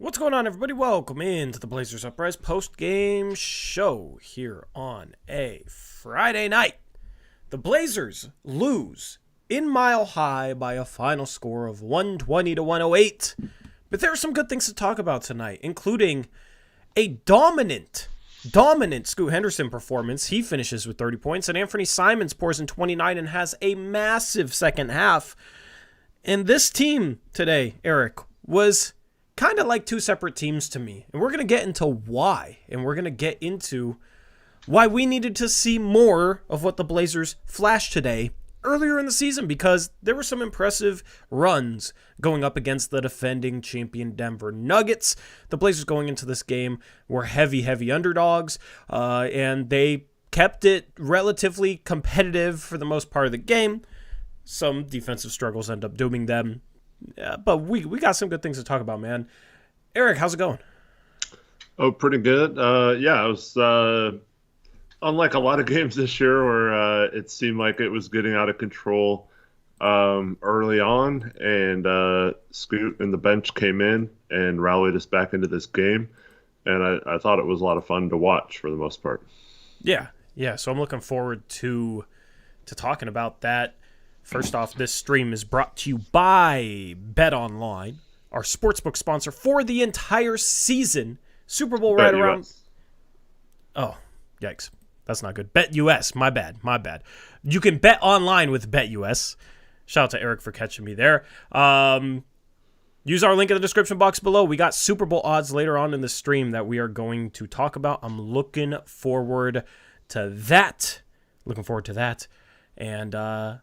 What's going on, everybody? Welcome into the Blazers Uprise post-game show here on a Friday night. The Blazers lose in Mile High by a final score of 120-108. But there are some good things to talk about tonight, including a dominant Scoot Henderson performance. He finishes with 30 points, and Anfernee Simons pours in 29 and has a massive second half. And this team today, Eric, was kind of like two separate teams to me. And we're going to get into why. And we're going to get into why we needed to see more of what the Blazers flashed today earlier in the season, because there were some impressive runs going up against the defending champion Denver Nuggets. The Blazers going into this game were heavy underdogs, and they kept it relatively competitive for the most part of the game. Some defensive struggles end up dooming them. But we got some good things to talk about, man. Eric, how's it going? Oh, pretty good. It was unlike a lot of games this year where it seemed like it was getting out of control early on, and Scoot and the bench came in and rallied us back into this game, and I thought it was a lot of fun to watch for the most part. Yeah. So I'm looking forward to talking about that. First off, this stream is brought to you by BetOnline, our sportsbook sponsor for the entire season. Super Bowl right around... Oh, yikes. That's not good. BetUS, my bad. You can bet online with BetUS. Shout out to Eric for catching me there. Use our link in the description box below. We got Super Bowl odds later on in the stream that we are going to talk about. I'm looking forward to that. And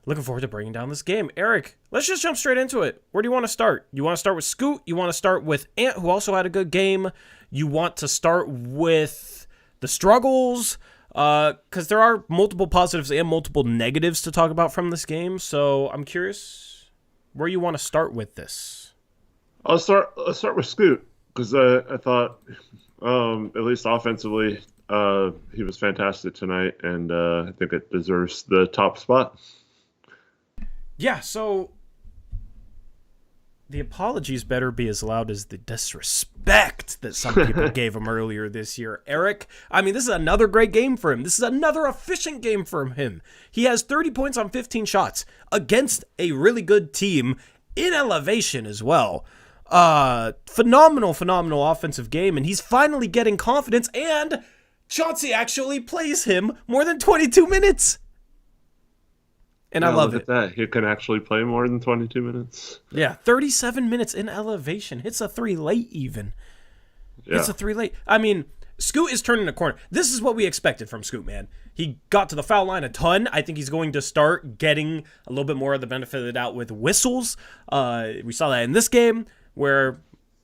looking forward to breaking down this game. Eric, let's just jump straight into it. Where do you want to start? You want to start with Scoot? You want to start with Ant, who also had a good game? You want to start with the struggles? Because there are multiple positives and multiple negatives to talk about from this game. So I'm curious where you want to start with this. Let's start with Scoot, because I thought, at least offensively, he was fantastic tonight, and I think it deserves the top spot. Yeah, so the apologies better be as loud as the disrespect that some people gave him earlier this year. Eric, I mean, this is another great game for him. This is another efficient game for him. He has 30 points on 15 shots against a really good team in elevation as well. Phenomenal offensive game, and he's finally getting confidence, and Chauncey actually plays him more than 22 minutes. And I love it. Look at that. He can actually play more than 22 minutes. Yeah, 37 minutes in elevation. Hits a 3 late even. Yeah. Hits a 3 late. I mean, Scoot is turning a corner. This is what we expected from Scoot, man. He got to the foul line a ton. I think he's going to start getting a little bit more of the benefit of the doubt with whistles. We saw that in this game where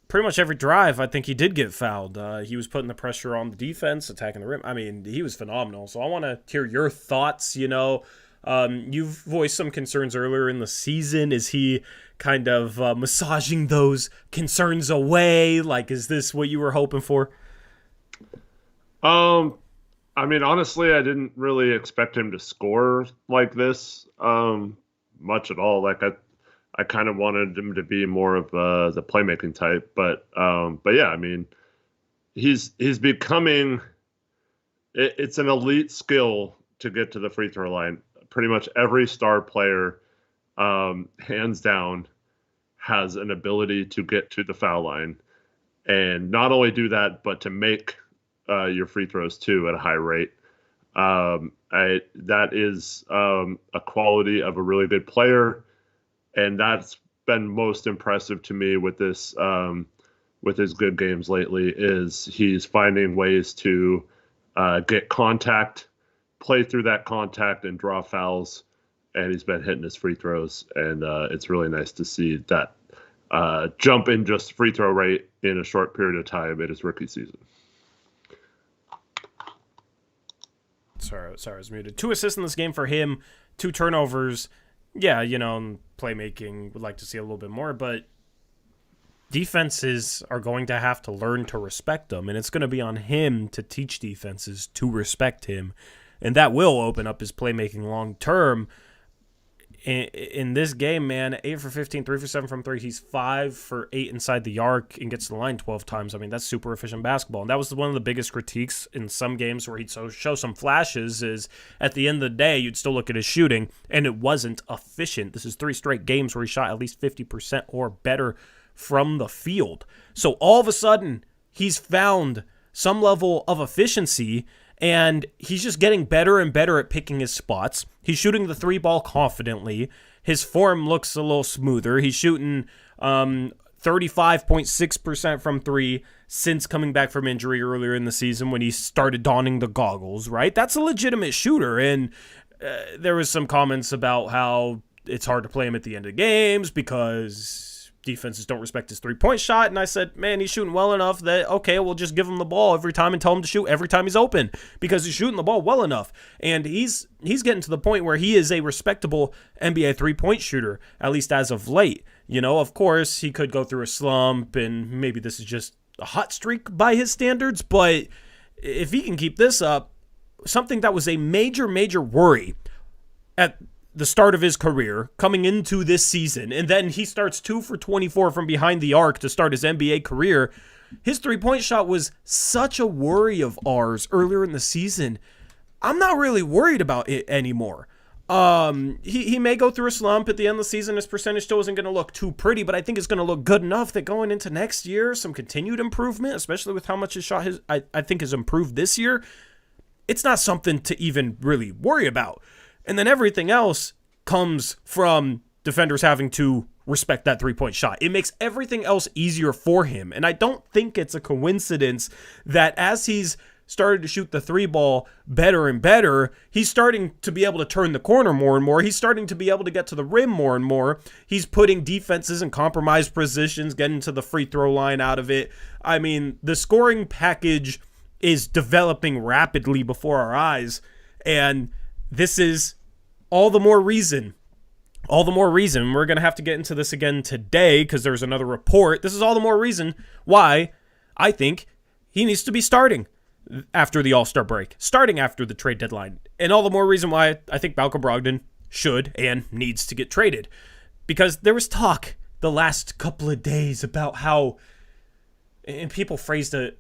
pretty much every drive, I think he did get fouled. He was putting the pressure on the defense, attacking the rim. I mean, he was phenomenal. So I want to hear your thoughts. You've voiced some concerns earlier in the season. Is he kind of massaging those concerns away? Like, is this what you were hoping for? I mean, honestly, I didn't really expect him to score like this much at all. Like, I kind of wanted him to be more of the playmaking type, but yeah, I mean, he's becoming. It's an elite skill to get to the free throw line. Pretty much every star player, hands down, has an ability to get to the foul line, and not only do that, but to make your free throws too at a high rate. That is a quality of a really good player. And that's been most impressive to me with this, with his good games lately, is he's finding ways to get contact, play through that contact, and draw fouls. And he's been hitting his free throws, and it's really nice to see that jump in just free throw rate in a short period of time in his rookie season. Sorry, I was muted. 2 assists in this game for him, 2 turnovers. Yeah, playmaking, would like to see a little bit more, but defenses are going to have to learn to respect him, and it's going to be on him to teach defenses to respect him, and that will open up his playmaking long term. in this game, man, 8 for 15, 3 for 7 from 3. He's 5 for 8 inside the arc and gets to the line 12 times. I mean, that's super efficient basketball. And that was one of the biggest critiques in some games where he'd show some flashes is at the end of the day, you'd still look at his shooting, and it wasn't efficient. This is 3 straight games where he shot at least 50% or better from the field. So all of a sudden, he's found some level of efficiency, and he's just getting better and better at picking his spots. He's shooting the 3-ball confidently. His form looks a little smoother. He's shooting 35.6% from 3 since coming back from injury earlier in the season when he started donning the goggles, right? That's a legitimate shooter, and there was some comments about how it's hard to play him at the end of games because defenses don't respect his 3-point shot, and I said, man, he's shooting well enough that, okay, we'll just give him the ball every time and tell him to shoot every time he's open because he's shooting the ball well enough, and he's getting to the point where he is a respectable NBA 3-point shooter, at least as of late. You know, of course, he could go through a slump, and maybe this is just a hot streak by his standards, but if he can keep this up, something that was a major, major worry at the start of his career coming into this season, and then he starts 2 for 24 from behind the arc to start his NBA career. His 3-point shot was such a worry of ours earlier in the season. I'm not really worried about it anymore. He may go through a slump at the end of the season. His percentage still isn't going to look too pretty, but I think it's going to look good enough that going into next year, some continued improvement, especially with how much his shot I think has improved this year, it's not something to even really worry about. And then everything else comes from defenders having to respect that 3-point shot. It makes everything else easier for him. And I don't think it's a coincidence that as he's started to shoot the 3-ball better and better, he's starting to be able to turn the corner more and more. He's starting to be able to get to the rim more and more. He's putting defenses in compromised positions, getting to the free throw line out of it. I mean, the scoring package is developing rapidly before our eyes. And this is all the more reason, we're going to have to get into this again today because there's another report. This is all the more reason why I think he needs to be starting after the All-Star break, starting after the trade deadline. And all the more reason why I think Malcolm Brogdon should and needs to get traded. Because there was talk the last couple of days about how, and people phrased it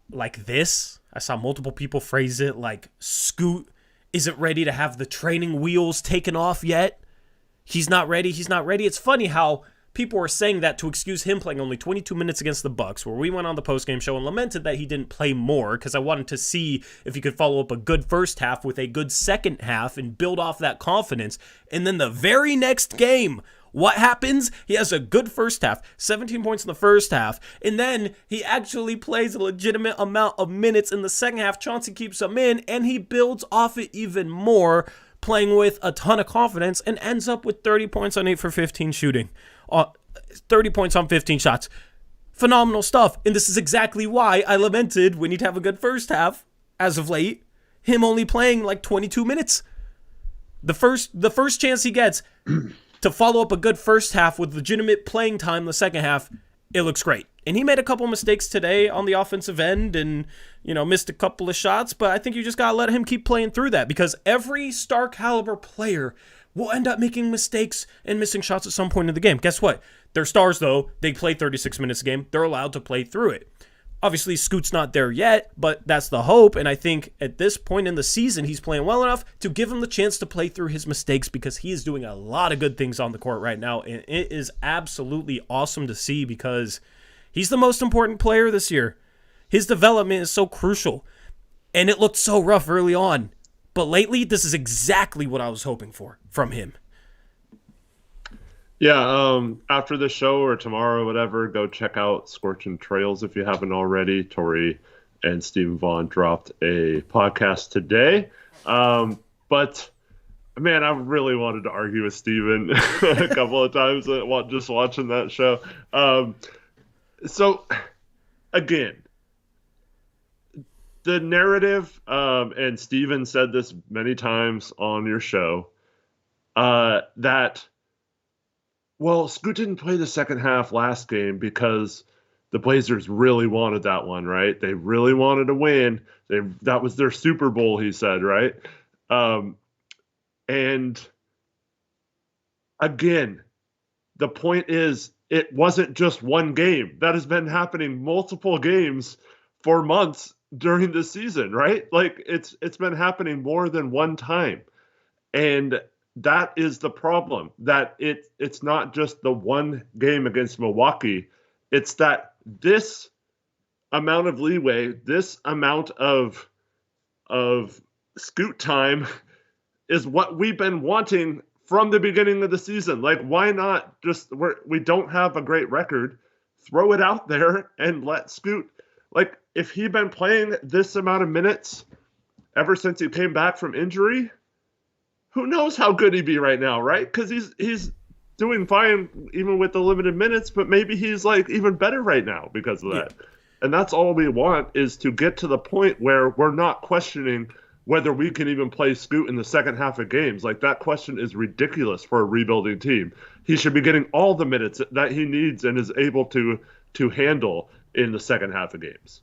like this. I saw multiple people phrase it like Scoot isn't ready to have the training wheels taken off yet. He's not ready. It's funny how people were saying that to excuse him playing only 22 minutes against the Bucks, where we went on the postgame show and lamented that he didn't play more because I wanted to see if he could follow up a good first half with a good second half and build off that confidence. And then the very next game, what happens? He has a good first half, 17 points in the first half, and then he actually plays a legitimate amount of minutes in the second half. Chauncey keeps him in, and he builds off it even more, playing with a ton of confidence, and ends up with 30 points on 8 for 15 shooting. 30 points on 15 shots. Phenomenal stuff, and this is exactly why I lamented when he'd have a good first half, as of late, him only playing like 22 minutes. The first chance he gets to follow up a good first half with legitimate playing time in the second half, it looks great. And he made a couple mistakes today on the offensive end and, missed a couple of shots, but I think you just got to let him keep playing through that because every star caliber player will end up making mistakes and missing shots at some point in the game. Guess what? They're stars, though. They play 36 minutes a game. They're allowed to play through it. Obviously, Scoot's not there yet, but that's the hope, and I think at this point in the season, he's playing well enough to give him the chance to play through his mistakes because he is doing a lot of good things on the court right now, and it is absolutely awesome to see because he's the most important player this year. His development is so crucial, and it looked so rough early on, but lately, this is exactly what I was hoping for from him. Yeah, after the show or tomorrow or whatever, go check out Scorching Trails if you haven't already. Tori and Stephen Vaughn dropped a podcast today. But, man, I really wanted to argue with Stephen a couple of times just watching that show. So, again, the narrative, and Stephen said this many times on your show, that well, Scoot didn't play the second half last game because the Blazers really wanted that one, right? They really wanted to win. That was their Super Bowl, he said, right? And again, the point is it wasn't just one game. That has been happening multiple games for months during the season, right? Like it's been happening more than one time. And that is the problem, that it's not just the one game against Milwaukee. It's that this amount of leeway, this amount of scoot time is what we've been wanting from the beginning of the season. Like, why not just, we don't have a great record, throw it out there and let Scoot, like, if he'd been playing this amount of minutes ever since he came back from injury, who knows how good he'd be right now, right? Because he's doing fine even with the limited minutes, but maybe he's like even better right now because of that. Yeah. And that's all we want, is to get to the point where we're not questioning whether we can even play Scoot in the second half of games. Like, that question is ridiculous for a rebuilding team. He should be getting all the minutes that he needs and is able to handle in the second half of games.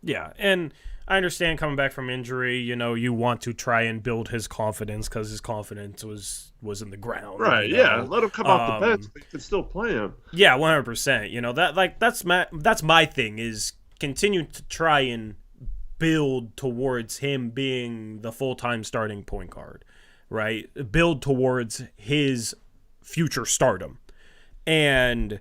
Yeah, and I understand coming back from injury, you want to try and build his confidence because his confidence was in the ground. Right, yeah. Let him come off the bench, but you can still play him. Yeah, 100%. That's my thing, is continue to try and build towards him being the full-time starting point guard, right? Build towards his future stardom. And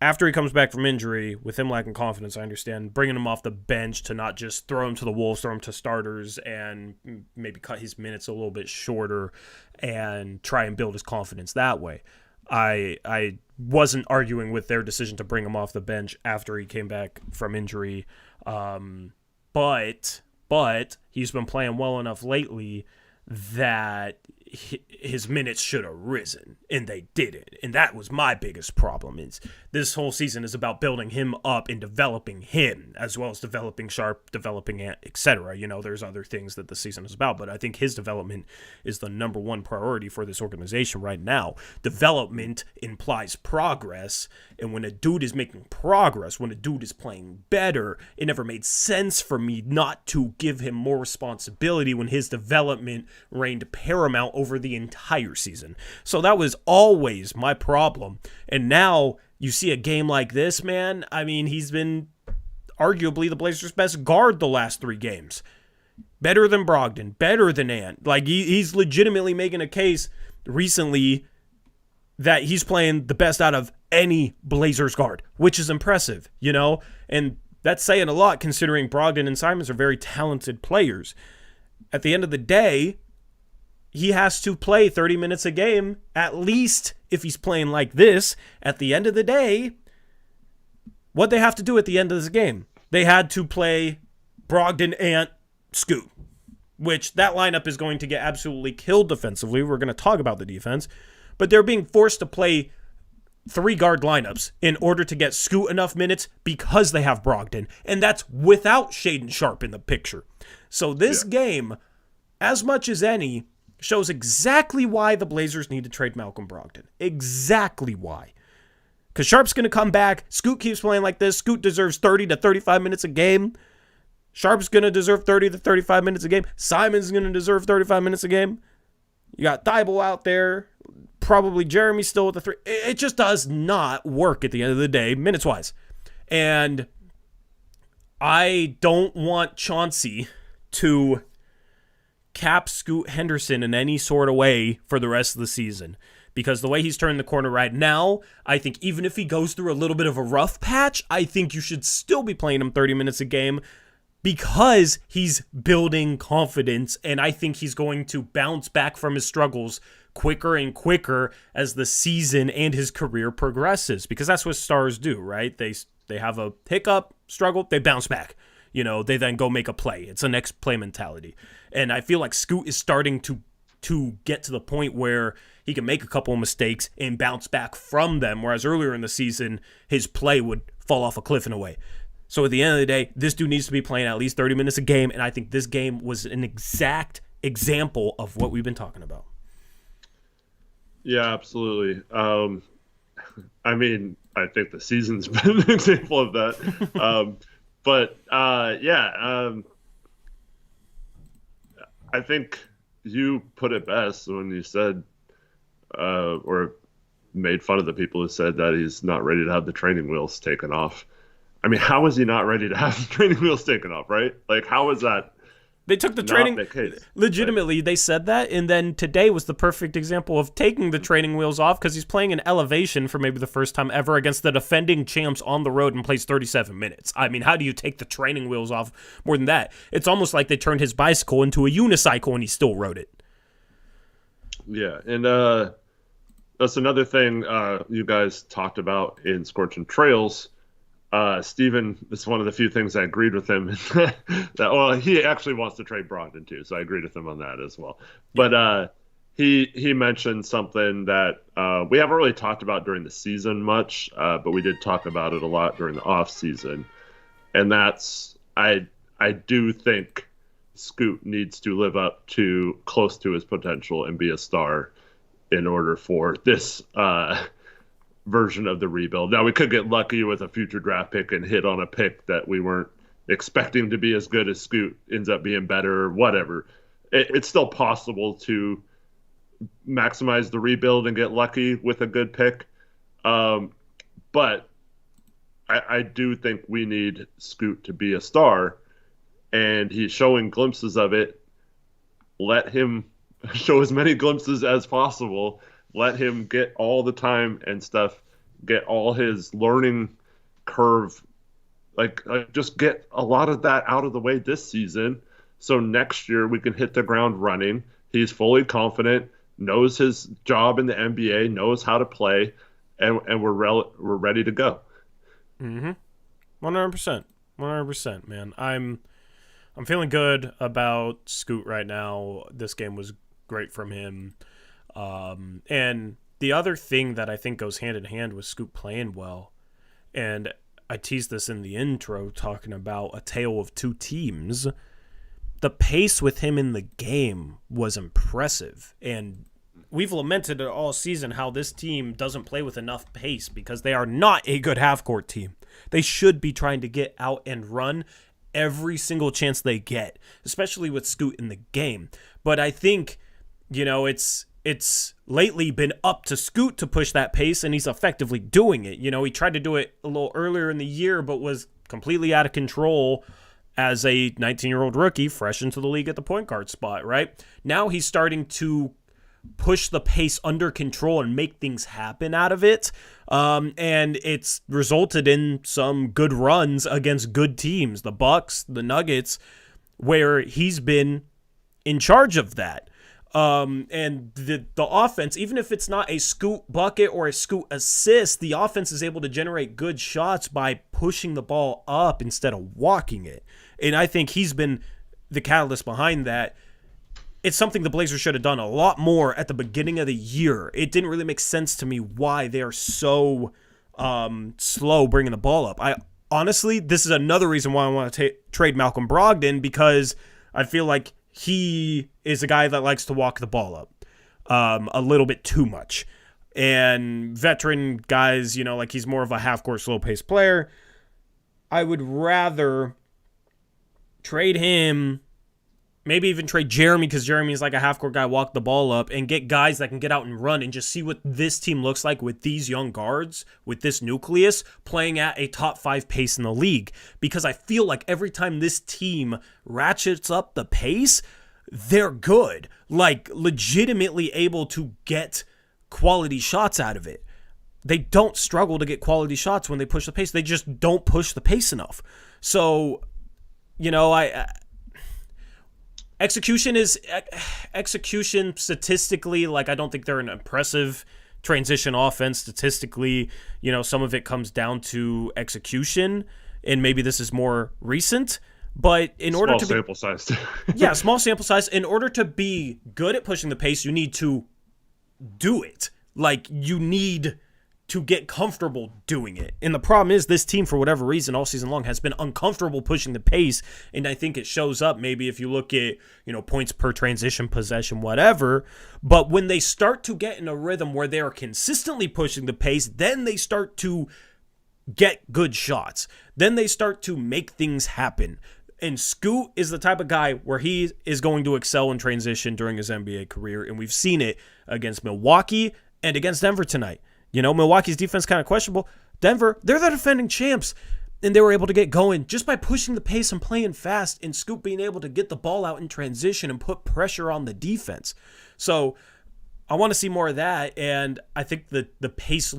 after he comes back from injury, with him lacking confidence, I understand bringing him off the bench to not just throw him to the wolves, throw him to starters, and maybe cut his minutes a little bit shorter and try and build his confidence that way. I wasn't arguing with their decision to bring him off the bench after he came back from injury, but he's been playing well enough lately that his minutes should have risen, and they didn't. And that was my biggest problem, is this whole season is about building him up and developing him, as well as developing Sharp, developing etc. There's other things that the season is about, but I think his development is the number one priority for this organization right now. Development implies progress, and when a dude is making progress, when a dude is playing better, it never made sense for me not to give him more responsibility when his development reigned paramount over the entire season. So that was always my problem. And now you see a game like this, man. I mean, he's been arguably the Blazers' best guard the last 3 games. Better than Brogdon, better than Ant. Like, he's legitimately making a case recently that he's playing the best out of any Blazers guard, which is impressive, And that's saying a lot, considering Brogdon and Simons are very talented players. At the end of the day, he has to play 30 minutes a game, at least if he's playing like this. At the end of the day, what they have to do at the end of this game, they had to play Brogdon, Ant, Scoot, which that lineup is going to get absolutely killed defensively. We're going to talk about the defense, but they're being forced to play 3 guard lineups in order to get Scoot enough minutes because they have Brogdon, and that's without Shaedon Sharpe in the picture. So this game, as much as any, shows exactly why the Blazers need to trade Malcolm Brogdon. Exactly why. Because Sharpe's going to come back. Scoot keeps playing like this. Scoot deserves 30 to 35 minutes a game. Sharpe's going to deserve 30 to 35 minutes a game. Simon's going to deserve 35 minutes a game. You got Thibault out there. Probably Jeremy still with the 3. It just does not work at the end of the day, minutes-wise. And I don't want Chauncey to cap Scoot Henderson in any sort of way for the rest of the season, because the way he's turned the corner right now, I think even if he goes through a little bit of a rough patch, I think you should still be playing him 30 minutes a game, because he's building confidence, and I think he's going to bounce back from his struggles quicker and quicker as the season and his career progresses, because that's what stars do, right? They have a hiccup, struggle, they bounce back. They then go make a play. It's a next play mentality. And I feel like Scoot is starting to get to the point where he can make a couple of mistakes and bounce back from them, whereas earlier in the season, his play would fall off a cliff in a way. So at the end of the day, this dude needs to be playing at least 30 minutes a game, and I think this game was an exact example of what we've been talking about. Yeah, absolutely. I mean, I think the season's been an example of that. I think you put it best when you said or made fun of the people who said that he's not ready to have the training wheels taken off. I mean, how is he not ready to have the training wheels taken off, right? Like, how is that? They took the Not training, the case. legitimately, they said that, and then today was the perfect example of taking the training wheels off because he's playing an elevation for maybe the first time ever against the defending champs on the road and plays 37 minutes. I mean, how do you take the training wheels off more than that? It's almost like they turned his bicycle into a unicycle and he still rode it. Yeah, and that's another thing you guys talked about in Scorching Trails. Steven, this is one of the few things I agreed with him. Well, he actually wants to trade Brogdon too, so I agreed with him on that as well. But he mentioned something that we haven't really talked about during the season much, but we did talk about it a lot during the off season, and that's I do think Scoot needs to live up to close to his potential and be a star in order for this version of the rebuild. Now, we could get lucky with a future draft pick and hit on a pick that we weren't expecting to be as good as Scoot ends up being better or whatever. It's still possible to maximize the rebuild and get lucky with a good pick. But I do think we need Scoot to be a star, and he's showing glimpses of it. Let him show as many glimpses as possible. Let him get all the time and stuff, get all his learning curve, like just get a lot of that out of the way this season. So next year we can hit the ground running. He's fully confident, knows his job in the NBA, knows how to play, and we're ready to go. 100%, man. I'm feeling good about Scoot right now. This game was great from him. And the other thing that I think goes hand in hand with Scoot playing well, and I teased this in the intro talking about a tale of two teams, the pace with him in the game was impressive. And we've lamented it all season how this team doesn't play with enough pace because they are not a good half-court team. They should be trying to get out and run every single chance they get, especially with Scoot in the game. But I think, it's lately been up to Scoot to push that pace, and he's effectively doing it. He tried to do it a little earlier in the year, but was completely out of control as a 19-year-old rookie, fresh into the league at the point guard spot, right? Now he's starting to push the pace under control and make things happen out of it. And it's resulted in some good runs against good teams, the Bucks, the Nuggets, where he's been in charge of that. And the offense, even if it's not a Scoot bucket or a Scoot assist, the offense is able to generate good shots by pushing the ball up instead of walking it. And I think he's been the catalyst behind that. It's something the Blazers should have done a lot more at the beginning of the year. It didn't really make sense to me why they are so slow bringing the ball up. Honestly, this is another reason why I want to trade Malcolm Brogdon, because I feel like he is a guy that likes to walk the ball up a little bit too much. And veteran guys, like he's more of a half-court, slow-paced player. I would rather trade him, maybe even trade Jeremy, because Jeremy is like a half-court guy, walk the ball up, and get guys that can get out and run and just see what this team looks like with these young guards, with this nucleus, playing at a top 5 pace in the league. Because I feel like every time this team ratchets up the pace, they're good. Like, legitimately able to get quality shots out of it. They don't struggle to get quality shots when they push the pace. They just don't push the pace enough. So, Execution statistically, like, I don't think they're an impressive transition offense statistically. Some of it comes down to execution, and maybe this is more recent. But in order to small sample size. Yeah, small sample size. In order to be good at pushing the pace, you need to do it. Like, you need to get comfortable doing it. And the problem is this team, for whatever reason, all season long has been uncomfortable pushing the pace. And I think it shows up maybe if you look at, points per transition, possession, whatever. But when they start to get in a rhythm where they are consistently pushing the pace, then they start to get good shots. Then they start to make things happen. And Scoot is the type of guy where he is going to excel in transition during his NBA career, and we've seen it against Milwaukee and against Denver tonight. Milwaukee's defense kind of questionable. Denver, they're the defending champs, and they were able to get going just by pushing the pace and playing fast, and Scoot being able to get the ball out in transition and put pressure on the defense. So I want to see more of that, and I think the pace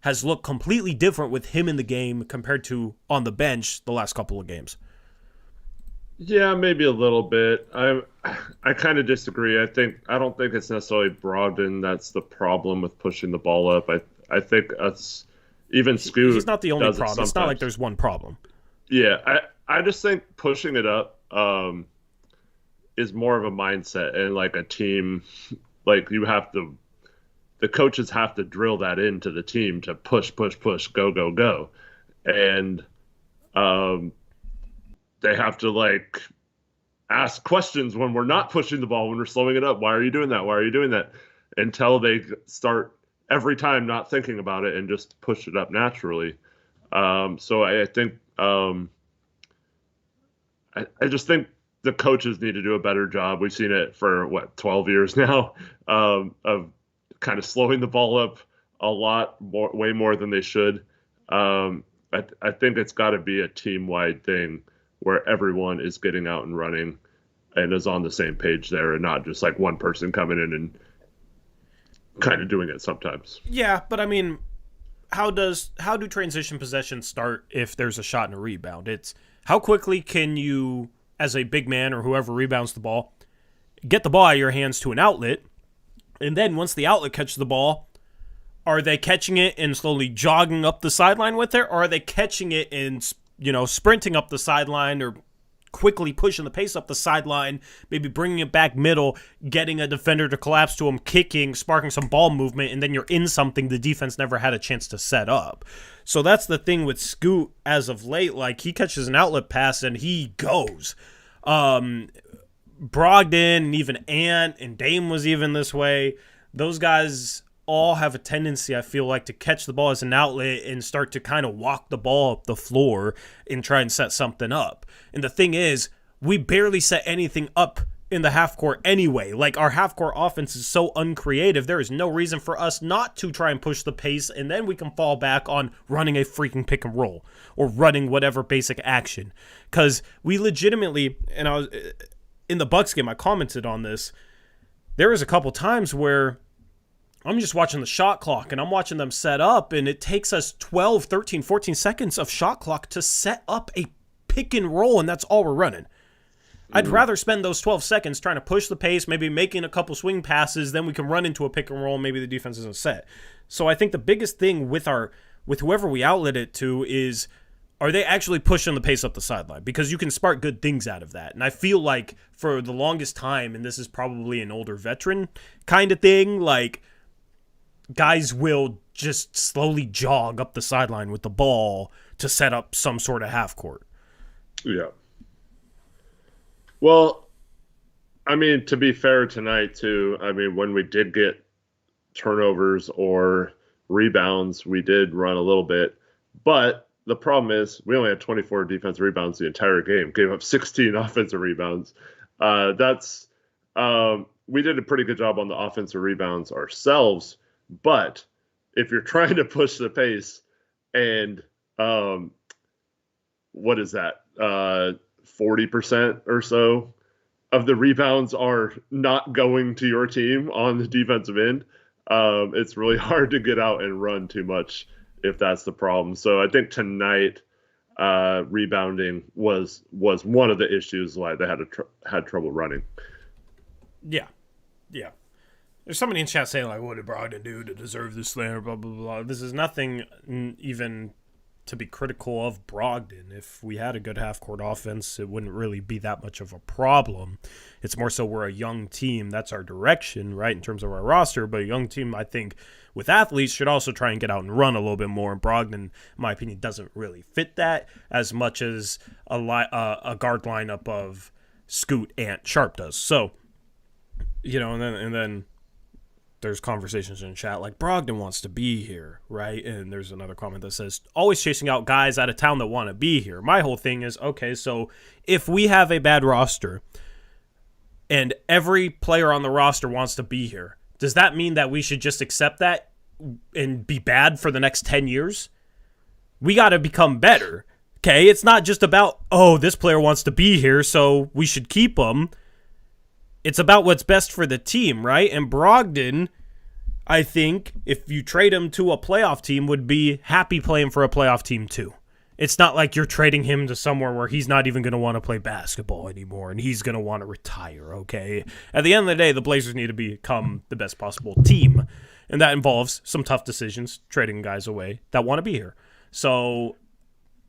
has looked completely different with him in the game compared to on the bench the last couple of games. Yeah, maybe a little bit. I kind of disagree. I don't think it's necessarily Brogdon that's the problem with pushing the ball up. I think it's even Scoot. He's not the only problem. It's not like there's one problem. Yeah, I just think pushing it up is more of a mindset and like a team. Like the coaches have to drill that into the team to push, go, go, go, and they have to like ask questions when we're not pushing the ball, when we're slowing it up. Why are you doing that? Why are you doing that? Until they start every time not thinking about it and just push it up naturally. So I think I just think the coaches need to do a better job. We've seen it for 12 years now of kind of slowing the ball up a lot more, way more than they should. I think it's got to be a team-wide thing where everyone is getting out and running and is on the same page there, and not just like one person coming in and kind of doing it sometimes. Yeah, but I mean, how do transition possessions start if there's a shot and a rebound? It's how quickly can you, as a big man or whoever rebounds the ball, get the ball out of your hands to an outlet, and then once the outlet catches the ball, are they catching it and slowly jogging up the sideline with it, or are they catching it and sprinting up the sideline or quickly pushing the pace up the sideline, maybe bringing it back middle, getting a defender to collapse to him, kicking, sparking some ball movement, and then you're in something the defense never had a chance to set up. So that's the thing with Scoot as of late. Like, he catches an outlet pass and he goes. Brogdon and even Ant and Dame was even this way. Those guys all have a tendency, I feel like, to catch the ball as an outlet and start to kind of walk the ball up the floor and try and set something up. And the thing is, we barely set anything up in the half court anyway. Like, our half court offense is so uncreative, there is no reason for us not to try and push the pace, and then we can fall back on running a freaking pick and roll or running whatever basic action. Because we legitimately, and I was in the Bucks game, I commented on this, there was a couple times where I'm just watching the shot clock and I'm watching them set up, and it takes us 12, 13, 14 seconds of shot clock to set up a pick and roll, and that's all we're running. I'd rather spend those 12 seconds trying to push the pace, maybe making a couple swing passes, then we can run into a pick and roll, and maybe the defense isn't set. So I think the biggest thing with whoever we outlet it to is, are they actually pushing the pace up the sideline? Because you can spark good things out of that. And I feel like for the longest time, and this is probably an older veteran kind of thing, like, guys will just slowly jog up the sideline with the ball to set up some sort of half court. Yeah. Well, I mean, to be fair tonight, too, I mean, when we did get turnovers or rebounds, we did run a little bit. But the problem is we only had 24 defensive rebounds the entire game, gave up 16 offensive rebounds. We did a pretty good job on the offensive rebounds ourselves. But if you're trying to push the pace and what is that? 40% or so of the rebounds are not going to your team on the defensive end. It's really hard to get out and run too much if that's the problem. So I think tonight rebounding was one of the issues why they had trouble running. Yeah. There's somebody in chat saying, like, what did Brogdon do to deserve this slander, blah, blah, blah. This is nothing even to be critical of Brogdon. If we had a good half-court offense, it wouldn't really be that much of a problem. It's more so we're a young team. That's our direction, right, in terms of our roster. But a young team, I think, with athletes should also try and get out and run a little bit more. And Brogdon, in my opinion, doesn't really fit that as much as a guard lineup of Scoot, Ant, Sharp does. So, and then there's conversations in chat like Brogdon wants to be here, right? And there's another comment that says, always chasing out guys out of town that want to be here. My whole thing is, okay, so if we have a bad roster and every player on the roster wants to be here, does that mean that we should just accept that and be bad for the next 10 years? We got to become better, okay? It's not just about, oh, this player wants to be here, so we should keep him. It's about what's best for the team, right? And Brogdon, I think, if you trade him to a playoff team, would be happy playing for a playoff team too. It's not like you're trading him to somewhere where he's not even going to want to play basketball anymore and he's going to want to retire, okay? At the end of the day, the Blazers need to become the best possible team, and that involves some tough decisions, trading guys away that want to be here. So,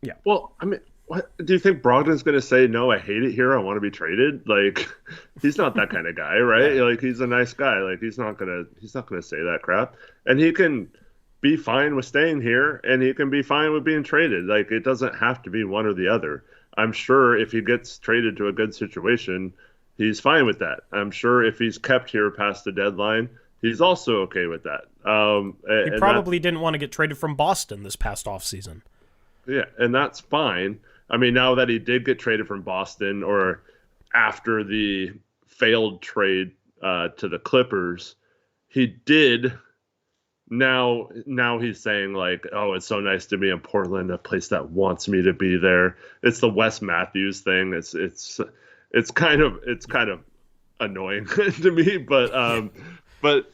yeah. Well, I mean, what do you think Brogdon's going to say? No, I hate it here. I want to be traded. Like, he's not that kind of guy, right? Yeah. Like, he's a nice guy. Like, he's not gonna say that crap. And he can be fine with staying here, and he can be fine with being traded. Like, it doesn't have to be one or the other. I'm sure if he gets traded to a good situation, he's fine with that. I'm sure if he's kept here past the deadline, he's also okay with that. He probably didn't want to get traded from Boston this past offseason. Yeah, and that's fine. I mean, now that he did get traded from Boston, or after the failed trade to the Clippers, he did. Now he's saying like, "Oh, it's so nice to be in Portland, a place that wants me to be there." It's the Wes Matthews thing. It's kind of annoying to me, but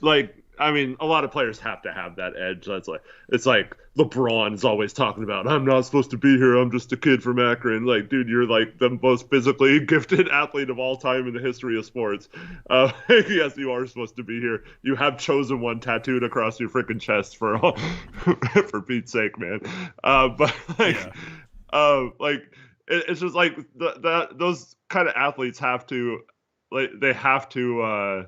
like, I mean, a lot of players have to have that edge. It's like LeBron's always talking about, I'm not supposed to be here. I'm just a kid from Akron. Like, dude, you're like the most physically gifted athlete of all time in the history of sports. Yes, you are supposed to be here. You have chosen one tattooed across your freaking chest for Pete's sake, man. But like, yeah. It's just like those kind of athletes have to, like, they have to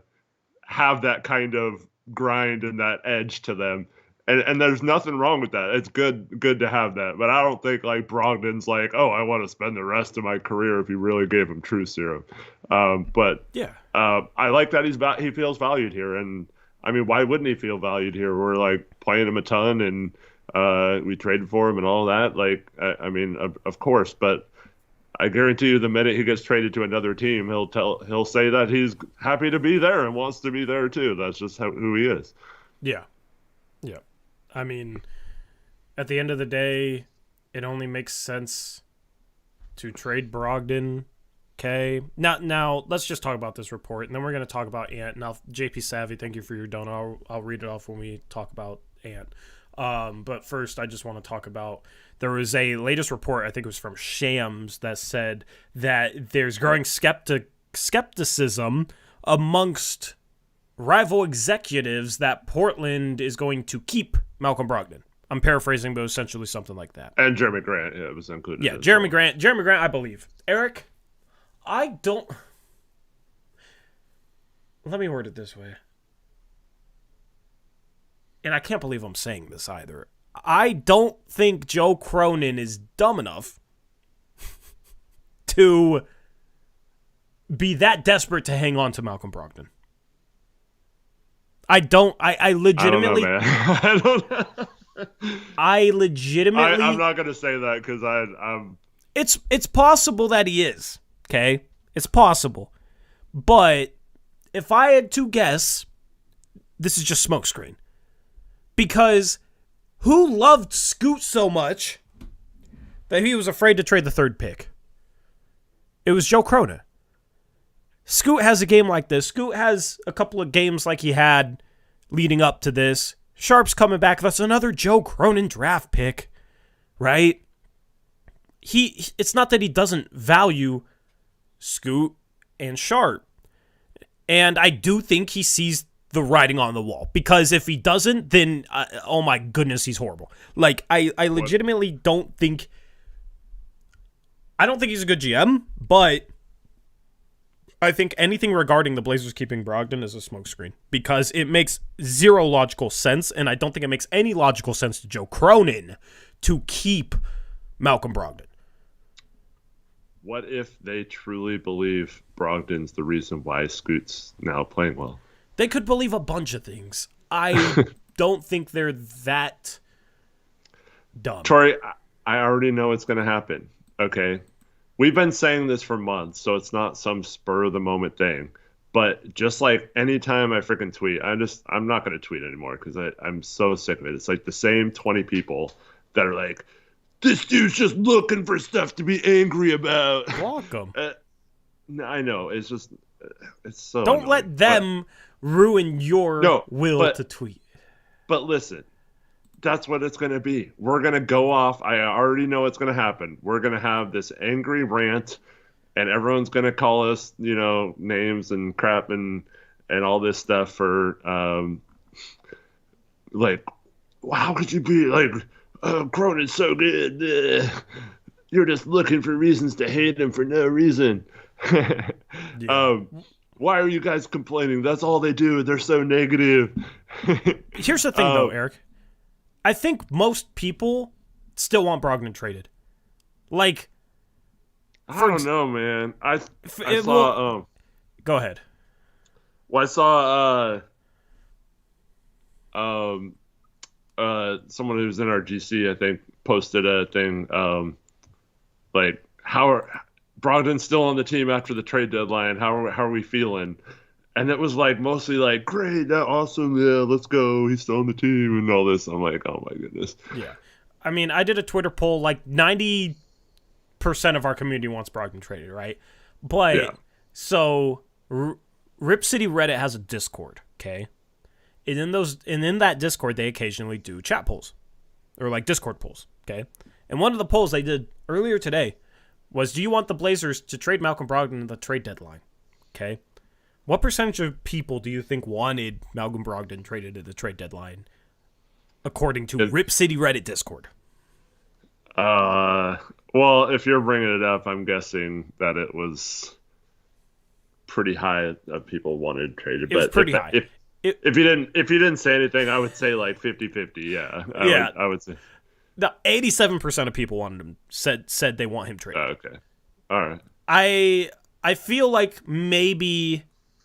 have that kind of grind and that edge to them, and there's nothing wrong with that. It's good to have that, but I don't think like Brogdon's like, oh, I want to spend the rest of my career if you really gave him true serum. But yeah, I like that he feels valued here, and I mean, why wouldn't he feel valued here? We're like playing him a ton, and we traded for him and all that. Like, I mean, of course, but I guarantee you, the minute he gets traded to another team, he'll say that he's happy to be there and wants to be there too. That's just who he is. Yeah. I mean, at the end of the day, it only makes sense to trade Brogdon. Okay. Now let's just talk about this report, and then we're going to talk about Ant. Now, JP Savvy, thank you for your donut. I'll read it off when we talk about Ant. But first, I just want to talk about, there was a latest report, I think it was from Shams, that said that there's growing skepticism amongst rival executives that Portland is going to keep Malcolm Brogdon. I'm paraphrasing, but essentially something like that. And Jeremy Grant, yeah, it was included. Yeah, Jeremy Grant, I believe. Eric, let me word it this way. And I can't believe I'm saying this either. I don't think Joe Cronin is dumb enough to be that desperate to hang on to Malcolm Brogdon. I legitimately... I don't know. I legitimately... I'm not going to say that because I'm... It's possible that he is, okay? It's possible. But if I had to guess, this is just smokescreen. Because who loved Scoot so much that he was afraid to trade the third pick? It was Joe Cronin. Scoot has a game like this. Scoot has a couple of games like he had leading up to this. Sharp's coming back. That's another Joe Cronin draft pick, right? It's not that he doesn't value Scoot and Sharp. And I do think he sees the writing on the wall, because if he doesn't, then oh my goodness, he's horrible. Like, I legitimately don't think he's a good GM, but I think anything regarding the Blazers keeping Brogdon is a smokescreen, because it makes zero logical sense, and I don't think it makes any logical sense to Joe Cronin to keep Malcolm Brogdon. What if they truly believe Brogdon's the reason why Scoot's now playing well? They could believe a bunch of things. I don't think they're that dumb. Troy, I already know it's going to happen. Okay. We've been saying this for months, so it's not some spur of the moment thing. But just like anytime I freaking tweet, I'm not going to tweet anymore because I'm so sick of it. It's like the same 20 people that are like, this dude's just looking for stuff to be angry about. Block them. I know. It's just, it's so Don't annoying. let them ruin your will to tweet. But listen, that's what it's going to be. We're going to go off. I already know it's going to happen. We're going to have this angry rant, and everyone's going to call us, names and crap and all this stuff for, like, how could you be like, Cronin's so good. You're just looking for reasons to hate him for no reason. Why are you guys complaining? That's all they do. They're so negative. Here's the thing, though, Eric. I think most people still want Brogdon traded. Like, I don't know, man. I saw. Go ahead. Well, I saw someone who's in our GC, I think, posted a thing like, how are Brogdon's still on the team after the trade deadline? How are we feeling? And it was like mostly like, great, that awesome, yeah, let's go. He's still on the team and all this. I'm like, oh my goodness. Yeah, I mean, I did a Twitter poll. Like 90% of our community wants Brogdon traded, right? But so Rip City Reddit has a Discord, okay? And in that Discord, they occasionally do chat polls or like Discord polls, okay? And one of the polls they did earlier today was, do you want the Blazers to trade Malcolm Brogdon at the trade deadline? Okay. What percentage of people do you think wanted Malcolm Brogdon traded at the trade deadline, according to Rip City Reddit Discord? Well, if you're bringing it up, I'm guessing that it was pretty high of people wanted traded. It was pretty high. If you didn't say anything, I would say like 50-50. Yeah. I would say. No, 87% of people wanted him. Said they want him traded. Oh, okay. All right. I feel like maybe,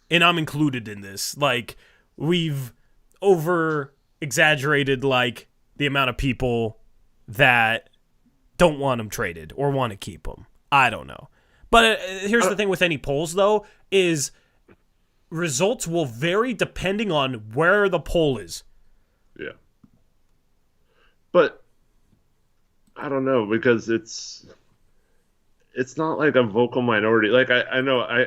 and I'm included in this, like we've over exaggerated like the amount of people that don't want him traded or want to keep him. I don't know. But here's the thing with any polls though, is results will vary depending on where the poll is. Yeah. But I don't know, because it's not like a vocal minority. Like I know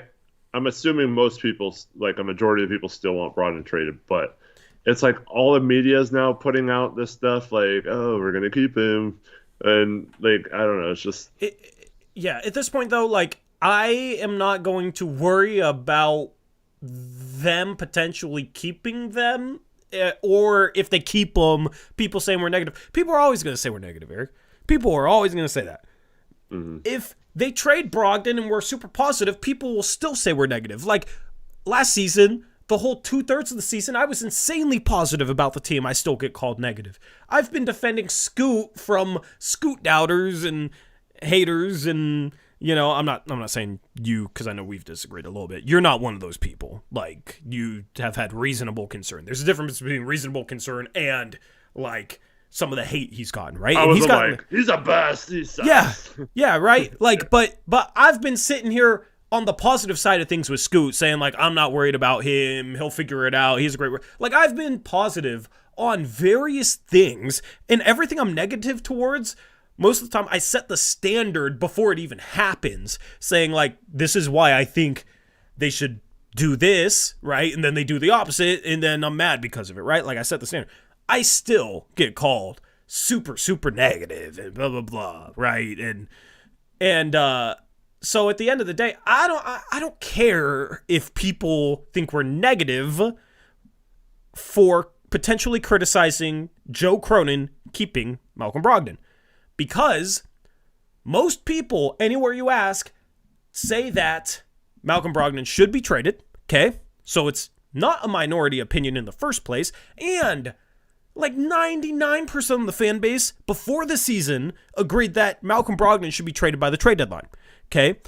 I'm assuming most people, like a majority of people, still want Brogdon traded, but it's like all the media is now putting out this stuff like, oh, we're gonna keep him, and like I don't know, it's just at this point though, like I am not going to worry about them potentially keeping them, or if they keep them, people saying we're negative. People are always going to say we're negative, Eric. People are always going to say that. Mm-hmm. If they trade Brogdon and we're super positive, people will still say we're negative. Like last season, the whole 2/3 of the season, I was insanely positive about the team. I still get called negative. I've been defending Scoot from Scoot doubters and haters, and I'm not saying you, because I know we've disagreed a little bit. You're not one of those people. Like, you have had reasonable concern. There's a difference between reasonable concern and like some of the hate he's gotten, right? I was like, he's a bust. He sucks. Yeah, right. Like, but I've been sitting here on the positive side of things with Scoot, saying like, I'm not worried about him. He'll figure it out. He's a great. Like, I've been positive on various things, and everything I'm negative towards, most of the time I set the standard before it even happens, saying like, this is why I think they should do this, right? And then they do the opposite, and then I'm mad because of it, right? Like, I set the standard. I still get called super, super negative and blah, blah, blah, right? And so at the end of the day, I don't care if people think we're negative for potentially criticizing Joe Cronin keeping Malcolm Brogdon. Because most people, anywhere you ask, say that Malcolm Brogdon should be traded, okay? So it's not a minority opinion in the first place, and like 99% of the fan base before the season agreed that Malcolm Brogdon should be traded by the trade deadline, okay?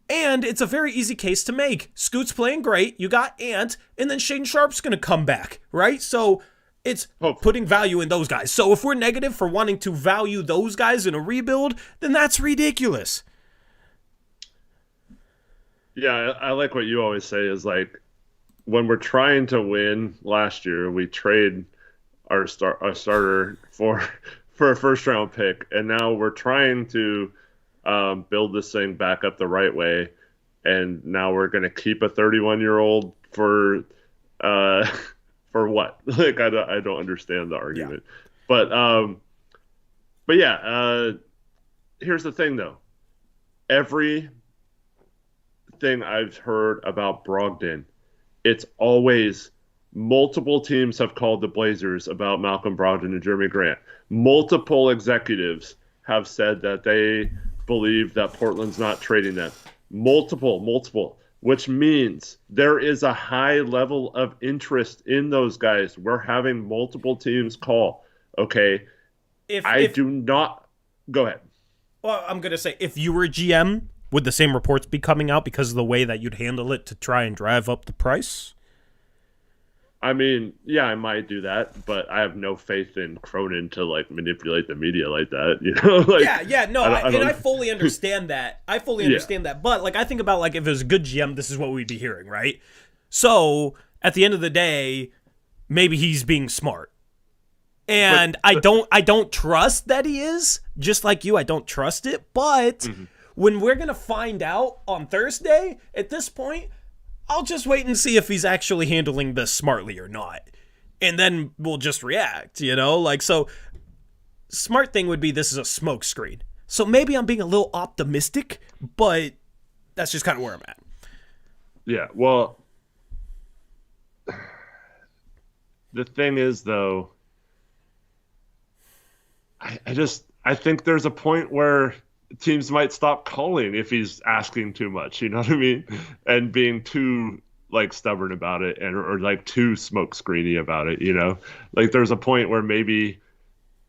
And it's a very easy case to make. Scoot's playing great. You got Ant, and then Shaden Sharp's going to come back, right? So it's putting value in those guys. So if we're negative for wanting to value those guys in a rebuild, then that's ridiculous. Yeah, I like what you always say is like when we're trying to win last year, we trade our starter for a first round pick, and now we're trying to build this thing back up the right way, and now we're going to keep a 31-year-old for what? Like I don't understand the argument. Yeah. But yeah, here's the thing though. Everything I've heard about Brogdon, it's always multiple teams have called the Blazers about Malcolm Brogdon and Jeremy Grant. Multiple executives have said that they believe that Portland's not trading them. Multiple, which means there is a high level of interest in those guys. We're having multiple teams call. Okay. Do not go ahead. Well, I'm going to say, if you were GM, would the same reports be coming out because of the way that you'd handle it to try and drive up the price? I mean, yeah, I might do that, but I have no faith in Cronin to like manipulate the media like that, you know? Like, I fully understand that. I fully understand that, but like I think about like if it was a good GM, this is what we'd be hearing, right? So at the end of the day, maybe he's being smart, and I don't trust that he is. Just like you, I don't trust it. But when we're gonna find out on Thursday, at this point, I'll just wait and see if he's actually handling this smartly or not. And then we'll just react, you know? Like, so, smart thing would be this is a smoke screen. So maybe I'm being a little optimistic, but that's just kind of where I'm at. Yeah, well, the thing is, though, I think there's a point where teams might stop calling if he's asking too much, you know what I mean? And being too like stubborn about it or like too smoke screeny about it, you know? Like there's a point where maybe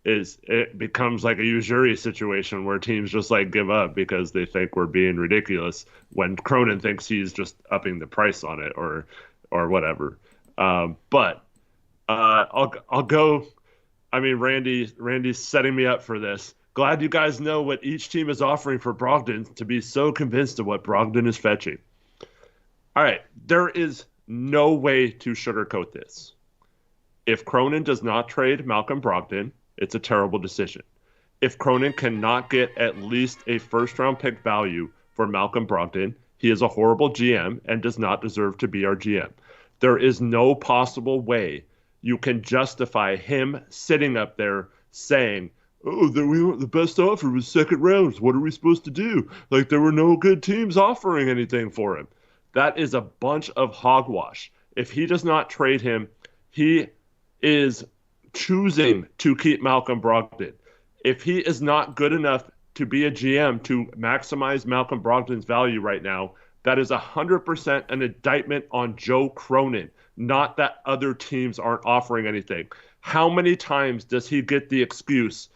it becomes like a usury situation where teams just like give up because they think we're being ridiculous when Cronin thinks he's just upping the price on it or whatever. But I'll go. I mean, Randy's setting me up for this. Glad you guys know what each team is offering for Brogdon to be so convinced of what Brogdon is fetching. All right, there is no way to sugarcoat this. If Cronin does not trade Malcolm Brogdon, it's a terrible decision. If Cronin cannot get at least a first-round pick value for Malcolm Brogdon, he is a horrible GM and does not deserve to be our GM. There is no possible way you can justify him sitting up there saying, oh, the best offer was second rounds. What are we supposed to do? Like, there were no good teams offering anything for him. That is a bunch of hogwash. If he does not trade him, he is choosing to keep Malcolm Brogdon. If he is not good enough to be a GM to maximize Malcolm Brogdon's value right now, that is 100% an indictment on Joe Cronin, not that other teams aren't offering anything. How many times does he get the excuse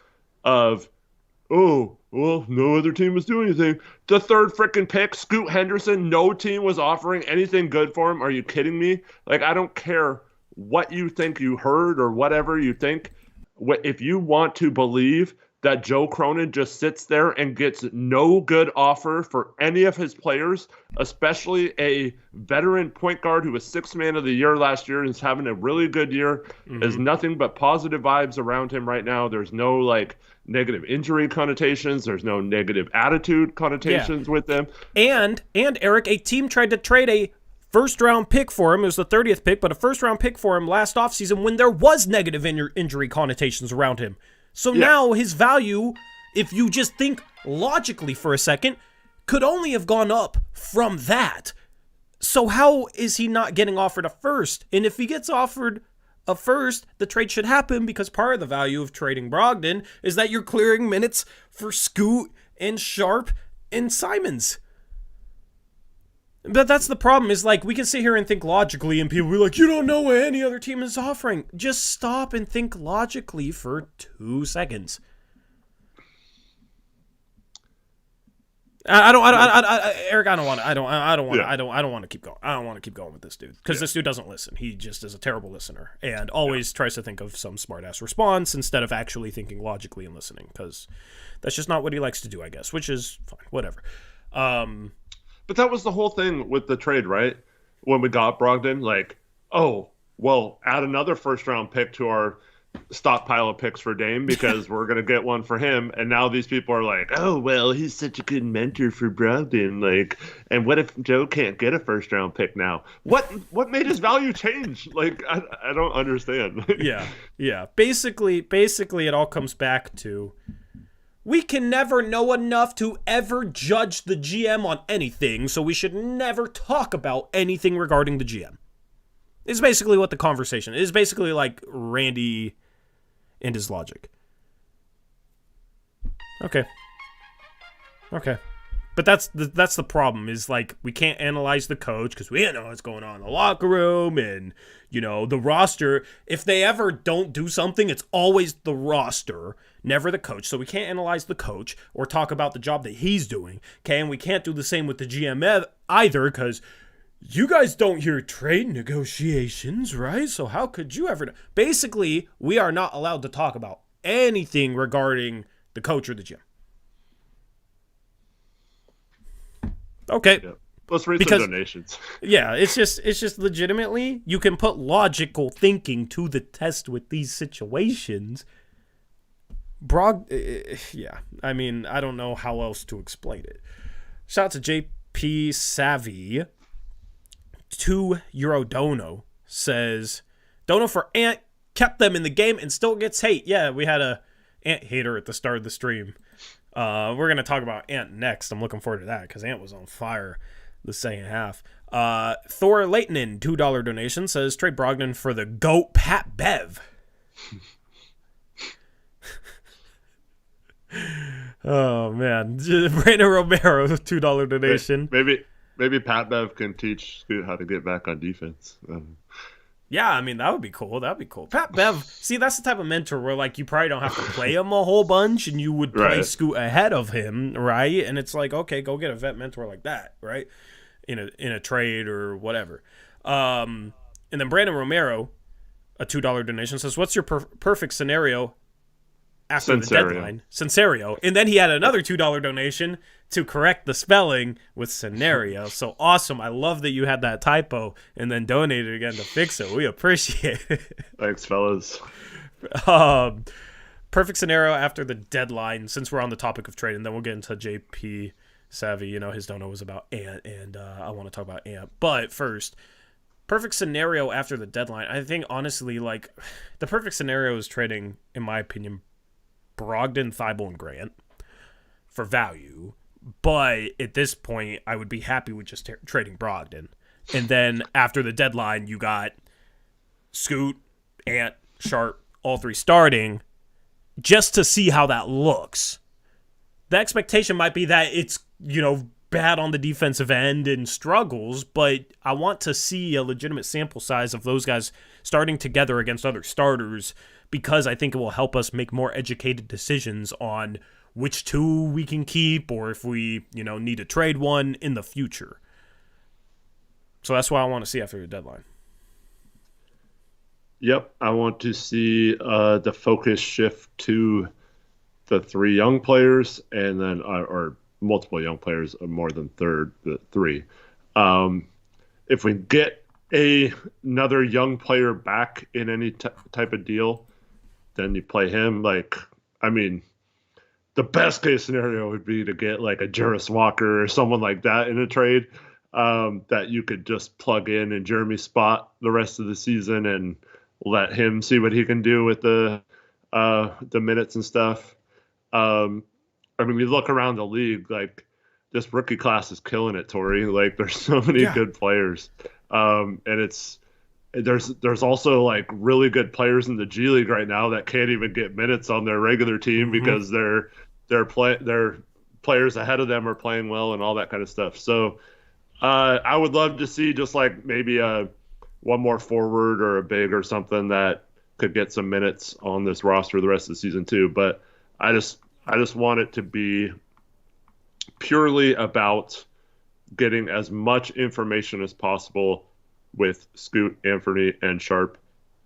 of, oh, well, no other team was doing anything? The third freaking pick, Scoot Henderson, no team was offering anything good for him. Are you kidding me? Like, I don't care what you think you heard or whatever you think. If you want to believe that Joe Cronin just sits there and gets no good offer for any of his players, especially a veteran point guard who was sixth man of the year last year and is having a really good year, there's nothing but positive vibes around him right now. There's no like negative injury connotations. There's no negative attitude connotations with them. And Eric, a team tried to trade a first-round pick for him. It was the 30th pick, but a first-round pick for him last offseason when there was negative injury connotations around him. So now his value, if you just think logically for a second, could only have gone up from that. So how is he not getting offered a first? And if he gets offered a first, the trade should happen because part of the value of trading Brogdon is that you're clearing minutes for Scoot and Sharp and Simons. But that's the problem, is like we can sit here and think logically and people will be like, you don't know what any other team is offering. Just stop and think logically for 2 seconds. Eric, I don't want to keep going. I don't want to keep going with this dude because this dude doesn't listen. He just is a terrible listener and always tries to think of some smart ass response instead of actually thinking logically and listening because that's just not what he likes to do, I guess, which is fine, whatever. But that was the whole thing with the trade, right? When we got Brogdon, like, oh, well, add another first round pick to our stockpile of picks for Dame because we're going to get one for him. And now these people are like, oh, well, he's such a good mentor for Brogdon. Like, and what if Joe can't get a first round pick now? What made his value change? Like, I don't understand. Yeah. Basically, it all comes back to we can never know enough to ever judge the GM on anything, so we should never talk about anything regarding the GM. It's basically what the conversation is. Basically like Randy and his logic. Okay. But that's the problem is like we can't analyze the coach because we don't know what's going on in the locker room and, you know, the roster. If they ever don't do something, it's always the roster, never the coach. So we can't analyze the coach or talk about the job that he's doing. Okay, and we can't do the same with the GM either because you guys don't hear trade negotiations, right? So how could you ever... Basically, we are not allowed to talk about anything regarding the coach or the GM. Okay. Yeah. Let's read some donations. Yeah, it's just legitimately, you can put logical thinking to the test with these situations. Yeah. I mean, I don't know how else to explain it. Shout out to JP Savvy. €2 dono says dono for Ant kept them in the game and still gets hate. Yeah, we had a Ant hater at the start of the stream. We're gonna talk about Ant next. I'm looking forward to that because Ant was on fire the second half. Thor Leighton, $2 donation says trade Brogdon for the GOAT Pat Bev. Oh man, Brandon Romero, $2 donation. Maybe Pat Bev can teach Scoot how to get back on defense. Yeah, I mean, that would be cool. Pat Bev, see, that's the type of mentor where, like, you probably don't have to play him a whole bunch, and you would play Scoot ahead of him, right? And it's like, okay, go get a vet mentor like that, right? In a trade or whatever. And then Brandon Romero, a $2 donation, says, what's your perfect scenario after the deadline? Scenario. And then he had another $2 donation to correct the spelling with scenario. So awesome. I love that you had that typo and then donated again to fix it. We appreciate it. Thanks, fellas. Perfect scenario after the deadline, since we're on the topic of trade, and then we'll get into JP Savvy. You know, his dono was about Ant, and I want to talk about Ant. But first, perfect scenario after the deadline. I think, honestly, like, the perfect scenario is trading, in my opinion, Brogdon, Thibault, and Grant for value. But at this point, I would be happy with just trading Brogdon. And then after the deadline, you got Scoot, Ant, Sharp, all three starting just to see how that looks. The expectation might be that it's, you know, bad on the defensive end and struggles, but I want to see a legitimate sample size of those guys starting together against other starters because I think it will help us make more educated decisions on which two we can keep or if we, you know, need to trade one in the future. So that's what I want to see after the deadline. Yep, I want to see the focus shift to the three young players and then or multiple young players, more than three. If we get another young player back in any type of deal, then you play him. Like, I mean, the best case scenario would be to get like a Juris Walker or someone like that in a trade that you could just plug in Jeremy's spot the rest of the season and let him see what he can do with the minutes and stuff. I mean, we look around the league, like this rookie class is killing it, Tori. Like there's so many good players. And there's also like really good players in the G League right now that can't even get minutes on their regular team because their players ahead of them are playing well and all that kind of stuff. So I would love to see just like maybe one more forward or a big or something that could get some minutes on this roster the rest of the season too. But I just want it to be purely about getting as much information as possible with Scoot, Anfernee, and Sharp,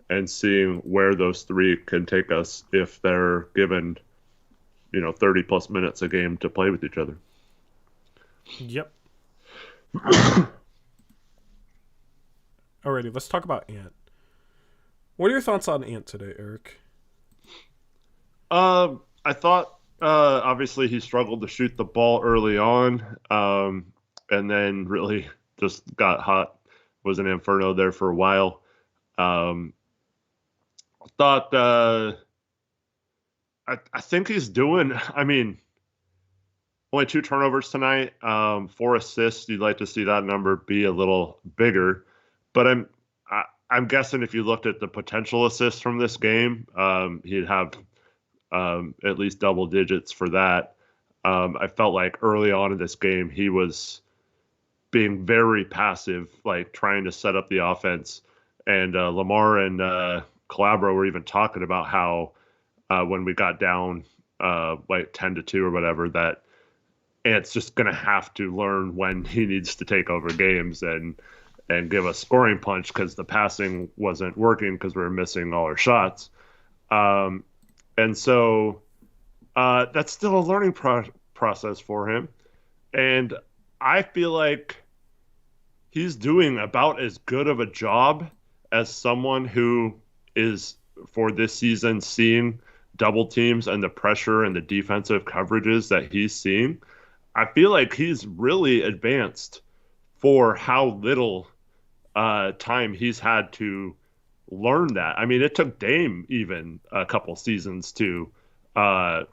and seeing where those three can take us if they're given, 30 plus minutes a game to play with each other. Yep. Alrighty, let's talk about Ant. What are your thoughts on Ant today, Eric? I thought obviously he struggled to shoot the ball early on, and then really just got hot. Was an inferno there for a while. Thought I think he's doing. I mean, only 2 turnovers tonight, 4 assists. You'd like to see that number be a little bigger, but I'm guessing if you looked at the potential assists from this game, he'd have at least double digits for that. I felt like early on in this game he was being very passive, like trying to set up the offense. And Lamar and Calabro were even talking about how when we got down like 10-2 or whatever, that Ant's just going to have to learn when he needs to take over games and give a scoring punch because the passing wasn't working because we were missing all our shots. And so that's still a learning process for him. And I feel like he's doing about as good of a job as someone who is, for this season, seeing double teams and the pressure and the defensive coverages that he's seeing. I feel like he's really advanced for how little time he's had to learn that. I mean, it took Dame even a couple seasons to learn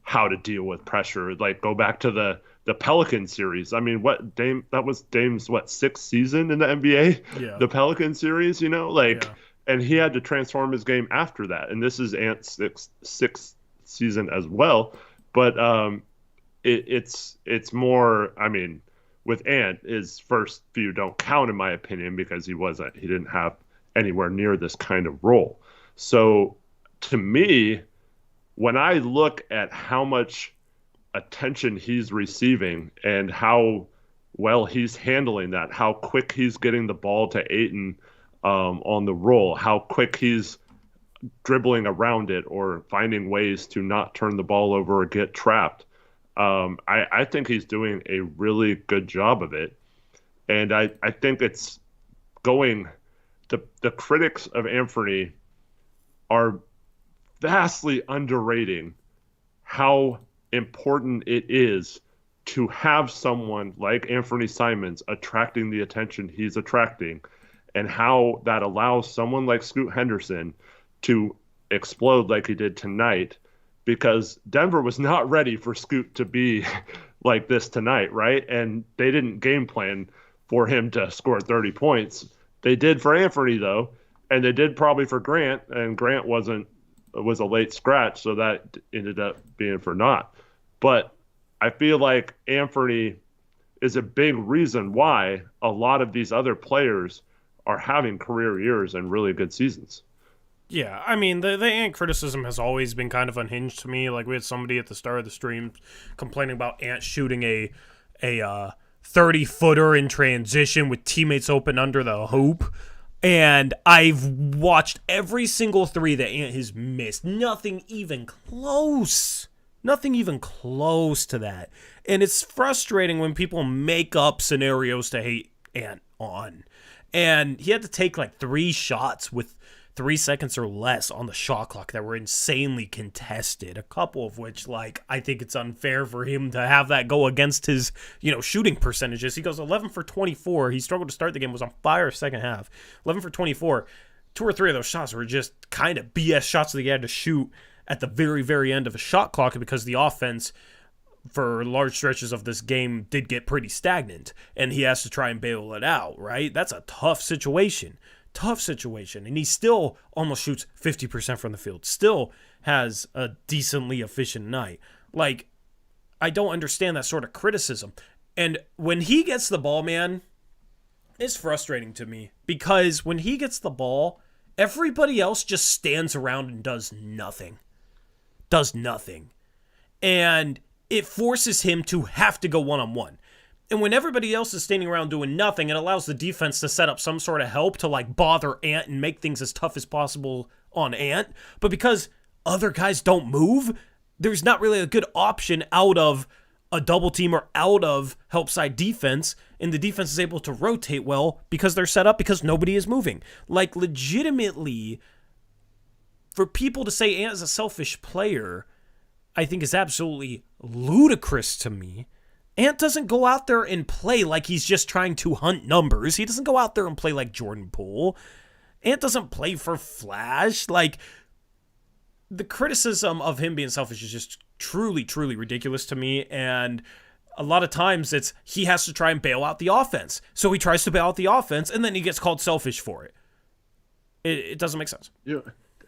how to deal with pressure. Like, go back to the Pelican series. I mean, that was Dame's 6th season in the NBA? Yeah. The Pelican series, yeah. And he had to transform his game after that. And this is Ant's sixth season as well. But it's more, I mean, with Ant, his first few don't count in my opinion because he didn't have anywhere near this kind of role. So to me, when I look at how much attention he's receiving and how well he's handling that, how quick he's getting the ball to Ayton on the roll, how quick he's dribbling around it or finding ways to not turn the ball over or get trapped. I think he's doing a really good job of it. And I think it's going – the critics of Anfernee are vastly underrating how important it is to have someone like Anfernee Simons attracting the attention he's attracting, and how that allows someone like Scoot Henderson to explode like he did tonight, because Denver was not ready for Scoot to be like this tonight, right? And they didn't game plan for him to score 30 points. They did for Anfernee, though, and they did probably for Grant, and Grant was a late scratch, so that ended up being for naught. But I feel like Anfernee is a big reason why a lot of these other players are having career years and really good seasons. Yeah, I mean, the Ant criticism has always been kind of unhinged to me. Like, we had somebody at the start of the stream complaining about Ant shooting a 30-footer in transition with teammates open under the hoop. And I've watched every single 3 that Ant has missed. Nothing even close. Nothing even close to that. And it's frustrating when people make up scenarios to hate Ant on. And he had to take like 3 shots with 3 seconds or less on the shot clock that were insanely contested. A couple of which, like, I think it's unfair for him to have that go against his, shooting percentages. He goes 11 for 24. He struggled to start the game, was on fire second half. 11 for 24. 2 or 3 of those shots were just kind of BS shots that he had to shoot at the very, very end of a shot clock because the offense for large stretches of this game did get pretty stagnant, and he has to try and bail it out, right? That's a tough situation. And he still almost shoots 50% from the field. Still has a decently efficient night. Like, I don't understand that sort of criticism. And when he gets the ball, man, it's frustrating to me. Because when he gets the ball, everybody else just stands around and does nothing. And it forces him to have to go one-on-one. And when everybody else is standing around doing nothing, it allows the defense to set up some sort of help to like bother Ant and make things as tough as possible on Ant. But because other guys don't move, there's not really a good option out of a double team or out of help side defense, and the defense is able to rotate well because they're set up because nobody is moving. Like, legitimately, for people to say Ant is a selfish player, I think is absolutely ludicrous to me. Ant doesn't go out there and play like he's just trying to hunt numbers. He doesn't go out there and play like Jordan Poole. Ant doesn't play for flash. Like, the criticism of him being selfish is just truly, truly ridiculous to me. And a lot of times it's he has to try and bail out the offense. So he tries to bail out the offense, and then he gets called selfish for it. It doesn't make sense. Yeah.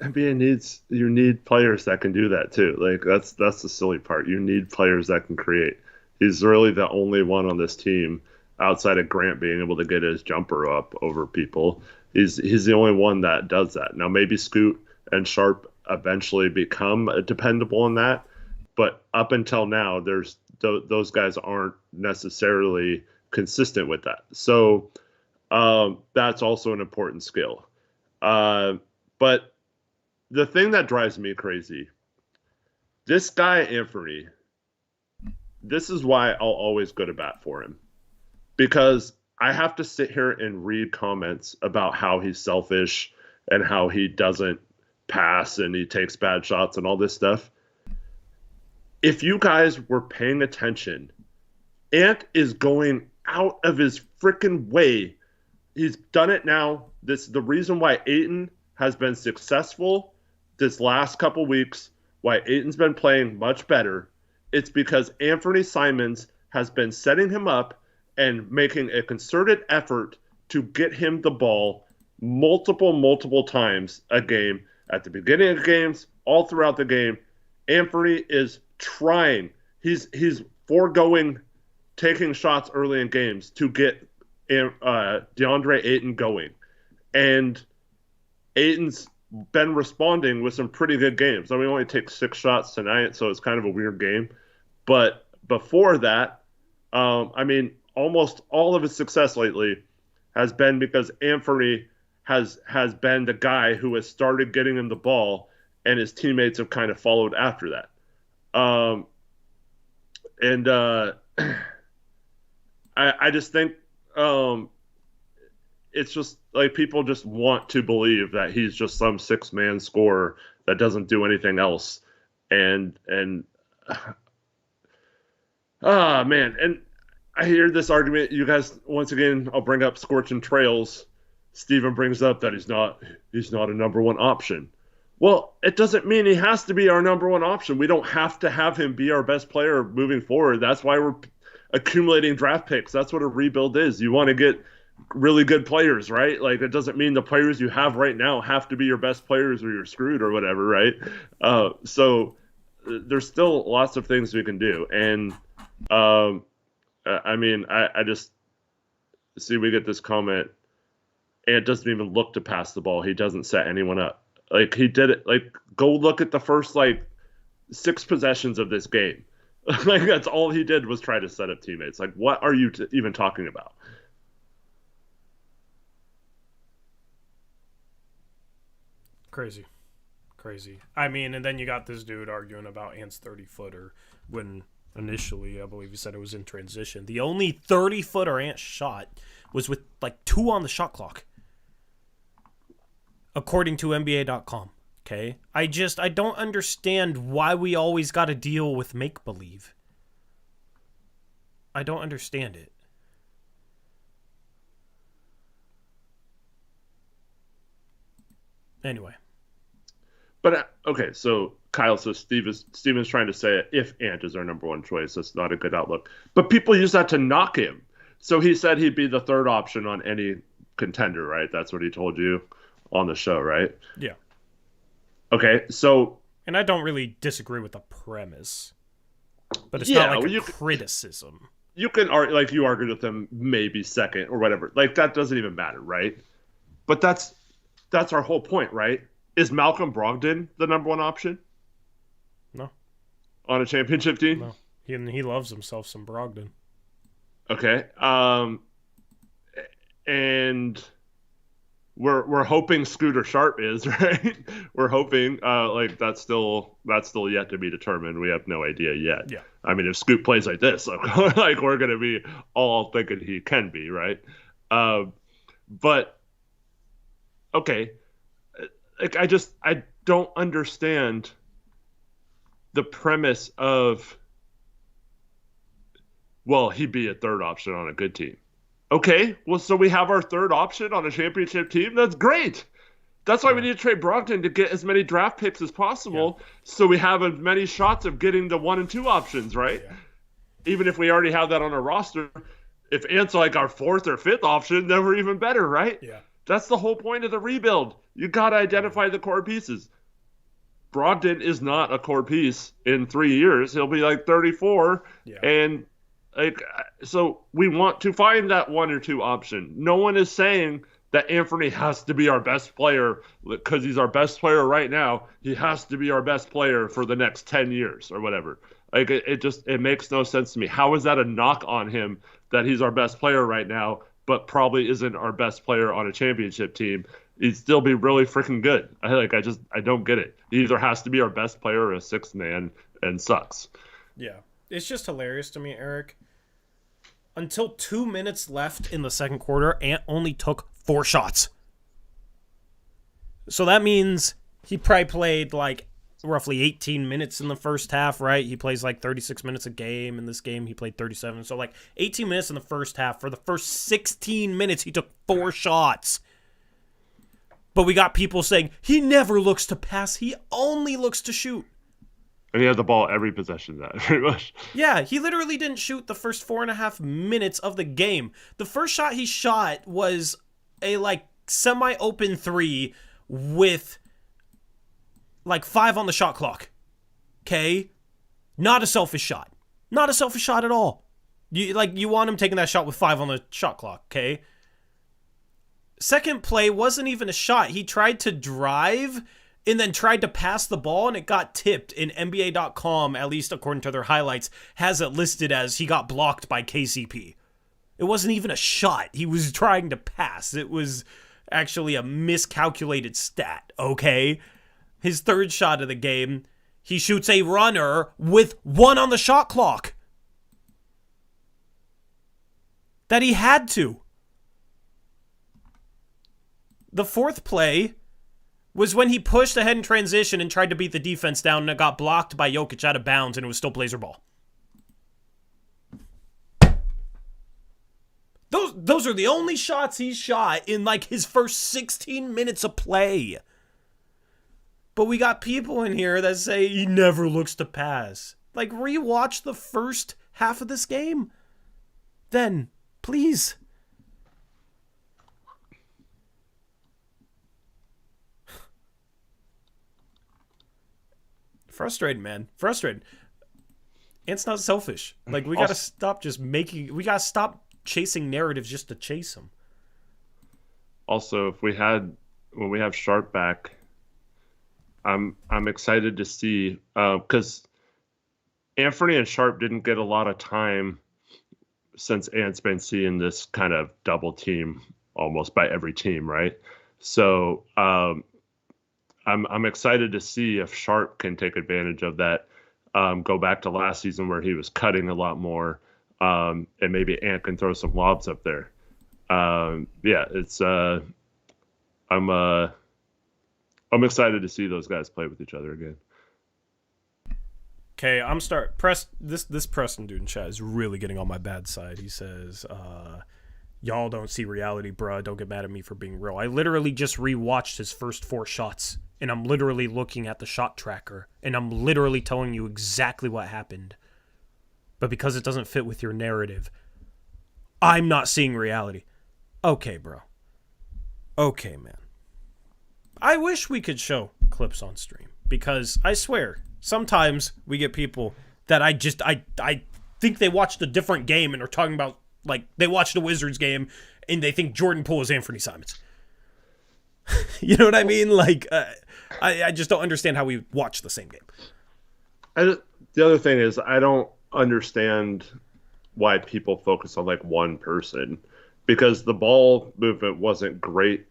NBA you need players that can do that too. Like that's the silly part. You need players that can create. He's really the only one on this team outside of Grant being able to get his jumper up over people. He's the only one that does that. Now maybe Scoot and Sharp eventually become dependable in that, but up until now, those guys aren't necessarily consistent with that. So that's also an important skill. But the thing that drives me crazy, this guy Anfernee, this is why I'll always go to bat for him, because I have to sit here and read comments about how he's selfish and how he doesn't pass and he takes bad shots and all this stuff. If you guys were paying attention, Ant is going out of his freaking way. He's done it now. The reason why Ayton has been successful this last couple weeks, why Ayton's been playing much better, it's because Anfernee Simons has been setting him up and making a concerted effort to get him the ball multiple times a game. At the beginning of games, all throughout the game, Anfernee is trying. He's foregoing taking shots early in games to get DeAndre Ayton going. And Ayton's been responding with some pretty good games. I mean, he only takes 6 shots tonight, so it's kind of a weird game. But before that, I mean, almost all of his success lately has been because Anfernee has been the guy who has started getting him the ball, and his teammates have kind of followed after that. I just think it's just like people just want to believe that he's just some 6-man scorer that doesn't do anything else. And man. And I hear this argument. You guys, once again, I'll bring up Scorching Trails. Steven brings up that he's not a number one option. Well, it doesn't mean he has to be our number one option. We don't have to have him be our best player moving forward. That's why we're accumulating draft picks. That's what a rebuild is. You want to get really good players, right? Like, it doesn't mean the players you have right now have to be your best players or you're screwed or whatever, right? So there's still lots of things we can do. And I mean, I just see we get this comment, and it doesn't even look to pass the ball. He doesn't set anyone up. Like, he did it. Like, go look at the first 6 possessions of this game. Like, that's all he did was try to set up teammates. Like, what are you even talking about? Crazy. I mean, and then you got this dude arguing about Ant's 30-footer when initially, I believe he said it was in transition. The only 30-footer Ant shot was with 2 on the shot clock, according to NBA.com. Okay? I don't understand why we always got to deal with make-believe. I don't understand it. Anyway. But, okay, so Kyle says Steven's trying to say if Ant is our number one choice, that's not a good outlook. But people use that to knock him. So he said he'd be the third option on any contender, right? That's what he told you on the show, right? Yeah. Okay, so... And I don't really disagree with the premise. But it's not like a criticism. You can argue, you argued with him maybe second or whatever. That doesn't even matter, right? But that's our whole point, right? Is Malcolm Brogdon the number one option? No. on a championship team? No, he loves himself some Brogdon. Okay. And we're hoping Scooter Sharp is right. We're hoping like that's still yet to be determined. We have no idea yet. Yeah. I mean, if Scoot plays like this, like we're gonna be all thinking he can be right. But okay, like I don't understand the premise of, well, he'd be a third option on a good team. Okay, well, so we have our third option on a championship team. That's great. That's why we need to trade Brogdon to get as many draft picks as possible, so we have as many shots of getting the 1 and 2 options, right? Yeah. Even if we already have that on our roster, if Ant's like our 4th or 5th option, then we're even better, right? Yeah. That's the whole point of the rebuild. You got to identify the core pieces. Brogdon is not a core piece in 3 years. He'll be like 34, and like, so we want to find that 1 or 2 option. No one is saying that Anfernee has to be our best player because he's our best player right now. He has to be our best player for the next 10 years or whatever. Like, it makes no sense to me. How is that a knock on him that he's our best player right now, but probably isn't our best player on a championship team? He'd still be really freaking good. I don't get it. He either has to be our best player or a 6th man and sucks. Yeah. It's just hilarious to me, Eric. Until 2 minutes left in the second quarter, Ant only took 4 shots. So that means he probably played like roughly 18 minutes in the first half, right? He plays like 36 minutes a game. In this game, he played 37. So like 18 minutes in the first half. For the first 16 minutes, he took 4 shots. But we got people saying, he never looks to pass. He only looks to shoot. And he had the ball every possession, that pretty much. Yeah, he literally didn't shoot the first 4.5 minutes of the game. The first shot he shot was a like semi-open 3 with like 5 on the shot clock. Okay? Not a selfish shot. Not a selfish shot at all. You want him taking that shot with 5 on the shot clock, okay? Second play wasn't even a shot. He tried to drive and then tried to pass the ball, and it got tipped. And NBA.com, at least according to their highlights, has it listed as he got blocked by KCP. It wasn't even a shot. He was trying to pass. It was actually a miscalculated stat, okay? His third shot of the game, he shoots a runner with 1 on the shot clock. That he had to. The fourth play was when he pushed ahead in transition and tried to beat the defense down, and it got blocked by Jokic out of bounds, and it was still Blazer ball. Those are the only shots he shot in like his first 16 minutes of play. But we got people in here that say he never looks to pass. Like, rewatch the first half of this game. Then, please. Frustrated, man. Frustrated. It's not selfish. Like, we gotta stop we gotta stop chasing narratives just to chase them. Also, when we have Sharp back, I'm excited to see, because Anfernee and Sharp didn't get a lot of time since Ant's been seeing this kind of double team almost by every team, right? So I'm excited to see if Sharp can take advantage of that. Go back to last season where he was cutting a lot more, and maybe Ant can throw some lobs up there. It's I'm excited to see those guys play with each other again. Okay, this Preston dude in chat is really getting on my bad side. He says, y'all don't see reality, bruh. Don't get mad at me for being real. I literally just rewatched his first 4 shots, and I'm literally looking at the shot tracker, and I'm literally telling you exactly what happened. But because it doesn't fit with your narrative, I'm not seeing reality. Okay, bro. Okay, man. I wish we could show clips on stream, because I swear, sometimes we get people that I think they watched a different game and are talking about, like, they watched a Wizards game and they think Jordan Poole is Anfernee Simons. You know what I mean? Like, I just don't understand how we watch the same game. The other thing is I don't understand why people focus on like one person because the ball movement wasn't great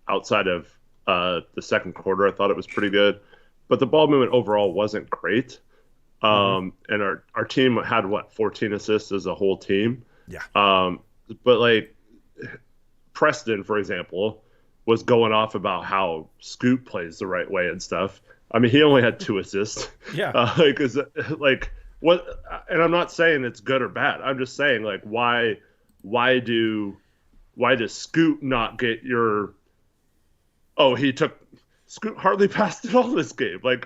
outside of the second quarter. I thought it was pretty good, but the ball movement overall wasn't great. Hmm. And our team had what 14 assists as a whole team. Yeah. Um, but like Preston, for example, was going off about how Scoot plays the right way and stuff. I mean, he only had 2 assists. Yeah. Like, is like what? And I'm not saying it's good or bad. I'm just saying like why do why does Scoot not get your? Oh, he took Scoot hardly passed it all this game. Like,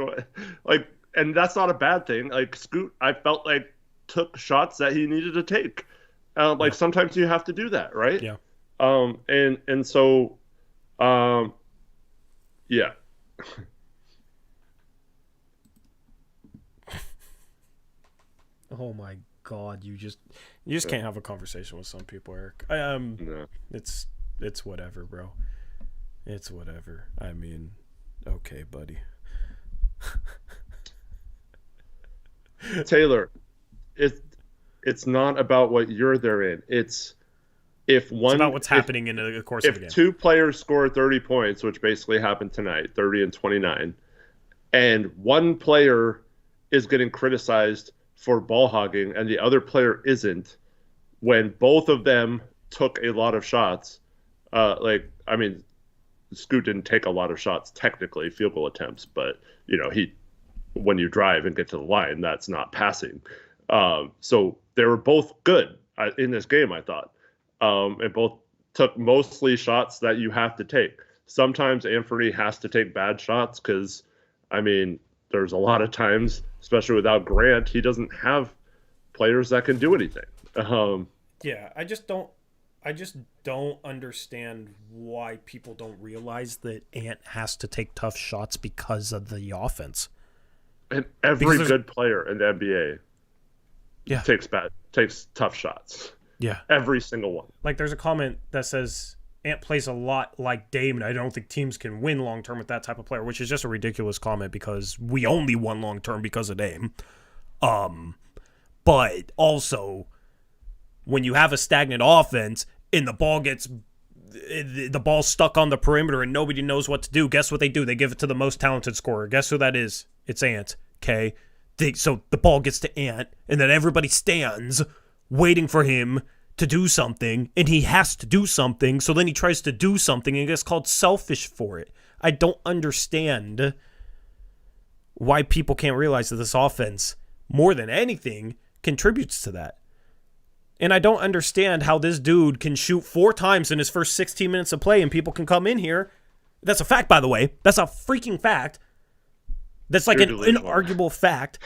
and that's not a bad thing. Like Scoot, I felt like took shots that he needed to take. Like Yeah. sometimes you have to do that, right? Yeah. And so, um, yeah, Oh my God, you just can't have a conversation with some people, Eric. no. It's whatever, bro. It's whatever. I mean, okay, buddy. Taylor, it's not about what you're there in. It's if It's about one what's happening in the course of the if game. two players score 30 points, which basically happened tonight, 30 and 29, and one player is getting criticized for ball hogging and the other player isn't, when both of them took a lot of shots, I mean, Scoot didn't take a lot of shots technically, field goal attempts, but he when you drive and get to the line, that's not passing. So they were both good in this game, I thought, and both took mostly shots that you have to take. Sometimes Anfernee has to take bad shots because, I mean, there's a lot of times, especially without Grant, he doesn't have players that can do anything. Yeah, I just don't understand why people don't realize that Ant has to take tough shots because of the offense. And every good player in the NBA Yeah. takes tough shots. Yeah. Every single one. Like there's a comment that says Ant plays a lot like Dame, and I don't think teams can win long term with that type of player, which is just a ridiculous comment because we only won long term because of Dame. But also when you have a stagnant offense and the ball's stuck on the perimeter and nobody knows what to do, guess what they do? They give it to the most talented scorer. Guess who that is? It's Ant. Okay. So the ball gets to Ant, and then everybody stands waiting for him to do something, and he has to do something, so then he tries to do something and gets called selfish for it. I don't understand why people can't realize that this offense, more than anything, contributes to that. And I don't understand how this dude can shoot 4 times in his first 16 minutes of play and people can come in here. That's a fact, by the way. That's a freaking fact. That's like an inarguable fact,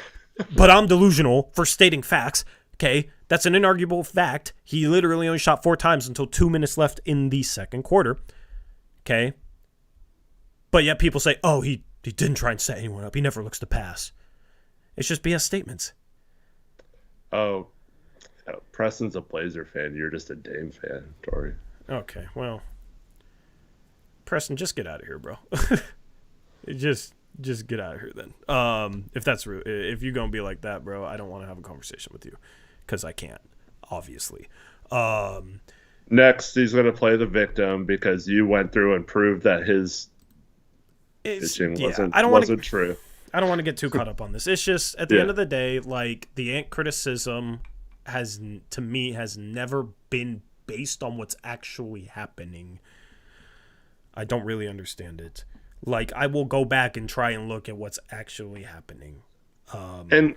but I'm delusional for stating facts. Okay, that's an inarguable fact. He literally only shot 4 times until 2 minutes left in the second quarter. Okay, but yet people say, oh, he didn't try and set anyone up. He never looks to pass. It's just BS statements. Oh, Preston's a Blazer fan. You're just a Dame fan, Tori. Okay, well, Preston, just get out of here, bro. Just get out of here then. If that's real, if you're gonna be like that, bro, I don't want to have a conversation with you because I can't, obviously. Next, he's gonna play the victim because you went through and proved that his pitching wasn't true. I don't want to get too caught up on this. It's just at the end of the day, like the Ant criticism has never been based on what's actually happening. I don't really understand it. Like, I will go back and try and look at what's actually happening. And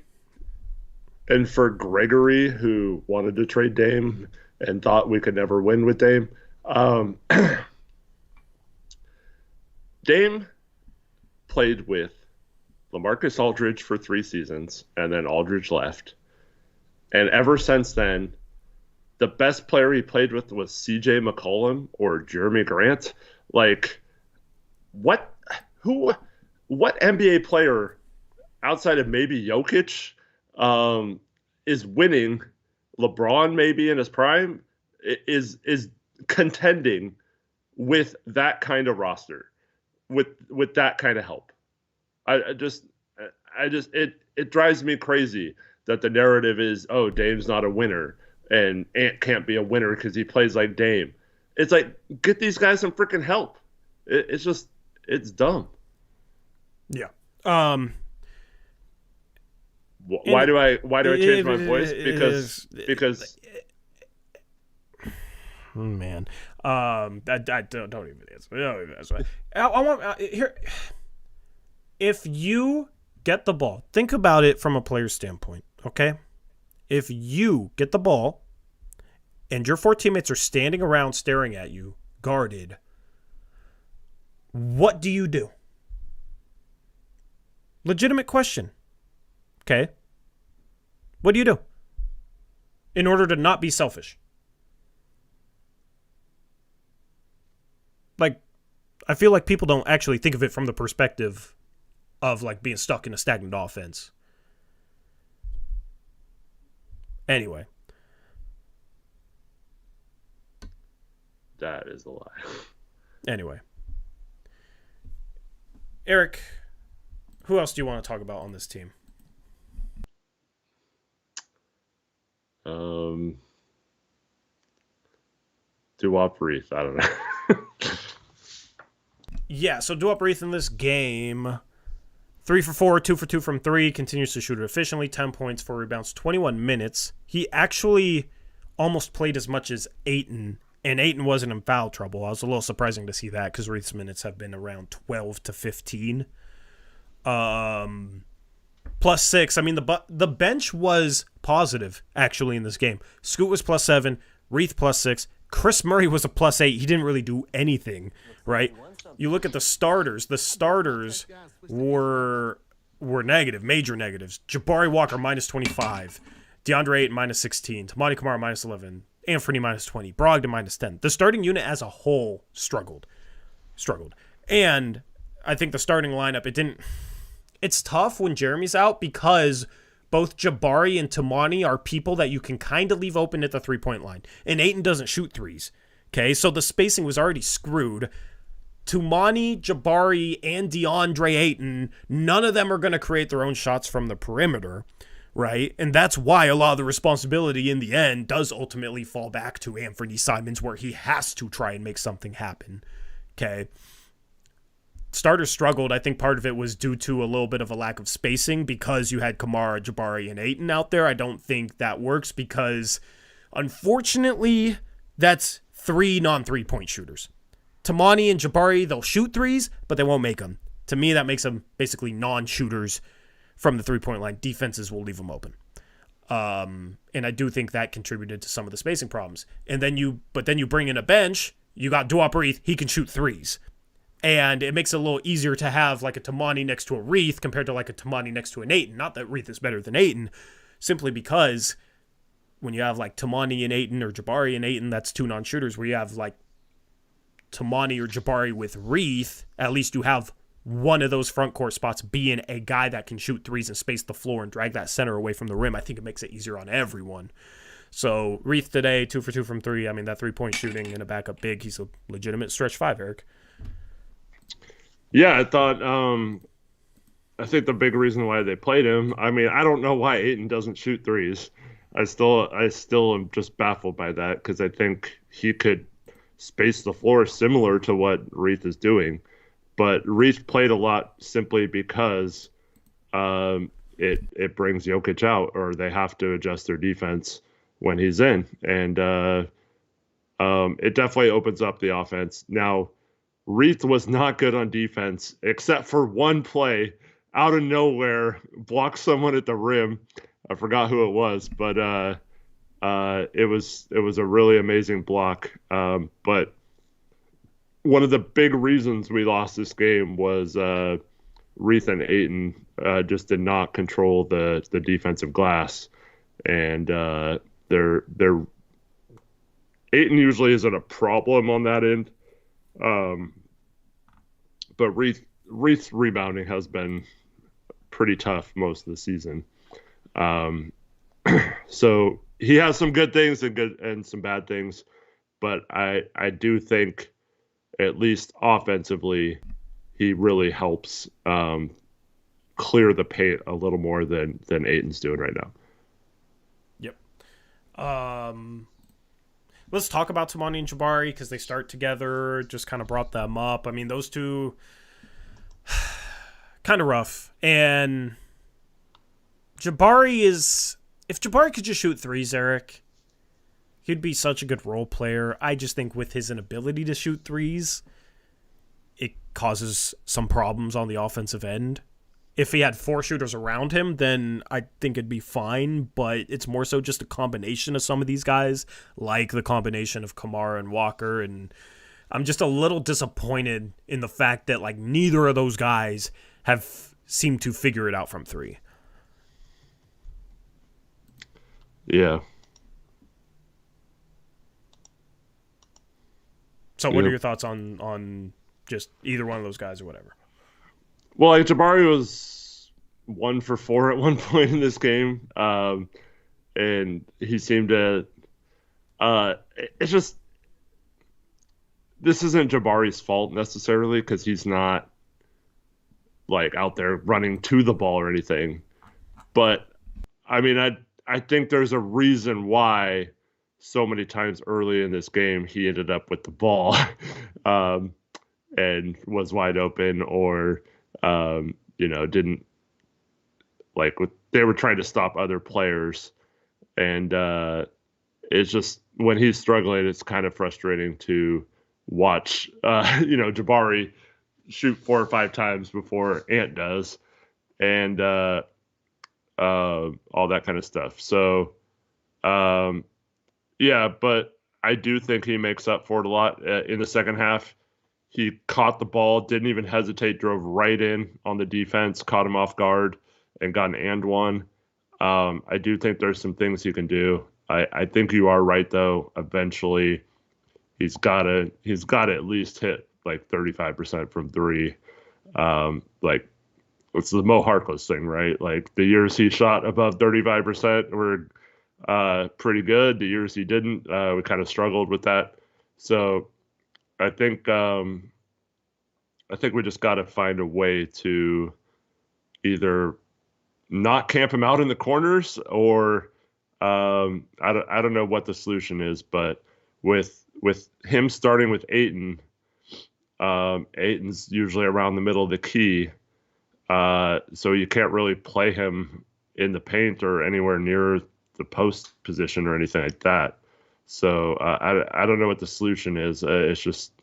for Gregory, who wanted to trade Dame and thought we could never win with Dame, Dame played with LaMarcus Aldridge for 3 seasons, and then Aldridge left. And ever since then, the best player he played with was CJ McCollum or Jeremy Grant. Like, what NBA player outside of maybe Jokic is winning? LeBron, maybe in his prime, is contending with that kind of roster, with that kind of help. I just it drives me crazy that the narrative is, oh, Dame's not a winner and Ant can't be a winner because he plays like Dame. It's like, get these guys some freaking help. It's dumb. Yeah. Why do I change my voice? Because man, I don't even answer. I want here. If you get the ball, think about it from a player's standpoint. Okay, if you get the ball and your 4 teammates are standing around staring at you, guarded, what do you do? Legitimate question. Okay. What do you do in order to not be selfish? Like, I feel like people don't actually think of it from the perspective of like being stuck in a stagnant offense. Anyway. That is a lie. Anyway. Eric, who else do you want to talk about on this team? Uprise, I don't know. Yeah, so Uprise in this game, 3 for 4, 2 for 2 from 3, continues to shoot it efficiently, 10 points, 4 rebounds, 21 minutes. He actually almost played as much as Ayton, and Ayton wasn't in foul trouble. I was a little surprising to see that because Reith's minutes have been around 12 to 15. Plus 6. I mean, the bench was positive, actually, in this game. Scoot was plus 7, Reith plus 6, Chris Murray was a plus 8. He didn't really do anything, right? You look at the starters. The starters were negative, major negatives. Jabari Walker, minus 25. DeAndre Ayton, minus 16. Tamani Kamara, minus 11. Anfernee, minus 20. Brogdon, minus 10. The starting unit as a whole struggled. And I think the starting lineup, it's tough when Jeremy's out because both Jabari and Tamani are people that you can kind of leave open at the three-point line. And Ayton doesn't shoot threes. Okay, so the spacing was already screwed. Tamani, Jabari, and DeAndre Ayton, none of them are going to create their own shots from the perimeter, right? And that's why a lot of the responsibility in the end does ultimately fall back to Anfernee Simons, where he has to try and make something happen. Okay. Starters struggled. I think part of it was due to a little bit of a lack of spacing because you had Kamara, Jabari, and Ayton out there. I don't think that works because, unfortunately, that's 3 non-3-point shooters. Tamani and Jabari, they'll shoot threes, but they won't make them. To me, that makes them basically non-shooters from the three-point line. Defenses will leave them open. And I do think that contributed to some of the spacing problems. But then you bring in a bench, you got Uprise, he can shoot threes. And it makes it a little easier to have like a Tamani next to a Reith compared to like a Tamani next to an Ayton. Not that Reith is better than Ayton, simply because when you have like Tamani and Ayton or Jabari and Ayton, that's 2 non-shooters. Where you have like Tamani or Jabari with Reith, at least you have one of those front court spots being a guy that can shoot threes and space the floor and drag that center away from the rim. I think it makes it easier on everyone. So Reith today, 2 for 2 from 3. I mean, that 3-point shooting and a backup big, he's a legitimate stretch 5, Eric. Yeah, I think the big reason why they played him, I mean, I don't know why Ayton doesn't shoot threes. I still am just baffled by that because I think he could space the floor similar to what Reith is doing. But Reith played a lot simply because it brings Jokic out, or they have to adjust their defense when he's in. And it definitely opens up the offense. Now, Reith was not good on defense, except for one play out of nowhere, blocked someone at the rim. I forgot who it was, but it was a really amazing block. But one of the big reasons we lost this game was Reith and Ayton just did not control the defensive glass, and they're Ayton usually isn't a problem on that end. But Reith's rebounding has been pretty tough most of the season. So he has some good things and some bad things, but I do think at least offensively he really helps clear the paint a little more than Ayton's doing right now. Yep. Let's talk about Tamani and Jabari because they start together. Just kind of brought them up. I mean, those two kind of rough. And Jabari is, if Jabari could just shoot threes, Eric, he'd be such a good role player. I just think with his inability to shoot threes, it causes some problems on the offensive end. If he had 4 shooters around him, then I think it'd be fine, but it's more so just a combination of some of these guys, like the combination of Kamara and Walker, and I'm just a little disappointed in the fact that like neither of those guys have seemed to figure it out from 3. Yeah. So what are your thoughts on just either one of those guys or whatever? Well, like Jabari was 1 for 4 at one point in this game, and he seemed to. It's just this isn't Jabari's fault necessarily because he's not like out there running to the ball or anything. But I mean, I think there's a reason why so many times early in this game he ended up with the ball, and was wide open or. Didn't like they were trying to stop other players, and it's just when he's struggling, it's kind of frustrating to watch. Jabari shoot 4 or 5 times before Ant does, and all that kind of stuff. So, but I do think he makes up for it a lot in the second half. He caught the ball, didn't even hesitate, drove right in on the defense, caught him off guard, and got an and one. I do think there's some things he can do. I think you are right though. Eventually, he's got to at least hit like 35% from 3. Like it's the Mo Harkless thing, right? Like the years he shot above 35% were pretty good. The years he didn't, we kind of struggled with that. So. I think we just got to find a way to either not camp him out in the corners or I don't know what the solution is, but with him starting with Ayton, Ayton's usually around the middle of the key, so you can't really play him in the paint or anywhere near the post position or anything like that. So I don't know what the solution is. It's just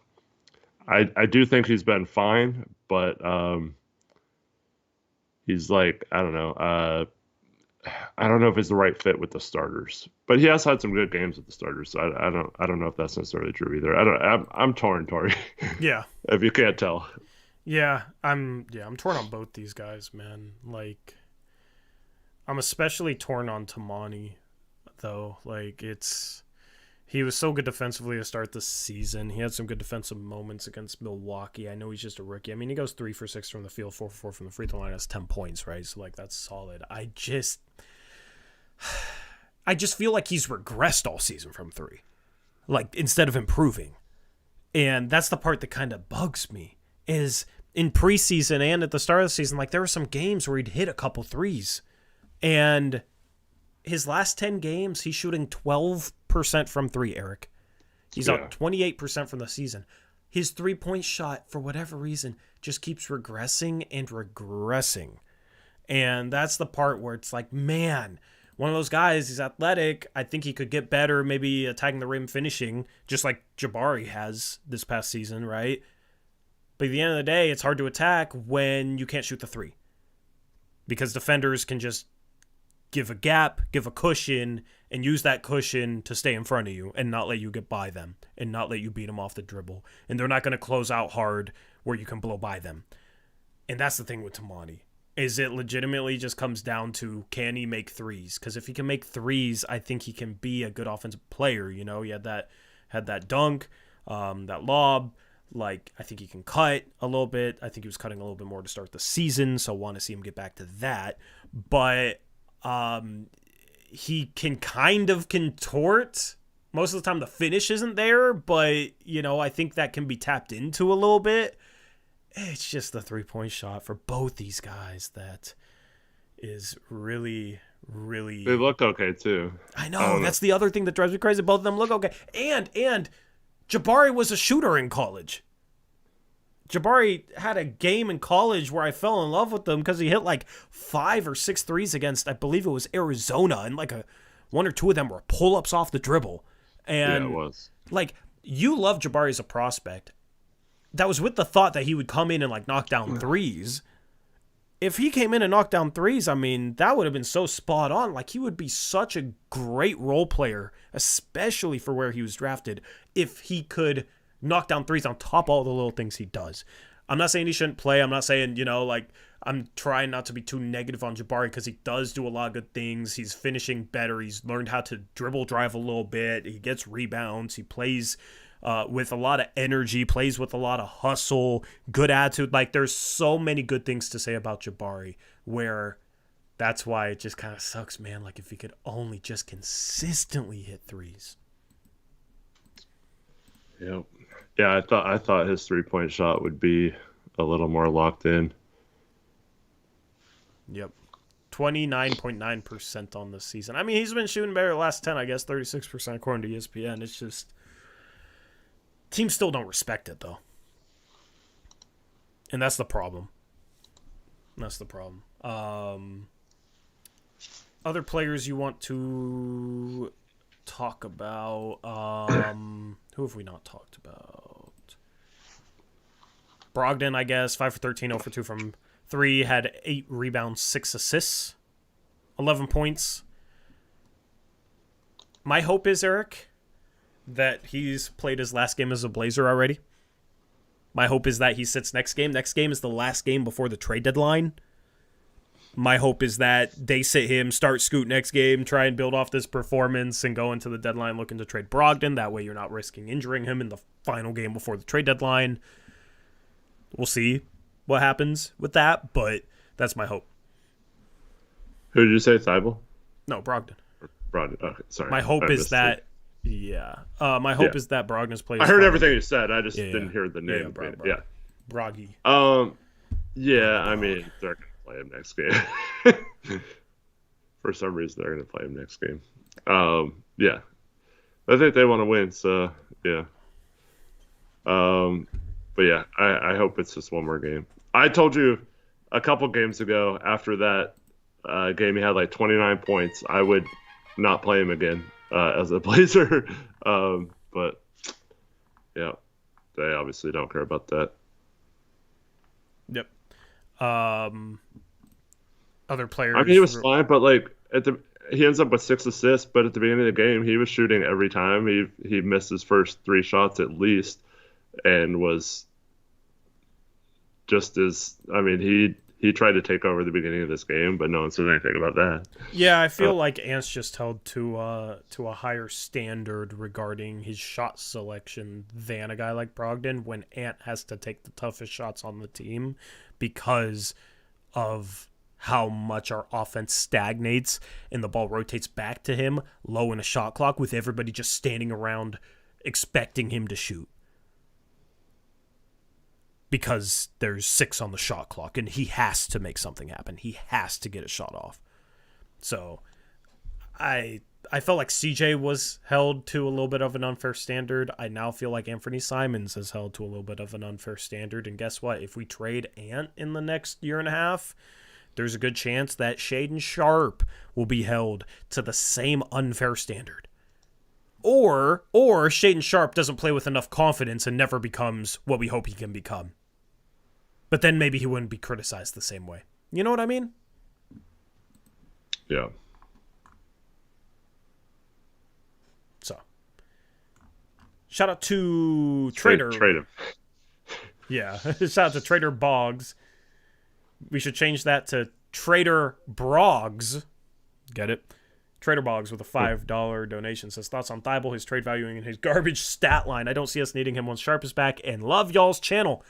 I do think he's been fine, but he's like I don't know. I don't know if he's the right fit with the starters, but he has had some good games with the starters. So I don't know if that's necessarily true either. I'm torn, Tori. Yeah, if you can't tell. Yeah, I'm torn on both these guys, man. Like I'm especially torn on Tamani, though. Like he was so good defensively to start the season. He had some good defensive moments against Milwaukee. I know he's just a rookie. I mean, he goes 3 for 6 from the field, 4 for 4 from the free throw line. That's 10 points, right? So, like, that's solid. I just feel like he's regressed all season from 3, like, instead of improving. And that's the part that kind of bugs me, is in preseason and at the start of the season, like, there were some games where he'd hit a couple threes. And his last 10 games, he's shooting 12% from 3, Eric. He's out 28% from the season. His 3-point shot, for whatever reason, just keeps regressing and regressing. And that's the part where it's like, man, one of those guys, he's athletic. I think he could get better, maybe attacking the rim, finishing, just like Jabari has this past season, right? But at the end of the day, it's hard to attack when you can't shoot the 3. Because defenders can just give a gap, give a cushion, and use that cushion to stay in front of you and not let you get by them and not let you beat them off the dribble. And they're not going to close out hard where you can blow by them. And that's the thing with Tamani, is it legitimately just comes down to, can he make threes? Because if he can make threes, I think he can be a good offensive player. You know, he had that dunk, that lob. Like, I think he can cut a little bit. I think he was cutting a little bit more to start the season, so I want to see him get back to that. But he can kind of contort. Most of the time the finish isn't there, but, you know, I think that can be tapped into a little bit. it's just the 3-point shot for both these guys that is really, really. They look okay too. I know, that's the other thing that drives me crazy. Both of them look okay. And Jabari was a shooter in college. Jabari had a game in college where I fell in love with him because he hit like 5 or 6 threes against, I believe it was Arizona, and like one or two of them were pull-ups off the dribble. And yeah, it was. Like, you love Jabari as a prospect. That was with the thought that he would come in and like knock down threes. If he came in and knocked down threes, I mean, that would have been so spot on. Like, he would be such a great role player, especially for where he was drafted, if he could knock down threes on top of all the little things he does. I'm not saying he shouldn't play. I'm not saying, I'm trying not to be too negative on Jabari because he does do a lot of good things. He's finishing better. He's learned how to dribble drive a little bit. He gets rebounds. He plays with a lot of energy, plays with a lot of hustle, good attitude. Like, there's so many good things to say about Jabari, where that's why it just kind of sucks, man. Like, if he could only just consistently hit threes. Yep. Yeah, I thought his 3-point shot would be a little more locked in. Yep. 29.9% on the season. I mean, he's been shooting better the last 10, I guess, 36% according to ESPN. It's just, teams still don't respect it, though. And that's the problem. Other players you want to talk about? Who have we not talked about? Brogdon, I guess, 5 for 13, 0 for 2 from 3, had 8 rebounds, 6 assists, 11 points. My hope is, Eric, that he's played his last game as a Blazer already. My hope is that he sits next game. Next game is the last game before the trade deadline. My hope is that they sit him, start Scoot next game, try and build off this performance, and go into the deadline looking to trade Brogdon. That way you're not risking injuring him in the final game before the trade deadline. We'll see what happens with that, but that's my hope. Who did you say, Thibault? No, Brogdon. Brogdon. Okay, sorry. My hope is that... my hope is that Brogdon's plays. I heard everything you said. I just didn't hear the name. Broggy. I mean, they're going to play him next game. For some reason, they're going to play him next game. I think they want to win, so, yeah. But, yeah, I hope it's just one more game. I told you a couple games ago, after that game, he had like 29 points. I would not play him again as a Blazer. But, yeah, they obviously don't care about that. Yep. Other players. I mean, he was fine, but like he ends up with 6 assists. But at the beginning of the game, he was shooting every time. He missed his first 3 shots at least, and was just as. I mean, he tried to take over the beginning of this game, but no one said anything about that. Yeah, I feel like Ant's just held to a higher standard regarding his shot selection than a guy like Brogdon, when Ant has to take the toughest shots on the team because of how much our offense stagnates and the ball rotates back to him low in a shot clock with everybody just standing around expecting him to shoot. Because there's 6 on the shot clock, and he has to make something happen. He has to get a shot off. So, I felt like CJ was held to a little bit of an unfair standard. I now feel like Anfernee Simons is held to a little bit of an unfair standard. And guess what? If we trade Ant in the next year and a half, there's a good chance that Shaedon Sharpe will be held to the same unfair standard. Or Shaedon Sharpe doesn't play with enough confidence and never becomes what we hope he can become. But then maybe he wouldn't be criticized the same way. You know what I mean? Yeah. So, shout out to Trader. Trade him. Yeah, shout out to Trader Boggs. We should change that to Trader Broggs. Get it? Trader Boggs with a $5 donation says, thoughts on Thibault, his trade valuing, and his garbage stat line. I don't see us needing him once Sharpe is back, and love y'all's channel.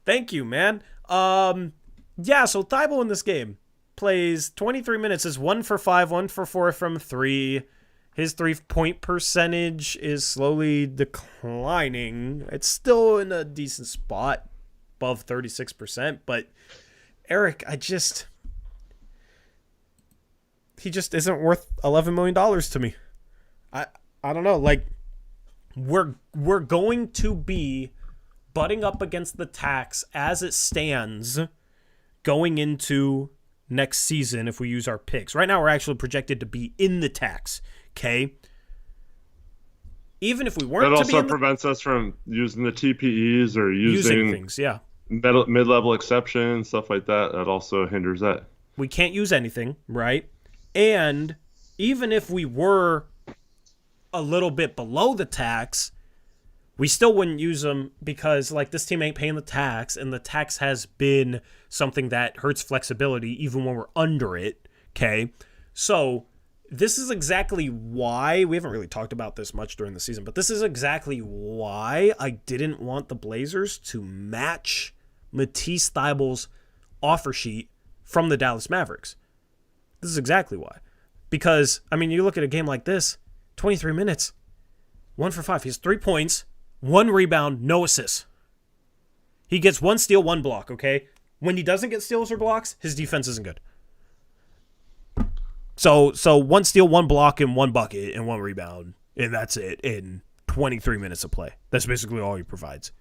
Thank you, man. So Thibault in this game plays 23 minutes, is 1 for 5, 1 for 4 from 3. His 3-point percentage is slowly declining. It's still in a decent spot. above 36%. But Eric, he just isn't worth $11 million to me. I don't know. Like, we're going to be butting up against the tax as it stands going into next season if we use our picks. Right now, we're actually projected to be in the tax. Okay. Even if we weren't, that also prevents us from using the TPEs or using things. Yeah. Mid-level exceptions, stuff like that. That also hinders that. We can't use anything, right? And even if we were a little bit below the tax, we still wouldn't use them because, like, this team ain't paying the tax, and the tax has been something that hurts flexibility even when we're under it, okay? So this is exactly why, we haven't really talked about this much during the season, but this is exactly why I didn't want the Blazers to match Matisse Thybulle's offer sheet from the Dallas Mavericks. This is exactly why. Because, I mean, you look at a game like this, 23 minutes, 1 for 5. He has 3 points, 1 rebound, no assists. He gets 1 steal, 1 block, okay? When he doesn't get steals or blocks, his defense isn't good. So 1 steal, 1 block, and 1 bucket, and 1 rebound, and that's it in 23 minutes of play. That's basically all he provides.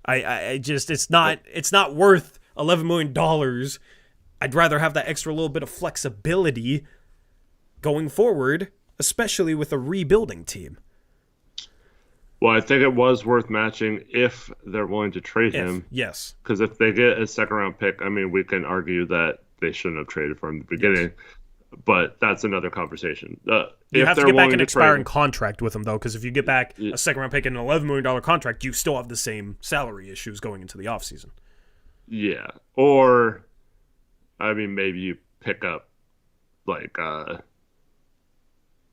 I just, it's not worth $11 million. I'd rather have that extra little bit of flexibility going forward, especially with a rebuilding team. Well, I think it was worth matching if they're willing to trade him. Yes. Because if they get a second-round pick, I mean, we can argue that they shouldn't have traded for him at the beginning. Yes. But that's another conversation. You have to get back an expiring contract with him, though, because if you get back a second-round pick and an $11 million contract, you still have the same salary issues going into the offseason. Yeah. Or, I mean, maybe you pick up, like,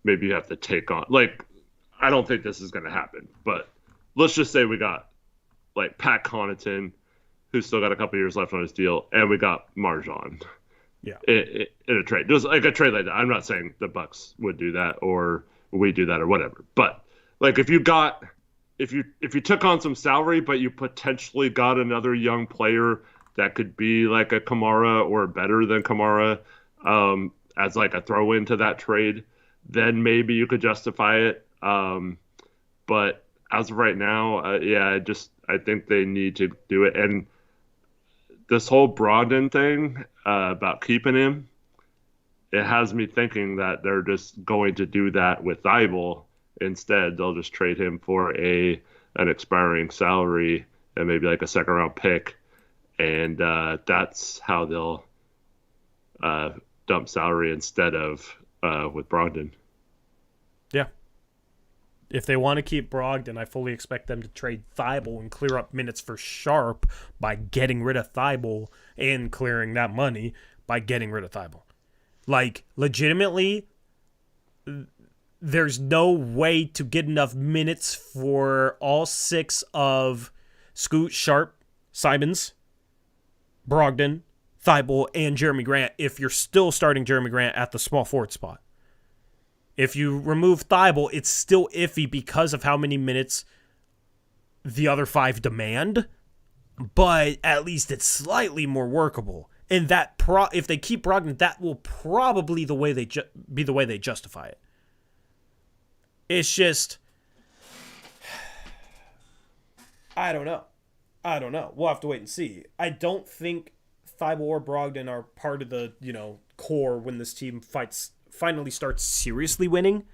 maybe you have to take on, like, I don't think this is going to happen, but let's just say we got, like, Pat Connaughton, who's still got a couple years left on his deal, and we got Marjon. Yeah. In a trade. Just like a trade like that. I'm not saying the Bucks would do that or we do that or whatever. But like if you took on some salary but you potentially got another young player that could be like a Kamara or better than Kamara as like a throw into that trade, then maybe you could justify it. But as of right now, I think they need to do it. And this whole Brogdon thing about keeping him, it has me thinking that they're just going to do that with Thybulle instead. They'll just trade him for an expiring salary and maybe like a second-round pick, and that's how they'll dump salary instead of with Brogdon. Yeah. If they want to keep Brogdon, I fully expect them to trade Thybulle and clear up minutes for Sharp by getting rid of Thybulle and clearing that money by getting rid of Thybulle. Like, legitimately, there's no way to get enough minutes for all 6 of Scoot, Sharp, Simons, Brogdon, Thybulle, and Jeremy Grant if you're still starting Jeremy Grant at the small forward spot. If you remove Thybulle, it's still iffy because of how many minutes the other 5 demand, but at least it's slightly more workable. And that if they keep Brogdon, that will probably be the way they justify it. It's just, I don't know. We'll have to wait and see. I don't think Thybulle or Brogdon are part of the core when this team finally starts seriously winning.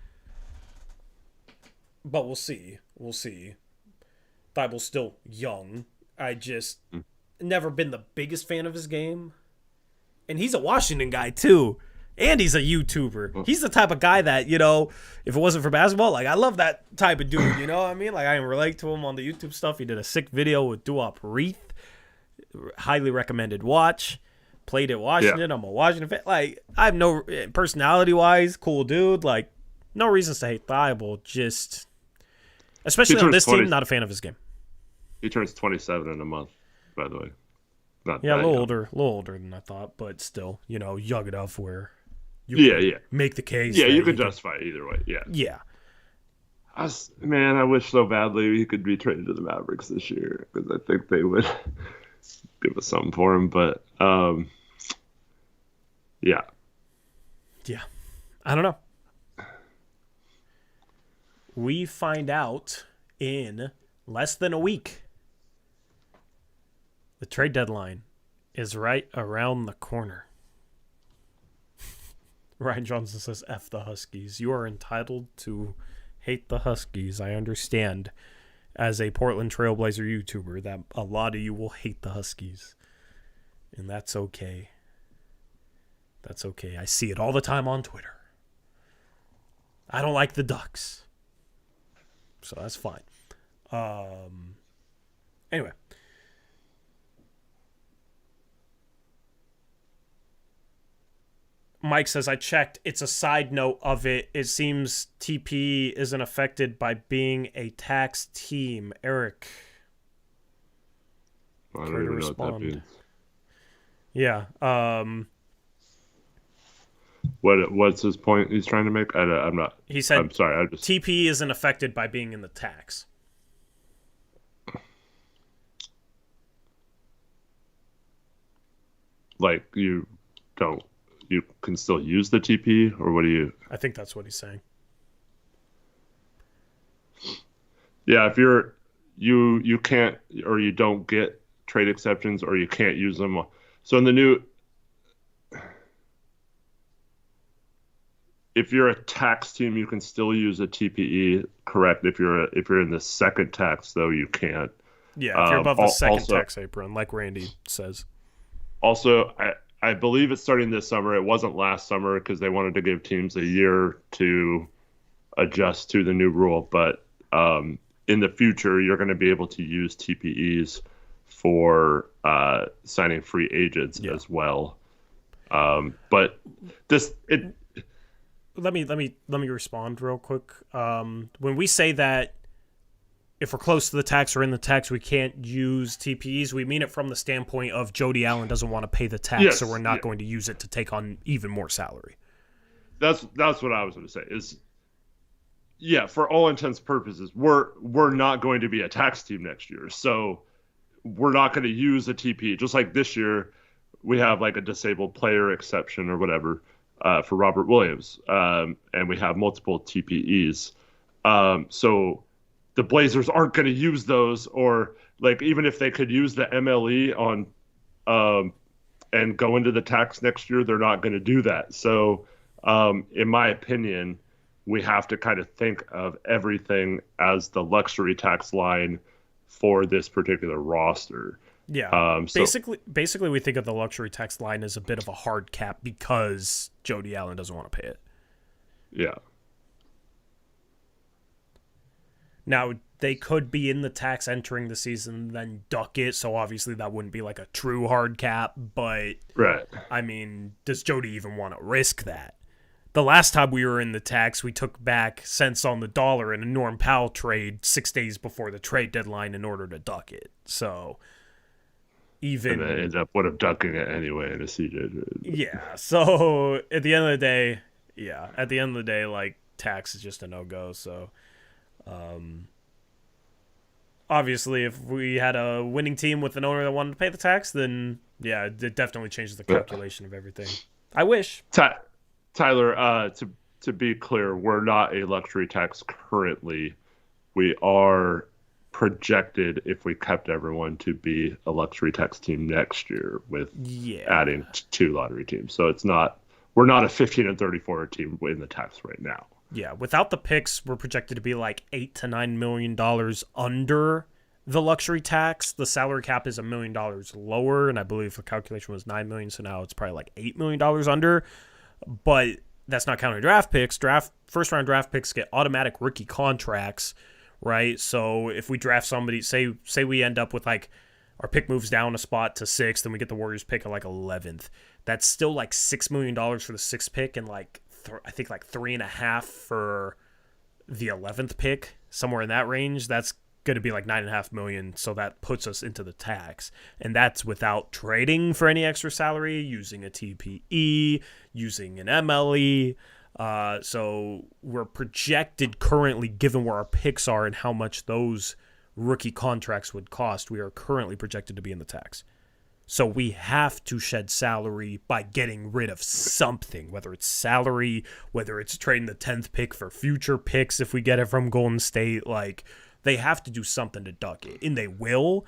But we'll see. Thybulle's still young. I just never been the biggest fan of his game. And he's a Washington guy too. And he's a YouTuber. He's the type of guy that, if it wasn't for basketball, like, I love that type of dude, you know what I mean? Like, I can relate to him on the YouTube stuff. He did a sick video with Duop Reith. Highly recommended watch. Played at Washington. Yeah. I'm a Washington fan. Like, I have no personality-wise, cool dude. Like, no reasons to hate Thybulle. Just, especially on this team, not a fan of his game. He turns 27 in a month, by the way. A little older than I thought, but still, young enough where you make the case. Yeah, you could justify it either way. Yeah. Yeah. I wish so badly he could be traded to the Mavericks this year because I think they would give us something for him. But yeah. Yeah. I don't know. We find out in less than a week. The trade deadline is right around the corner. Ryan Johnson says, F the Huskies. You are entitled to hate the Huskies. I understand as a Portland Trailblazer YouTuber that a lot of you will hate the Huskies. And that's okay. That's okay. I see it all the time on Twitter. I don't like the Ducks. So that's fine. Anyway. Mike says, I checked. It's a side note of it. It seems TP isn't affected by being a tax team. Eric. I don't even know what that means. Yeah. What's his point he's trying to make? I'm not. He said, I'm sorry. TP isn't affected by being in the tax. Like, you can still use the TP, or what do you? I think that's what he's saying. Yeah, if you can't, or you don't get trade exceptions, or you can't use them. So in the new, if you're a tax team, you can still use a TPE. Correct. If you're in the second tax, though, you can't. Yeah, if you're above the second tax apron, like Randy says. Also, I believe it's starting this summer. It wasn't last summer because they wanted to give teams a year to adjust to the new rule. But in the future, you're going to be able to use TPEs for signing free agents as well. But let me respond real quick. When we say that if we're close to the tax or in the tax, we can't use TPEs, we mean it from the standpoint of Jody Allen doesn't want to pay the tax, so we're not going to use it to take on even more salary. That's what I was going to say. Is for all intents and purposes, we're not going to be a tax team next year, so we're not going to use a TPE. Just like this year, we have like a disabled player exception or whatever for Robert Williams, and we have multiple TPEs. So the Blazers aren't going to use those, or like even if they could use the MLE on and go into the tax next year, they're not going to do that. So in my opinion, we have to kind of think of everything as the luxury tax line for this particular roster. Yeah. Basically, we think of the luxury tax line as a bit of a hard cap because Jody Allen doesn't want to pay it. Yeah. Now, they could be in the tax entering the season, then duck it, so obviously that wouldn't be like a true hard cap, but, right. I mean, does Jody even want to risk that? The last time we were in the tax, we took back cents on the dollar in a Norm Powell trade 6 days before the trade deadline in order to duck it. So, even... And they end up would have ducking it anyway in a CJ trade. Yeah, so at the end of the day, like, tax is just a no-go, so... Obviously, if we had a winning team with an owner that wanted to pay the tax, then yeah, it definitely changes the calculation of everything. I wish. Tyler, to be clear, we're not a luxury tax currently. We are projected, if we kept everyone, to be a luxury tax team next year with adding 2 lottery teams. So we're not a 15 and 34 team in the tax right now. Yeah, without the picks, we're projected to be like $8 to $9 million under the luxury tax. The salary cap is $1 million lower, and I believe the calculation was $9 million, so now it's probably like $8 million under. But that's not counting draft picks. First round draft picks get automatic rookie contracts, right? So if we draft somebody, say we end up with like our pick moves down a spot to 6th, and we get the Warriors pick at like 11th. That's still like $6 million for the 6th pick, and like I think like 3.5 for the 11th pick, somewhere in that range. That's going to be like $9.5 million. So that puts us into the tax, and that's without trading for any extra salary, using a TPE, using an MLE. So we're projected currently, given where our picks are and how much those rookie contracts would cost, we are currently projected to be in the tax. So we have to shed salary by getting rid of something, whether it's salary, whether it's trading the 10th pick for future picks if we get it from Golden State. Like, they have to do something to duck it, and they will.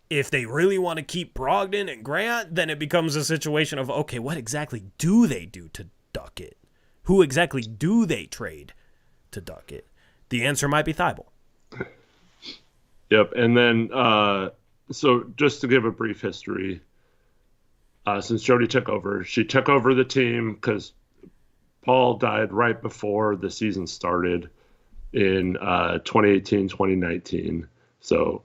If they really want to keep Brogdon and Grant, then it becomes a situation of, okay, what exactly do they do to duck it? Who exactly do they trade to duck it? The answer might be Thibault. Yep, and then so just to give a brief history, since Jody took over, she took over the team because Paul died right before the season started in 2018, 2019. So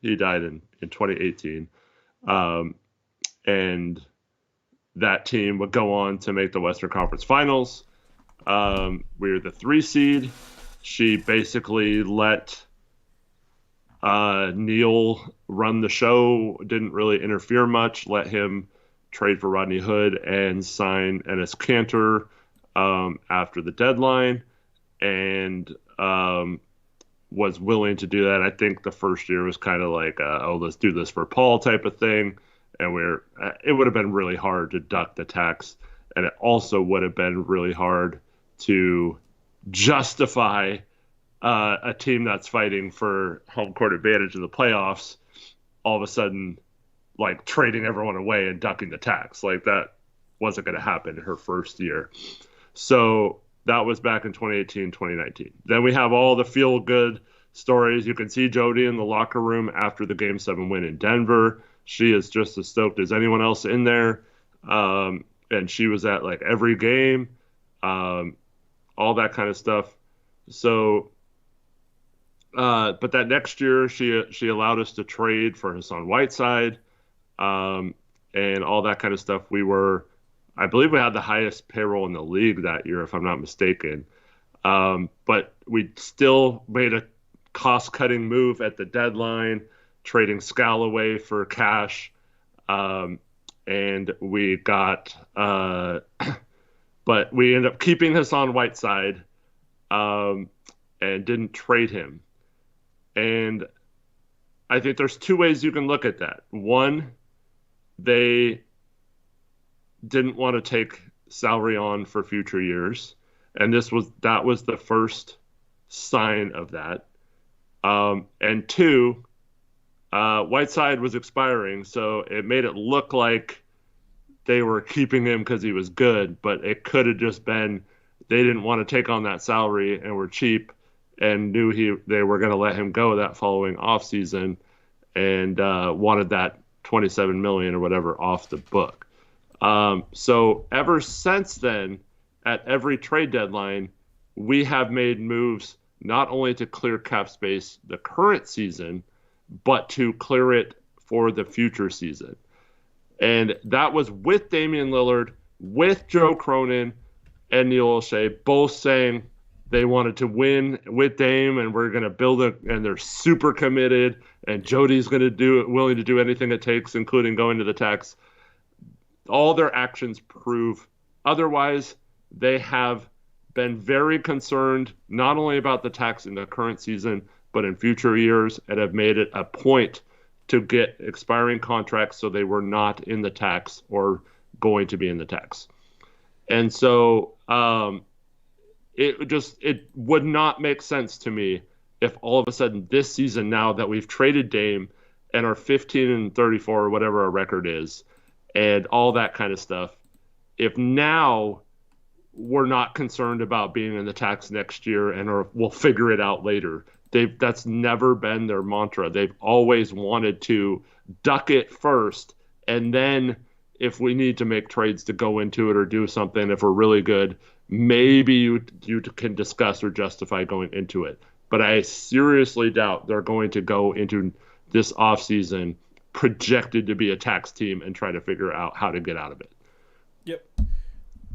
he died in 2018. And that team would go on to make the Western Conference Finals. We were the 3 seed. She basically let Neil run the show, didn't really interfere much, let him trade for Rodney Hood and sign Enes Kanter after the deadline, and was willing to do that. I think the first year was kind of like, let's do this for Paul type of thing, and it would have been really hard to duck the tax, and it also would have been really hard to justify a team that's fighting for home court advantage in the playoffs all of a sudden like trading everyone away and ducking the tax. Like, that wasn't going to happen in her first year. So that was back in 2018, 2019. Then we have all the feel good stories. You can see Jody in the locker room after the Game 7 win in Denver. She is just as stoked as anyone else in there. And she was at like every game, all that kind of stuff. So, but that next year she allowed us to trade for Hassan Whiteside, and all that kind of stuff. I believe we had the highest payroll in the league that year, if I'm not mistaken. But we still made a cost-cutting move at the deadline, trading Scalloway for cash, and we got, but we ended up keeping Hassan Whiteside, and didn't trade him. And I think there's 2 ways you can look at that. One, they didn't want to take salary on for future years, and that was the first sign of that. And 2, Whiteside was expiring, so it made it look like they were keeping him because he was good, but it could have just been they didn't want to take on that salary and were cheap and knew they were going to let him go that following offseason, and wanted that $27 million or whatever off the book. So ever since then, at every trade deadline, we have made moves not only to clear cap space the current season, but to clear it for the future season. And that was with Damian Lillard, with Joe Cronin, and Neil Olshey, both saying they wanted to win with Dame, and we're going to build it, and they're super committed, and Jody's going to willing to do anything it takes, including going to the tax. All their actions prove otherwise. They have been very concerned not only about the tax in the current season, but in future years, and have made it a point to get expiring contracts so they were not in the tax or going to be in the tax. And so it would not make sense to me if all of a sudden this season, now that we've traded Dame and are 15-34 or whatever our record is, and all that kind of stuff, if now we're not concerned about being in the tax next year and we'll figure it out later. That's never been their mantra. They've always wanted to duck it first, and then if we need to make trades to go into it or do something, if we're really good, maybe you can discuss or justify going into it. But I seriously doubt they're going to go into this offseason projected to be a tax team and try to figure out how to get out of it. Yep,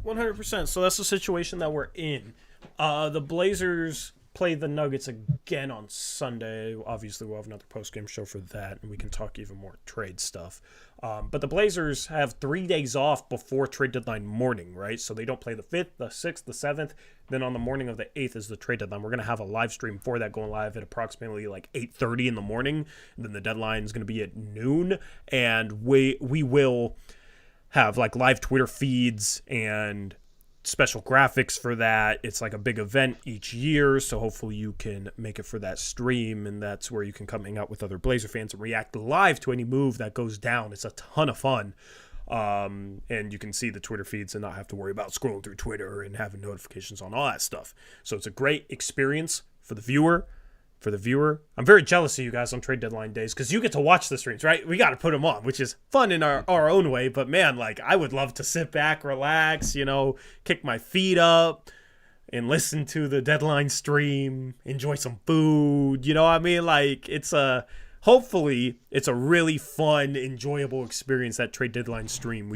100%. So that's the situation that we're in. The Blazers play the Nuggets again on Sunday. Obviously, we'll have another post-game show for that, and we can talk even more trade stuff. But the Blazers have 3 days off before trade deadline morning, right? So they don't play the 5th, the 6th, the 7th. Then on the morning of the 8th is the trade deadline. We're going to have a live stream for that going live at approximately like 8:30 in the morning. And then the deadline is going to be at noon. And we will have like live Twitter feeds and special graphics for that. It's like a big event each year, so hopefully you can make it for that stream, and that's where you can come hang out with other Blazer fans and react live to any move that goes down. It's a ton of fun, and you can see the Twitter feeds and not have to worry about scrolling through Twitter and having notifications on all that stuff. So it's a great experience for the viewer. I'm very jealous of you guys on trade deadline days because you get to watch the streams, right? We got to put them on, which is fun in our own way. But man, like, I would love to sit back, relax, kick my feet up and listen to the deadline stream, enjoy some food. You know what I mean? Like, hopefully it's a really fun, enjoyable experience, that trade deadline stream.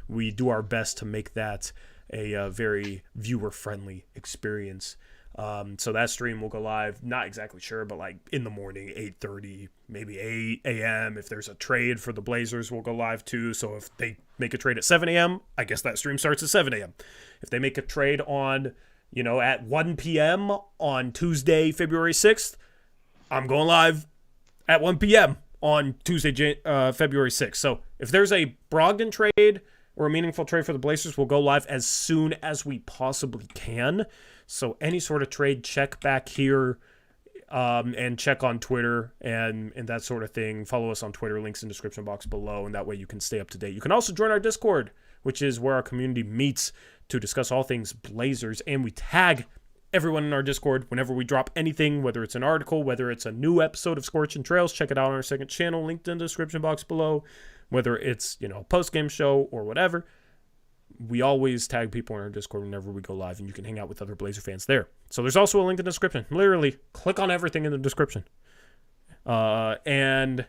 We do our best to make that a very viewer-friendly experience. So that stream will go live, not exactly sure, but like in the morning, 8:30, maybe 8 a.m. If there's a trade for the Blazers, we'll go live too. So if they make a trade at 7 a.m., I guess that stream starts at 7 a.m. If they make a trade on, at 1 p.m. on Tuesday, February 6th, I'm going live at 1 p.m. on Tuesday, February 6th. So if there's a Brogdon trade or a meaningful trade for the Blazers, we'll go live as soon as we possibly can. So any sort of trade, check back here and check on Twitter and that sort of thing. Follow us on Twitter, links in the description box below, and that way you can stay up to date. You can also join our Discord, which is where our community meets to discuss all things Blazers, and we tag everyone in our Discord whenever we drop anything, whether it's an article, whether it's a new episode of Scorching Trails. Check it out on our second channel, linked in the description box below. Whether it's, a post-game show or whatever, we always tag people in our Discord whenever we go live, and you can hang out with other Blazer fans there. So there's also a link in the description. Literally, click on everything in the description. And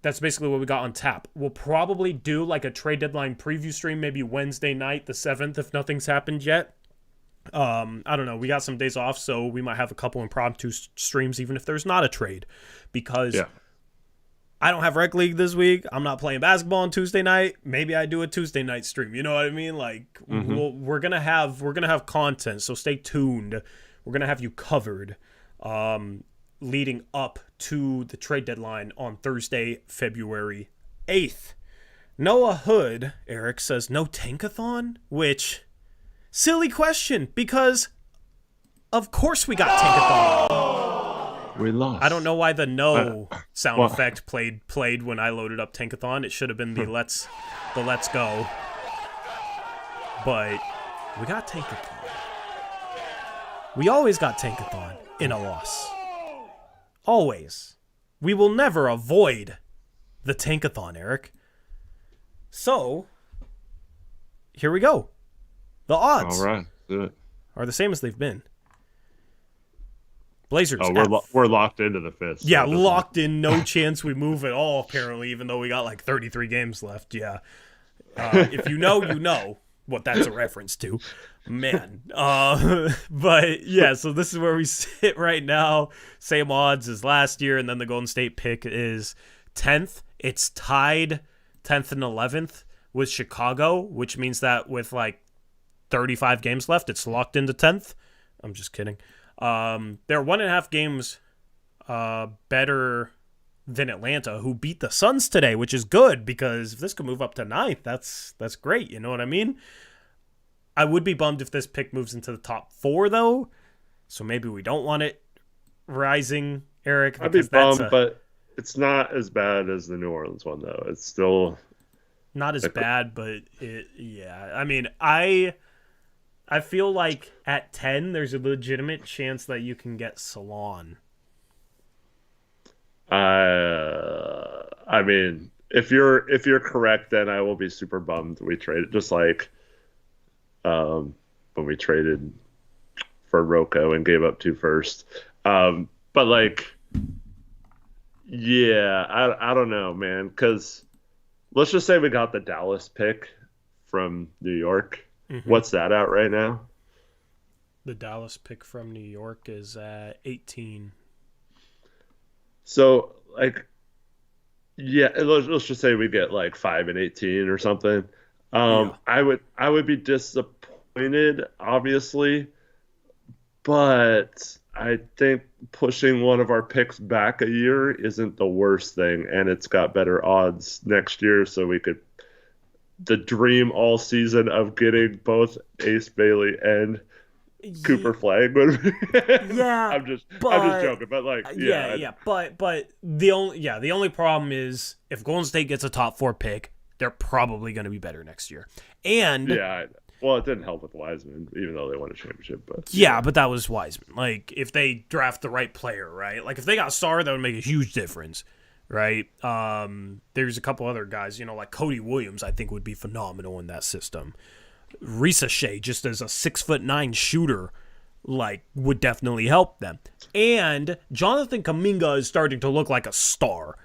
that's basically what we got on tap. We'll probably do like a trade deadline preview stream, maybe Wednesday night, the 7th, if nothing's happened yet. I don't know. We got some days off, so we might have a couple impromptu streams, even if there's not a trade, because I don't have rec league this week. I'm not playing basketball on Tuesday night. Maybe I do a Tuesday night stream. You know what I mean? Like, we're gonna have content, so stay tuned. We're gonna have you covered, leading up to the trade deadline on Thursday, February 8th. Noah Hood, Eric, says no tankathon, which silly question, because of course we got tankathon. We lost. I don't know why the no sound effect played when I loaded up Tankathon. It should have been the let's go. But we got Tankathon. We always got Tankathon in a loss. Always. We will never avoid the Tankathon, Eric. So, here we go. The odds all right, do it. Are the same as they've been. Blazers. We're locked into the 5th. So yeah, locked in. No chance we move at all, apparently, even though we got like 33 games left. Yeah. If you know what that's a reference to. Man. But yeah, so this is where we sit right now. Same odds as last year, and then the Golden State pick is 10th. It's tied 10th and 11th with Chicago, which means that with like 35 games left, it's locked into 10th. I'm just kidding. They're 1.5 games better than Atlanta, who beat the Suns today, which is good because if this could move up to 9th, that's great. You know what I mean? I would be bummed if this pick moves into the top 4, though. So maybe we don't want it rising, Eric. I'd be bummed, but it's not as bad as the New Orleans one, though. It's still not as bad, but yeah. I mean, I feel like at 10, there's a legitimate chance that you can get Salon. I mean, if you're correct, then I will be super bummed. We traded just like when we traded for Rocco and gave up 2 first. But like, yeah, I don't know, man. Because let's just say we got the Dallas pick from New York. Mm-hmm. What's that at right now? The Dallas pick from New York is at 18. So like, yeah, let's just say we get like 5 and 18 or something. Yeah. I would be disappointed, obviously, but I think pushing one of our picks back a year isn't the worst thing, and it's got better odds next year, so we could the dream all season of getting both Ace Bailey and Cooper Flag would be. Yeah, I'm just joking, but like yeah, but the only problem is if Golden State gets a top 4 pick, they're probably going to be better next year. And yeah. Well, it didn't help with Wiseman, even though they won a championship. But yeah, but that was Wiseman. Like if they draft the right player, right? Like if they got Star, that would make a huge difference, right? There's a couple other guys, like Cody Williams, I think would be phenomenal in that system. Risa Shea, just as a 6'9" shooter, like would definitely help them. And Jonathan Kuminga is starting to look like a star.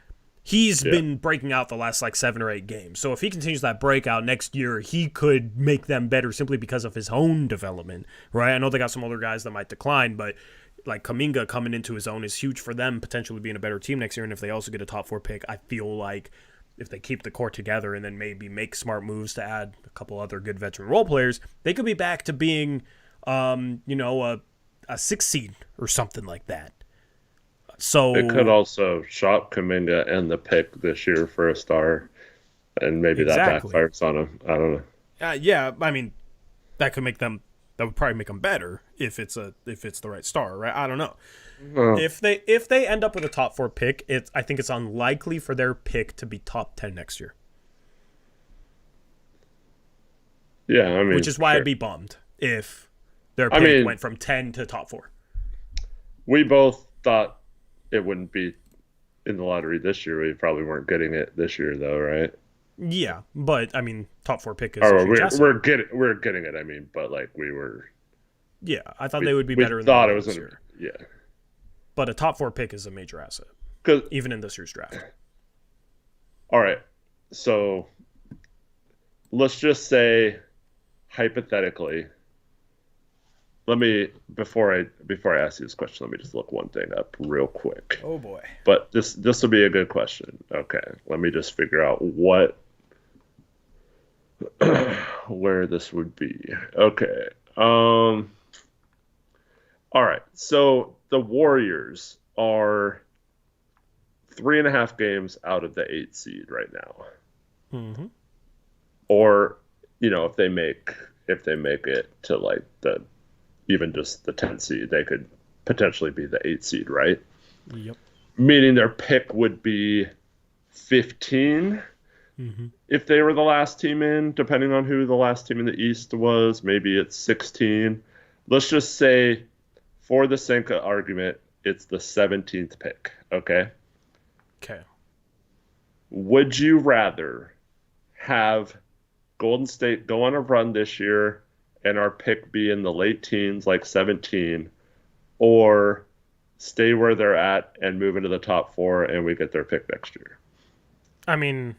He's been breaking out the last 7 or 8 games. So if he continues that breakout next year, he could make them better simply because of his own development, right? I know they got some older guys that might decline, but like Kuminga coming into his own is huge for them, potentially being a better team next year. And if they also get a top 4 pick, I feel like if they keep the core together and then maybe make smart moves to add a couple other good veteran role players, they could be back to being, a 6 seed or something like that. So it could also shop Kuminga and the pick this year for a star, and maybe that backfires on him. I don't know. Yeah, I mean, that could make them. That would probably make them better if it's the right star, right? I don't know. If they end up with a top 4 pick, I think it's unlikely for their pick to be top 10 next year. Yeah, I mean, which is why I'd be bummed if their pick went from 10 to top 4. We both thought it wouldn't be in the lottery this year. We probably weren't getting it this year, though, right? Yeah, but I mean, top 4 pick is. We're getting it. I mean, but like we were. Yeah, I thought they would be better. We thought it was this year. Yeah, but a top 4 pick is a major asset, even in this year's draft. All right, so let's just say, hypothetically. Before I ask you this question, let me just look one thing up real quick. Oh boy! But this will be a good question. Okay, let me just figure out where this would be. Okay. All right. So the Warriors are 3.5 games out of the 8 seed right now. Mm-hmm. Or, if they make it to like even just the 10 seed, they could potentially be the 8 seed, right? Yep. Meaning their pick would be 15 if they were the last team in, depending on who the last team in the East was. Maybe it's 16. Let's just say, for the sake of argument, it's the 17th pick, okay? Okay. Would you rather have Golden State go on a run this year and our pick be in the late teens, like 17, or stay where they're at and move into the top 4 and we get their pick next year? I mean,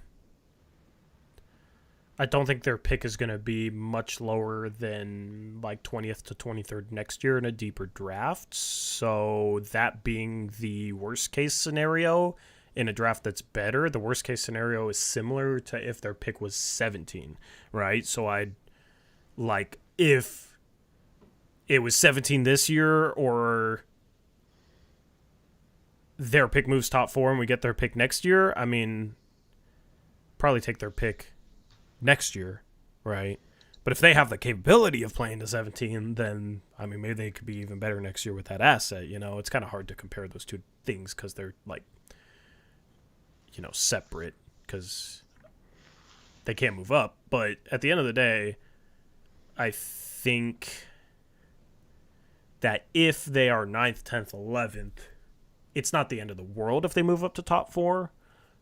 I don't think their pick is going to be much lower than like 20th to 23rd next year in a deeper draft. So that being the worst case scenario in a draft that's better, the worst case scenario is similar to if their pick was 17, right? So I'd like if it was 17 this year or their pick moves top 4 and we get their pick next year, I mean, probably take their pick next year, right? But if they have the capability of playing to 17, then, I mean, maybe they could be even better next year with that asset. It's kind of hard to compare those two things because they're, like, separate because they can't move up. But at the end of the day, I think that if they are 9th, 10th, 11th, it's not the end of the world if they move up to top 4,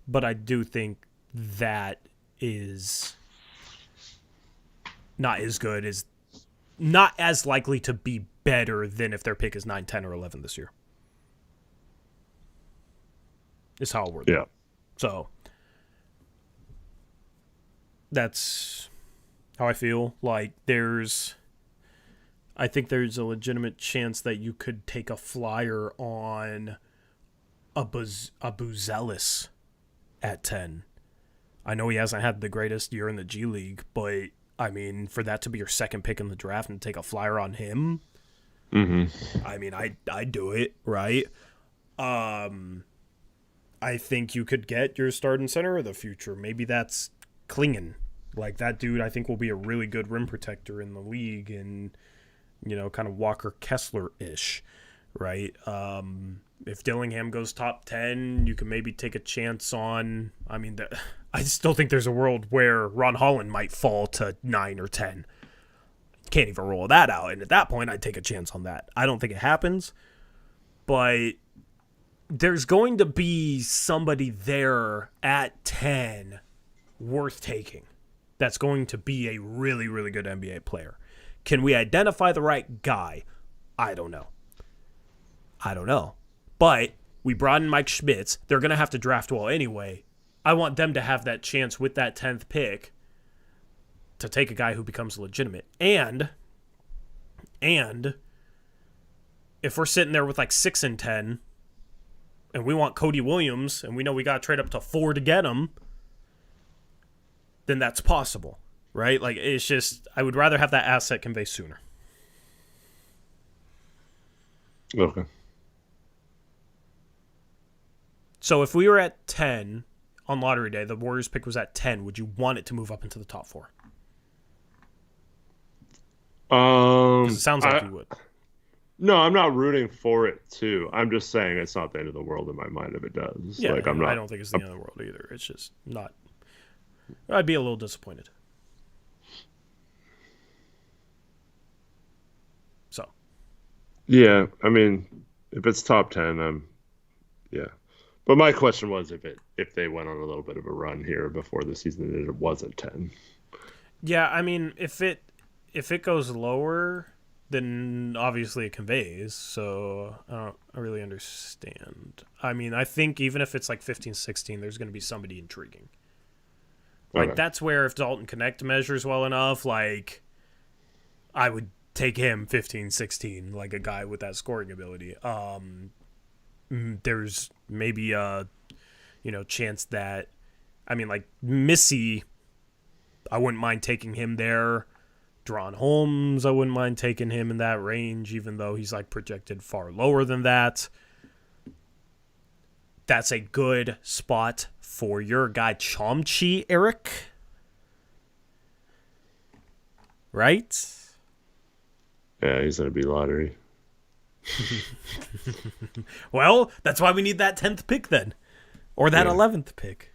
but I do think that is not as good as, not as likely to be better than if their pick is 9, 10, or 11 this year. Is how I'll word it. So that's how I feel. Like I think there's a legitimate chance that you could take a flyer on Abu Zealous at 10. I know he hasn't had the greatest year in the G League, but I mean, for that to be your second pick in the draft and take a flyer on him, I mean, I'd do it, right? I think you could get your starting center of the future. Maybe that's Klingen. Like, that dude, I think, will be a really good rim protector in the league and, kind of Walker Kessler-ish, right? If Dillingham goes top 10, you can maybe take a chance on, I still think there's a world where Ron Holland might fall to 9 or 10. Can't even roll that out. And at that point, I'd take a chance on that. I don't think it happens, but there's going to be somebody there at 10 worth taking. That's going to be a really, really good NBA player. Can we identify the right guy? I don't know. But we brought in Mike Schmitz. They're going to have to draft well anyway. I want them to have that chance with that 10th pick to take a guy who becomes legitimate. And if we're sitting there with like 6 and 10, and we want Cody Williams, and we know we got to trade up to 4 to get him, then that's possible, right? Like, it's just, I would rather have that asset convey sooner. Okay. So if we were at 10 on lottery day, the Warriors pick was at 10, would you want it to move up into the top 4? Because it sounds like you would. No, I'm not rooting for it too. I'm just saying it's not the end of the world in my mind if it does. Yeah, like, I don't think it's the end of the world either. It's just not. I'd be a little disappointed. So. Yeah, I mean, if it's top 10, yeah. But my question was if they went on a little bit of a run here before the season and it wasn't 10. Yeah, I mean, if it goes lower, then obviously it conveys. So I don't really understand. I mean, I think even if it's like 15, 16, there's going to be somebody intriguing. Like, that's where if Dalton Connect measures well enough, like, I would take him 15, 16, like a guy with that scoring ability. There's maybe a, chance that, like Missy, I wouldn't mind taking him there. Dron Holmes, I wouldn't mind taking him in that range, even though he's like projected far lower than that. That's a good spot for your guy Chomchi, Eric. Right? Yeah, he's going to be lottery. Well, that's why we need that 10th pick then. Or that 11th pick.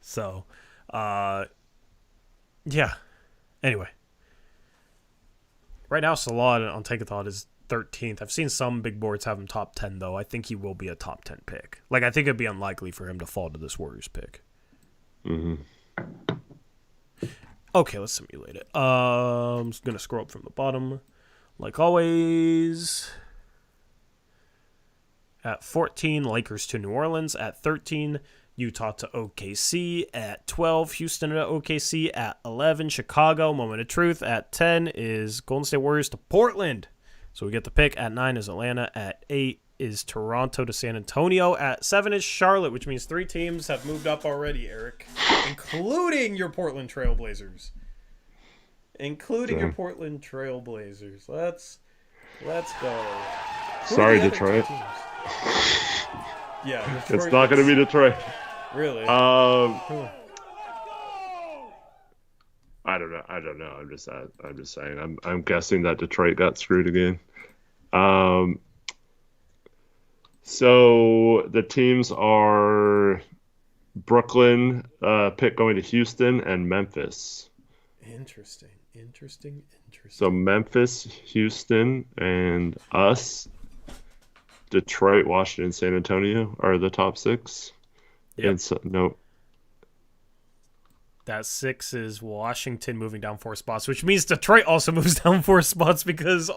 So, yeah. Anyway. Right now, Salah on Take a Thought is 13th. I've seen some big boards have him top 10, though. I think he will be a top 10 pick. Like, I think it'd be unlikely for him to fall to this Warriors pick. Mm-hmm. Okay, let's simulate it. I'm just going to scroll up from the bottom. Like always. At 14, Lakers to New Orleans. At 13, Utah to OKC. At 12, Houston to OKC. At 11, Chicago, Moment of Truth. At 10 is Golden State Warriors to Portland. So we get the pick. At 9 is Atlanta. At 8 is Toronto to San Antonio. At 7 is Charlotte, which means 3 teams have moved up already, Eric. Including your Portland Trailblazers. Your Portland Trailblazers. Let's go. Sorry, Detroit. Yeah, Detroit, it's not going to be Detroit. Really? I don't know. I'm just saying. I'm guessing that Detroit got screwed again. So the teams are Brooklyn, pick going to Houston, and Memphis. Interesting. So Memphis, Houston, and us, Detroit, Washington, San Antonio are the top 6. Yep. No. That 6 is Washington moving down 4 spots, which means Detroit also moves down 4 spots because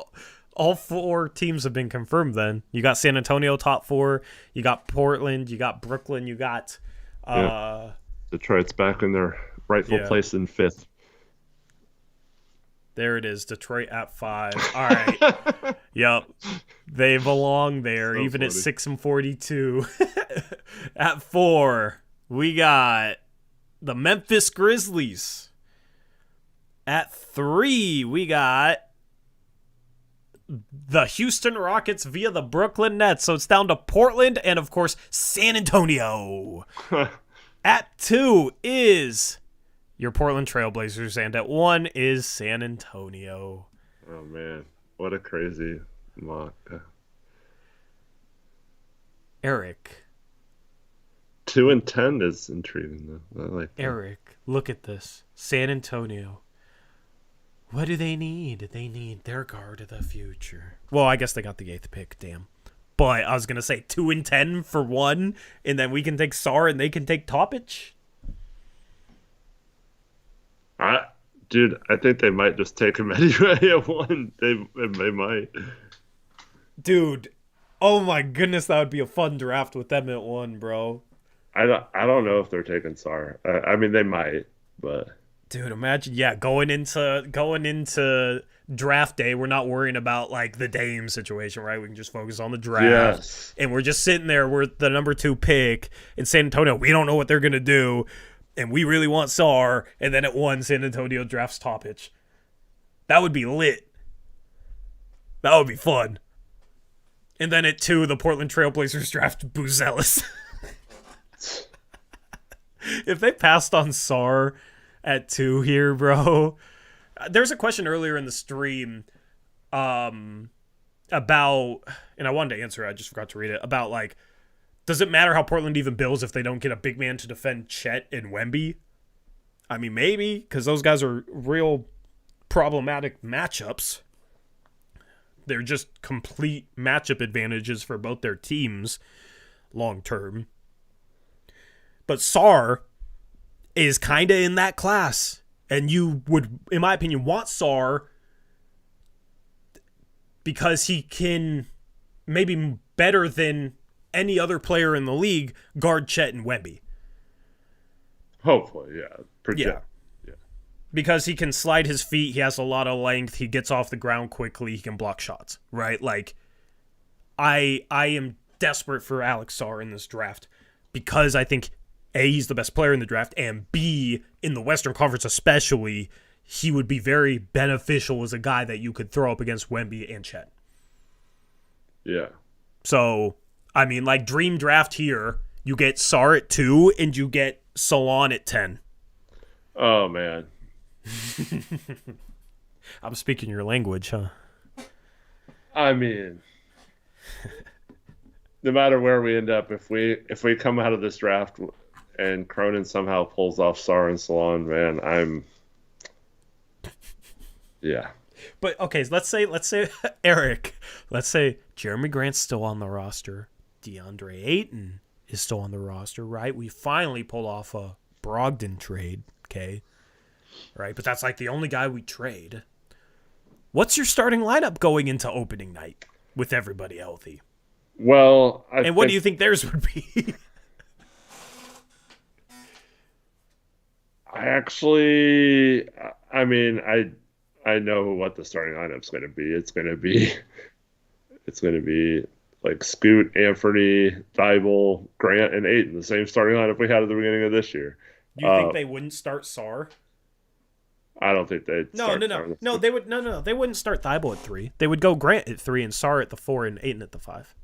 all 4 teams have been confirmed then. You got San Antonio top 4, you got Portland, you got Brooklyn, you got... Detroit's back in their rightful place in 5th. There it is. Detroit at 5. All right. Yep. They belong there, So even funny. at 6-42. At 4, we got the Memphis Grizzlies. At 3, we got the Houston Rockets via the Brooklyn Nets. So it's down to Portland and, of course, San Antonio. At 2 is your Portland Trailblazers, and at 1 is San Antonio. Oh, man. What a crazy mock. Eric. 2-10 is intriguing, though. I like that. Eric, look at this. San Antonio. What do they need? They need their guard of the future. Well, I guess they got the 8th pick, damn. But I was going to say 2-10 for 1, and then we can take Sar and they can take Topic. Dude, I think they might just take him anyway at 1. They might. Dude, oh my goodness, that would be a fun draft with them at 1, bro. I don't know if they're taking Sar. I mean, they might, but... Dude, imagine, going into draft day, we're not worrying about like the Dame situation, right? We can just focus on the draft. Yes. And we're just sitting there, we're the number 2 pick in San Antonio. We don't know what they're gonna do, and we really want Sar. And then at 1, San Antonio drafts Topic. That would be lit. That would be fun. And then at 2, the Portland Trailblazers draft Buzelis. If they passed on Sar at 2 here, bro. There's a question earlier in the stream about, and I wanted to answer it, I just forgot to read it, about like, does it matter how Portland even builds if they don't get a big man to defend Chet and Wemby? I mean, maybe, because those guys are real problematic matchups. They're just complete matchup advantages for both their teams long term. But Sar is kind of in that class. And you would, in my opinion, want Sar because he can, maybe better than any other player in the league, guard Chet and Wemby. Hopefully, yeah. Project. Yeah. Because he can slide his feet, he has a lot of length, he gets off the ground quickly, he can block shots, right? Like, I am desperate for Alex Sar in this draft because I think A, he's the best player in the draft, and B, in the Western Conference especially, he would be very beneficial as a guy that you could throw up against Wemby and Chet. Yeah. So, I mean, like, dream draft here, you get Sar at 2, and you get Salon at 10. Oh, man. I'm speaking your language, huh? I mean, no matter where we end up, if we come out of this draft and Cronin somehow pulls off Sar and Salon, man, yeah. But okay, let's say Eric, let's say Jeremy Grant's still on the roster, DeAndre Ayton is still on the roster, right? We finally pulled off a Brogdon trade, okay? Right, but that's like the only guy we trade. What's your starting lineup going into opening night with everybody healthy? Well, what do you think theirs would be? I know what the starting lineup's going to be. It's going to be like Scoot, Anfernee, Thibault, Grant, and Ayton, the same starting lineup we had at the beginning of this year. Do you think they wouldn't start Sar? I don't think they'd. No. They would. No. They wouldn't start Thibault at 3. They would go Grant at 3 and Sar at the 4 and Ayton at the 5.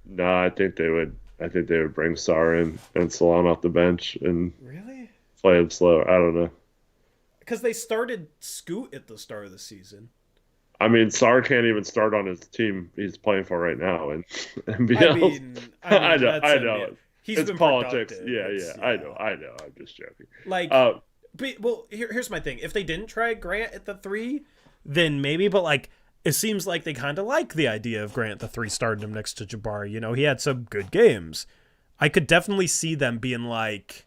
No, I think they would. I think they would bring Sar in and Salon off the bench and Really? play him slow. I don't know. Because they started Scoot at the start of the season. I mean, Sar can't even start on his team he's playing for right now, and NBL. I know. It's been politics. Yeah. I know. I'm just joking. Like, here's my thing. If they didn't try Grant at the 3, then maybe. But like, it seems like they kind of like the idea of Grant at the 3 starting him next to Jabari. You know, he had some good games. I could definitely see them being like,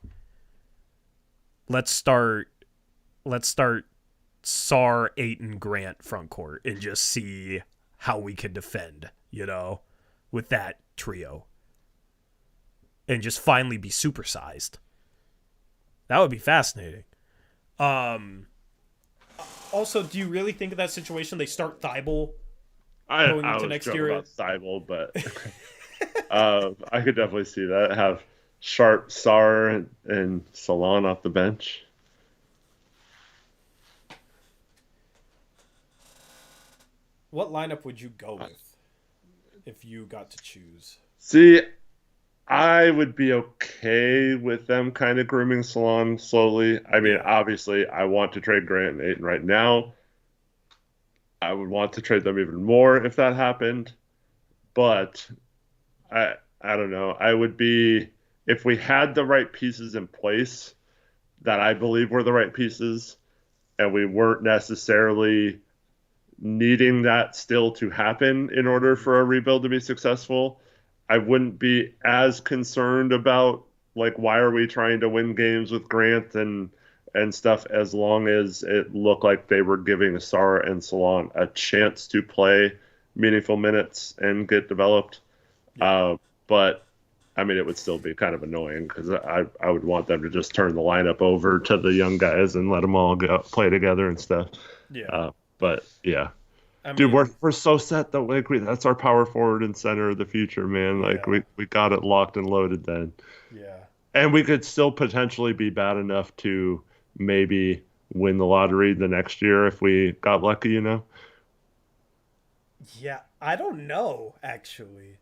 let's start Sar, Ayton, Grant front court and just see how we can defend, you know, with that trio. And just finally be supersized. That would be fascinating. Also, do you really think of that situation? They start Thibault going I into was next joking year. about Seibel, but I could definitely see that. Have Sharp, Sar, and Salon off the bench. What lineup would you go with if you got to choose? See, I would be okay with them kind of grooming Salon slowly. I mean, Yeah. obviously, I want to trade Grant and Ayton right now. I would want to trade them even more if that happened, but I don't know. I would be if we had the right pieces in place that I believe were the right pieces, and we weren't necessarily needing that still to happen in order for a rebuild to be successful. I wouldn't be as concerned about like why are we trying to win games with Grant and stuff as long as it looked like they were giving Sar and Salon a chance to play meaningful minutes and get developed. Yeah. But I mean, it would still be kind of annoying because I would want them to just turn the lineup over to the young guys and let them all go play together and stuff. Yeah. But yeah, I dude, mean, we're so set though. Like that's our power forward and center of the future, man. Like yeah. we got it locked and loaded then, Yeah. and we could still potentially be bad enough to maybe win the lottery the next year if we got lucky, you know. Yeah. I don't know, actually.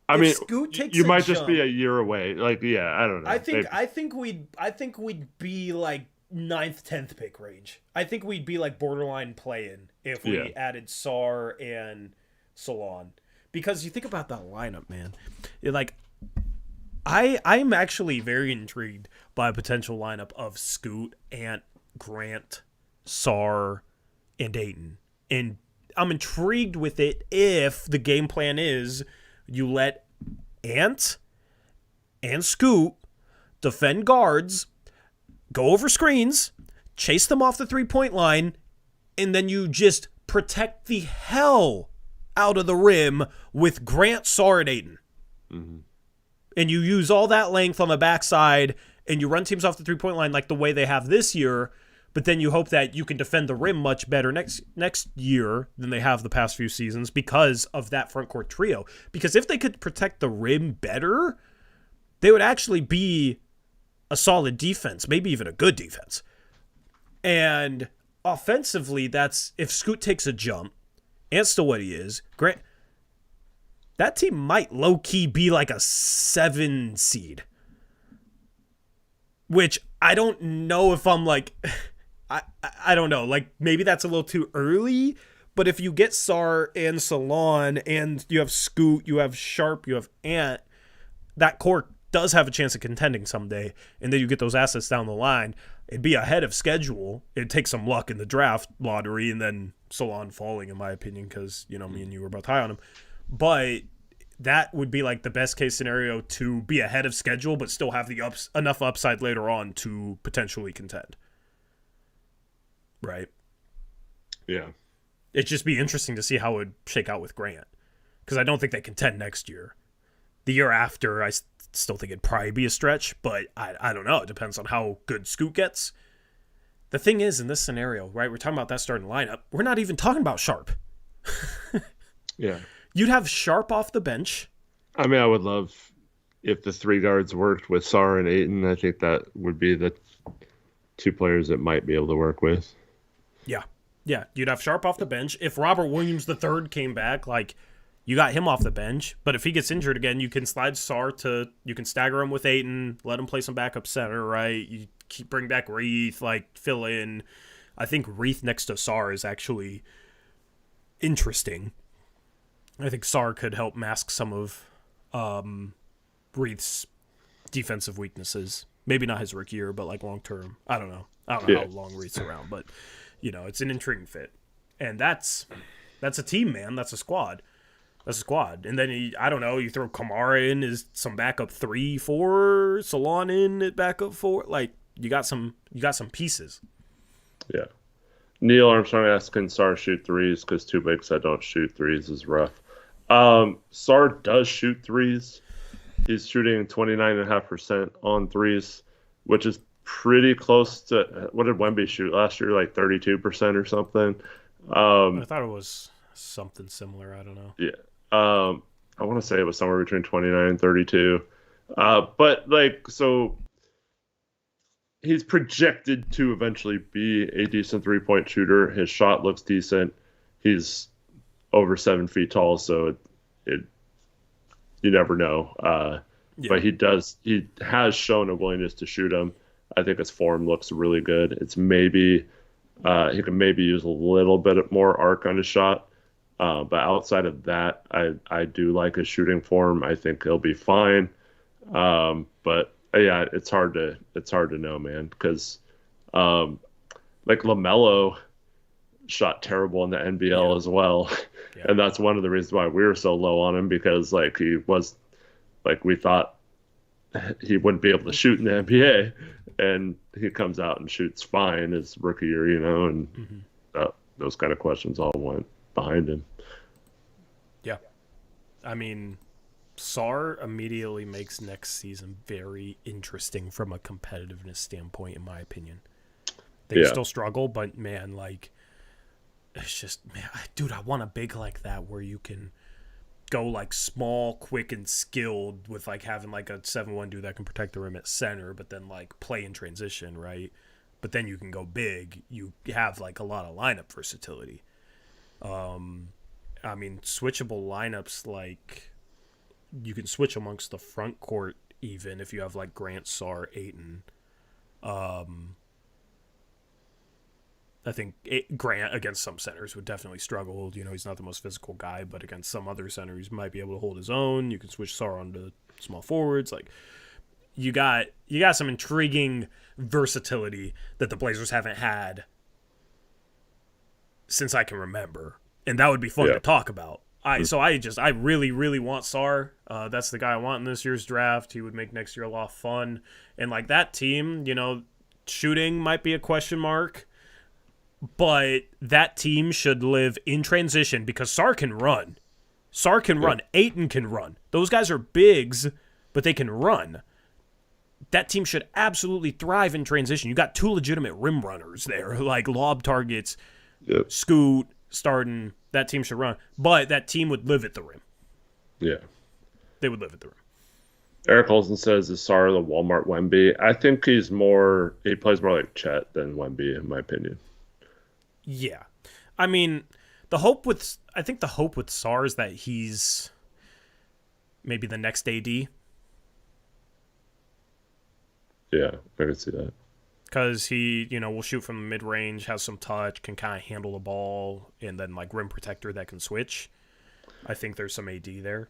I If mean, Scoot takes you a might just be jump, a year away. Like, yeah, I don't know. Maybe. I think we'd be like ninth, 10th pick range. I think we'd be like borderline play-in if we Yeah. added Sar and Salon. Because you think about that lineup, man. Like I'm actually very intrigued by a potential lineup of Scoot, Ant, Grant, Sar, and Ayton. And I'm intrigued with it if the game plan is you let Ant and Scoot defend guards, go over screens, chase them off the 3-point line, and then you just protect the hell out of the rim with Grant, Sar, and Ayton. Mm-hmm. And you use all that length on the backside, and you run teams off the 3-point line like the way they have this year, but then you hope that you can defend the rim much better next year than they have the past few seasons because of that front court trio. Because if they could protect the rim better, they would actually be a solid defense, maybe even a good defense. And offensively, that's if Scoot takes a jump, and still what he is, Grant, that team might low-key be like a 7 seed. Which I don't know if I'm like... I don't know. Like, maybe that's a little too early, but if you get Sar and Salon and you have Scoot, you have Sharp, you have Ant, that core does have a chance of contending someday, and then you get those assets down the line, it'd be ahead of schedule. It'd take some luck in the draft lottery and then Salon falling, in my opinion, because, you know, me and you were both high on him. But that would be like the best case scenario to be ahead of schedule, but still have the enough upside later on to potentially contend. Right? Yeah. It'd just be interesting to see how it would shake out with Grant. Because I don't think they contend next year. The year after, I still think it'd probably be a stretch, but I don't know. It depends on how good Scoot gets. The thing is, in this scenario, right, we're talking about that starting lineup. We're not even talking about Sharp. Yeah. You'd have Sharp off the bench. I mean, I would love if the 3 guards worked with Sar and Ayton. I think that would be the 2 players that might be able to work with. Yeah. Yeah, you'd have Sharp off the bench. If Robert Williams III came back, like, you got him off the bench. But if he gets injured again, you can slide Sar to, you can stagger him with Ayton, let him play some backup center, right? You bring back Reith, like, fill in. I think Reith next to Sar is actually interesting. I think Sar could help mask some of Reith's defensive weaknesses. Maybe not his rookie year, but, like, long term. I don't know how long Reith's around, but... You know, it's an intriguing fit. And that's a team, man. That's a squad. And then, I don't know, you throw Kamara in as some backup 3-4, Salon in at backup 4. Like, you got some pieces. Yeah. Neil Armstrong asked, can Sar shoot threes? Because 2 bigs that don't shoot threes is rough. Sar does shoot threes. He's shooting 29.5% on threes, which is pretty close to what did Wemby shoot last year? Like 32% or something. I thought it was something similar. I don't know. Yeah. I want to say it was somewhere between 29 and 32. But like, so he's projected to eventually be a decent 3-point shooter. His shot looks decent. He's over 7 feet tall, so it you never know. Yeah. But he has shown a willingness to shoot him. I think his form looks really good. It's maybe he can maybe use a little bit more arc on his shot. But outside of that, I do like his shooting form. I think he'll be fine. But yeah, it's hard to know, man, because like LaMelo shot terrible in the NBL as well, and that's one of the reasons why we were so low on him, because like he was like we thought he wouldn't be able to shoot in the NBA, and he comes out and shoots fine his rookie year, and those kind of questions all went behind him. Yeah. I mean, Sar immediately makes next season very interesting from a competitiveness standpoint, in my opinion. They still struggle, but man, like, it's just, man, dude, I want a big like that where you can go like small, quick, and skilled with like having like a 7-1 dude that can protect the rim at center, but then like play in transition, right? But then you can go big. You have like a lot of lineup versatility. I mean, switchable lineups, like you can switch amongst the front court even if you have like Grant, Sar, Ayton. I think Grant against some centers would definitely struggle. He's not the most physical guy, but against some other centers, he might be able to hold his own. You can switch Sar onto small forwards. Like you got some intriguing versatility that the Blazers haven't had since I can remember, and that would be fun to talk about. I really, really want Sar. That's the guy I want in this year's draft. He would make next year a lot of fun, and like that team, shooting might be a question mark. But that team should live in transition because Sar can run. Sar can run. Ayton can run. Those guys are bigs, but they can run. That team should absolutely thrive in transition. You got two legitimate rim runners there, like lob targets, Scoot, starting. That team should run. But that team would live at the rim. Yeah. They would live at the rim. Eric Olsen says, is Sar the Walmart Wemby? I think he plays more like Chet than Wemby, in my opinion. Yeah. I mean, the hope with Sar is that he's maybe the next AD. Yeah, I can see that. Because he, will shoot from the mid-range, has some touch, can kind of handle the ball, and then, like, rim protector that can switch. I think there's some AD there.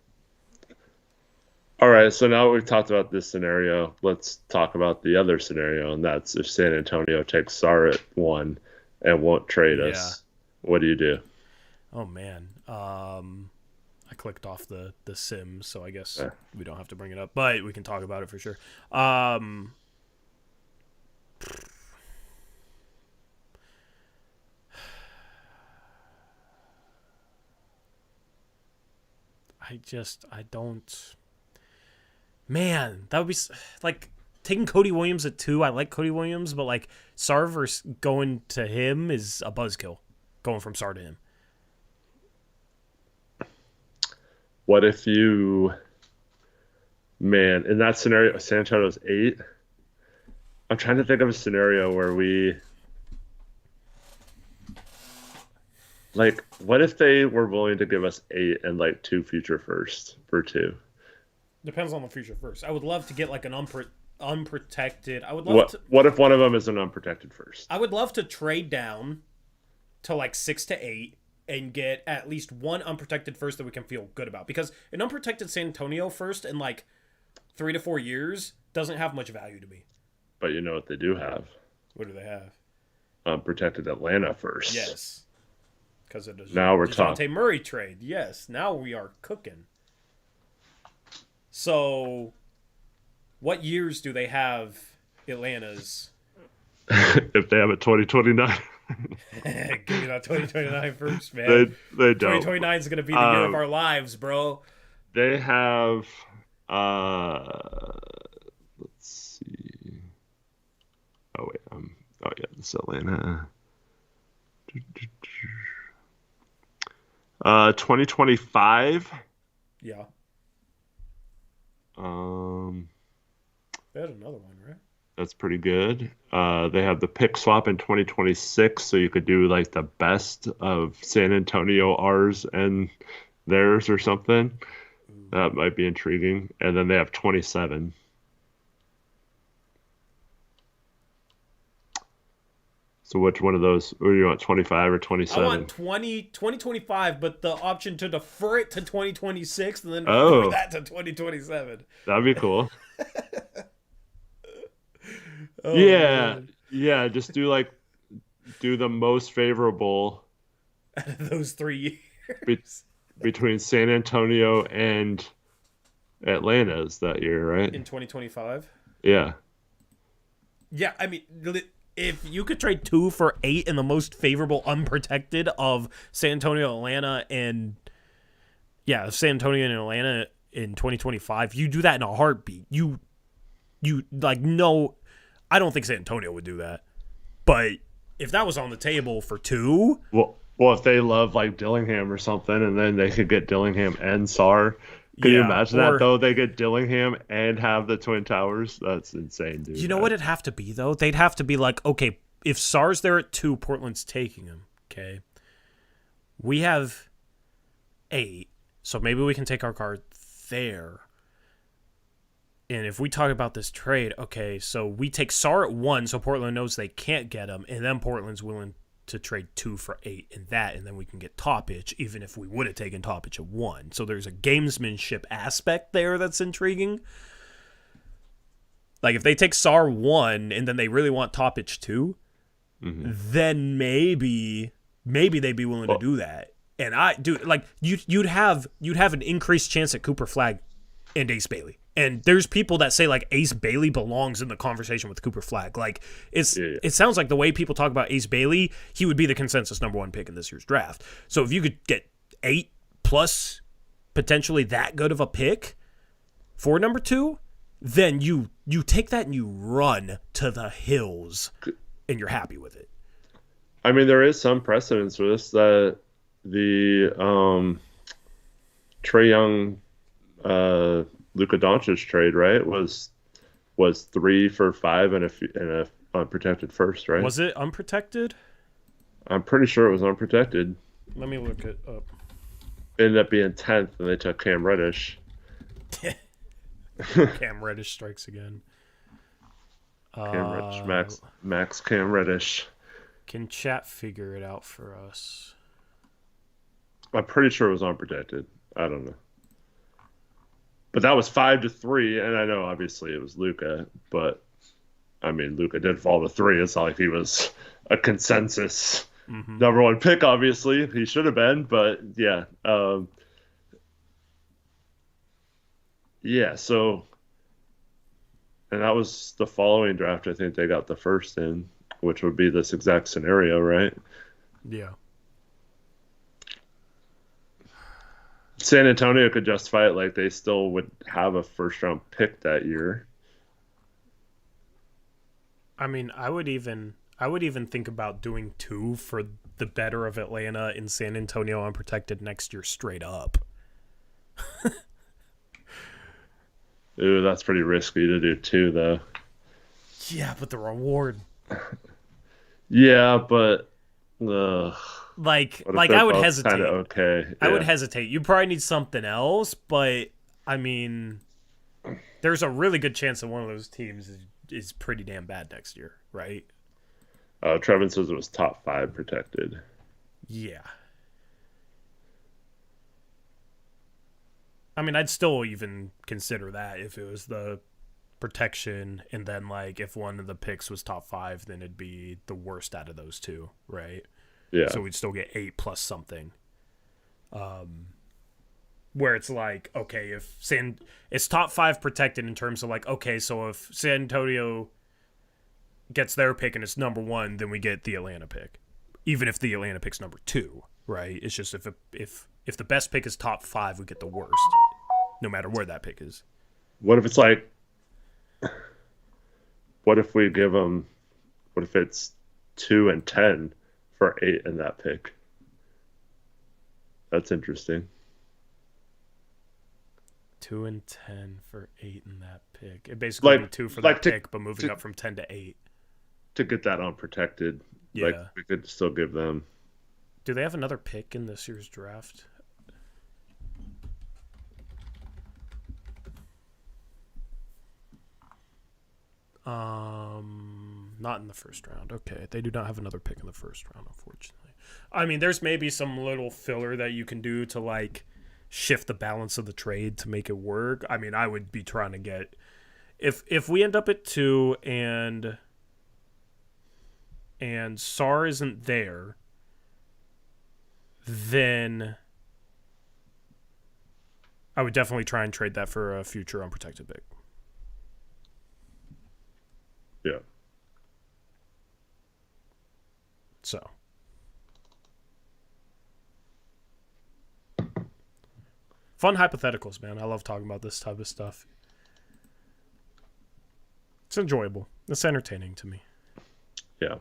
All right, so now we've talked about this scenario. Let's talk about the other scenario, and that's if San Antonio takes Sar at 1 and won't trade us. What do you do? Oh, man. I clicked off the sim, so I guess we don't have to bring it up. But we can talk about it for sure. I don't. Man, that would be like taking Cody Williams at 2. I like Cody Williams, but like Sar versus going to him is a buzzkill. Going from Sar to him. What if in that scenario, San Antonio's 8? I'm trying to think of a scenario where what if they were willing to give us 8 and like 2 future firsts for 2? Depends on the future first. I would love to get like an unprotected. What if one of them is an unprotected first? I would love to trade down to like 6 to 8 and get at least one unprotected first that we can feel good about. Because an unprotected San Antonio first in like 3 to 4 years doesn't have much value to me. But you know what they do have? What do they have? Unprotected Atlanta first. Yes. Because of the DeJounte Murray trade. Yes. Now we are cooking. So, what years do they have Atlanta's? If they have a 2029. Give me that 2029 first, man. They don't. 2029 is going to be the year of our lives, bro. They have, let's see. Oh wait, oh yeah, this Atlanta. 2025. Yeah. Um, They had another one, right? that's pretty good. They have the pick swap in 2026, so you could do like the best of San Antonio, ours, and theirs or something. Ooh. That might be intriguing. And then they have 27. So which one of those? Or do you want 25 or I 27? want 2025, but the option to defer it to 2026 and then defer Oh, that to 2027. that'd be cool. Oh, Yeah, man. yeah. Just do the most favorable Out of those 3 be, years between San Antonio and Atlanta's that year, right? in 2025. Yeah. Yeah, I mean, if you could trade 2 for 8 in the most favorable unprotected of San Antonio, Atlanta, and San Antonio and Atlanta in 2025, you do that in a heartbeat. You like no, I don't think San Antonio would do that, but if that was on the table for 2, Well, if they love like Dillingham or something, and then they could get Dillingham and Sar. Can you imagine that though? They get Dillingham and have the Twin Towers. That's insane, dude. You know what it'd have to be though? They'd have to be like, okay, if Sar's there at 2, Portland's taking him. Okay, we have 8, so maybe we can take our card there. And if we talk about this trade, okay, so we take Sar at 1, so Portland knows they can't get him, and then Portland's willing to trade 2 for 8 and that, and then we can get Topic, even if we would have taken Topic at 1. So there's a gamesmanship aspect there that's intriguing. Like if they take Sar 1 and then they really want Topic 2, then maybe they'd be willing to do that. And you'd have an increased chance at Cooper Flagg and Ace Bailey. And there's people that say like Ace Bailey belongs in the conversation with Cooper Flagg. Like it sounds like the way people talk about Ace Bailey, he would be the consensus number 1 pick in this year's draft. So if you could get 8 plus potentially that good of a pick for number 2, then you take that and you run to the hills and you're happy with it. I mean, there is some precedence for this that the Trae Young Luka Doncic trade, right, was 3 for 5 and a unprotected first, right? Was it unprotected? I'm pretty sure it was unprotected. Let me look it up. Ended up being 10th, and they took Cam Reddish. Cam Reddish strikes again. Cam Reddish, Max Cam Reddish. Can chat figure it out for us? I'm pretty sure it was unprotected. I don't know. But that was 5-3, and I know obviously it was Luka, but I mean Luka did fall to 3. It's not like he was a consensus number 1 pick. Obviously, he should have been, but yeah, yeah. So, and that was the following draft. I think they got the first in, which would be this exact scenario, right? Yeah. San Antonio could justify it like they still would have a first-round pick that year. I mean, I would even think about doing 2 for the better of Atlanta and San Antonio unprotected next year straight up. Ooh, that's pretty risky to do 2, though. Yeah, but the reward. Yeah, but I would hesitate. Kind of okay. Yeah. I would hesitate. You probably need something else, but I mean, there's a really good chance that one of those teams is pretty damn bad next year, right? Trevin says it was top 5 protected. Yeah. I mean, I'd still even consider that if it was the protection, and then like if one of the picks was top 5, then it'd be the worst out of those 2, right? Yeah. So we'd still get 8 plus something. Where it's like, okay, if it's top 5 protected in terms of like, okay, so if San Antonio gets their pick and it's number 1, then we get the Atlanta pick, even if the Atlanta pick's number 2, right? It's just if the best pick is top 5, we get the worst, no matter where that pick is. What if it's like, what if we give them What if it's 2 and 10 for 8 in that pick? That's interesting. 2 and 10 for 8 in that pick. It basically be 2 for that pick, but moving up from 10 to 8. To get that unprotected, like we could still give them. Do they have another pick in this year's draft? Not in the first round. Okay, they do not have another pick in the first round, unfortunately. I mean, there's maybe some little filler that you can do to like shift the balance of the trade to make it work. I mean, I would be trying to get if we end up at 2 and Sar isn't there, then I would definitely try and trade that for a future unprotected pick. Yeah. So. Fun hypotheticals, man. I love talking about this type of stuff. It's enjoyable. It's entertaining to me. Yeah.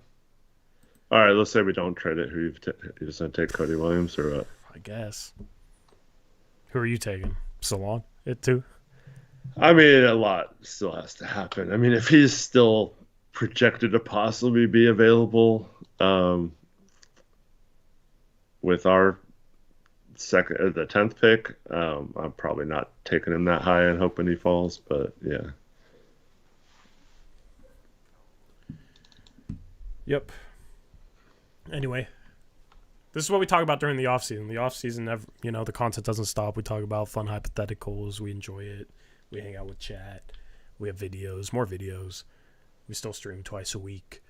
All right, let's say we don't trade it. Who you just going to take Cody Williams or what? I guess. Who are you taking? Salon? It too? I mean, a lot still has to happen. I mean, if he's still projected to possibly be available with our the 10th pick, I'm probably not taking him that high and hoping he falls, but yeah. Yep. Anyway, this is what we talk about during the offseason. The offseason, you know, the content doesn't stop. We talk about fun hypotheticals. We enjoy it. We hang out with chat. We have videos, more videos. We still stream twice a week.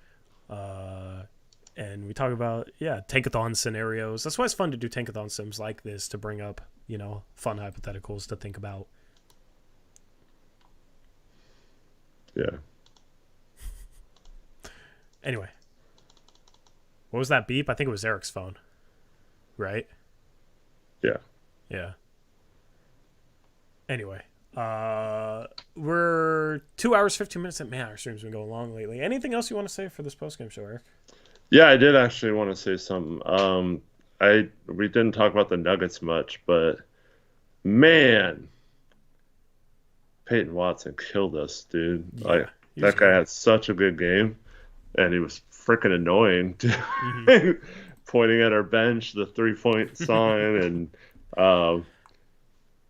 And we talk about, tankathon scenarios. That's why it's fun to do tankathon sims like this, to bring up, you know, fun hypotheticals to think about. Yeah. Anyway. What was that beep? I think it was Eric's phone. Right? Yeah. Yeah. Anyway. We're 2 hours, 15 minutes in. Man, our stream's been going long lately. Anything else you want to say for this postgame show, Eric? Yeah, I did actually want to say something. We didn't talk about the Nuggets much, but man, Peyton Watson killed us, dude. Yeah, like that guy had such a good game, and he was freaking annoying, pointing at our bench, the 3-point sign, and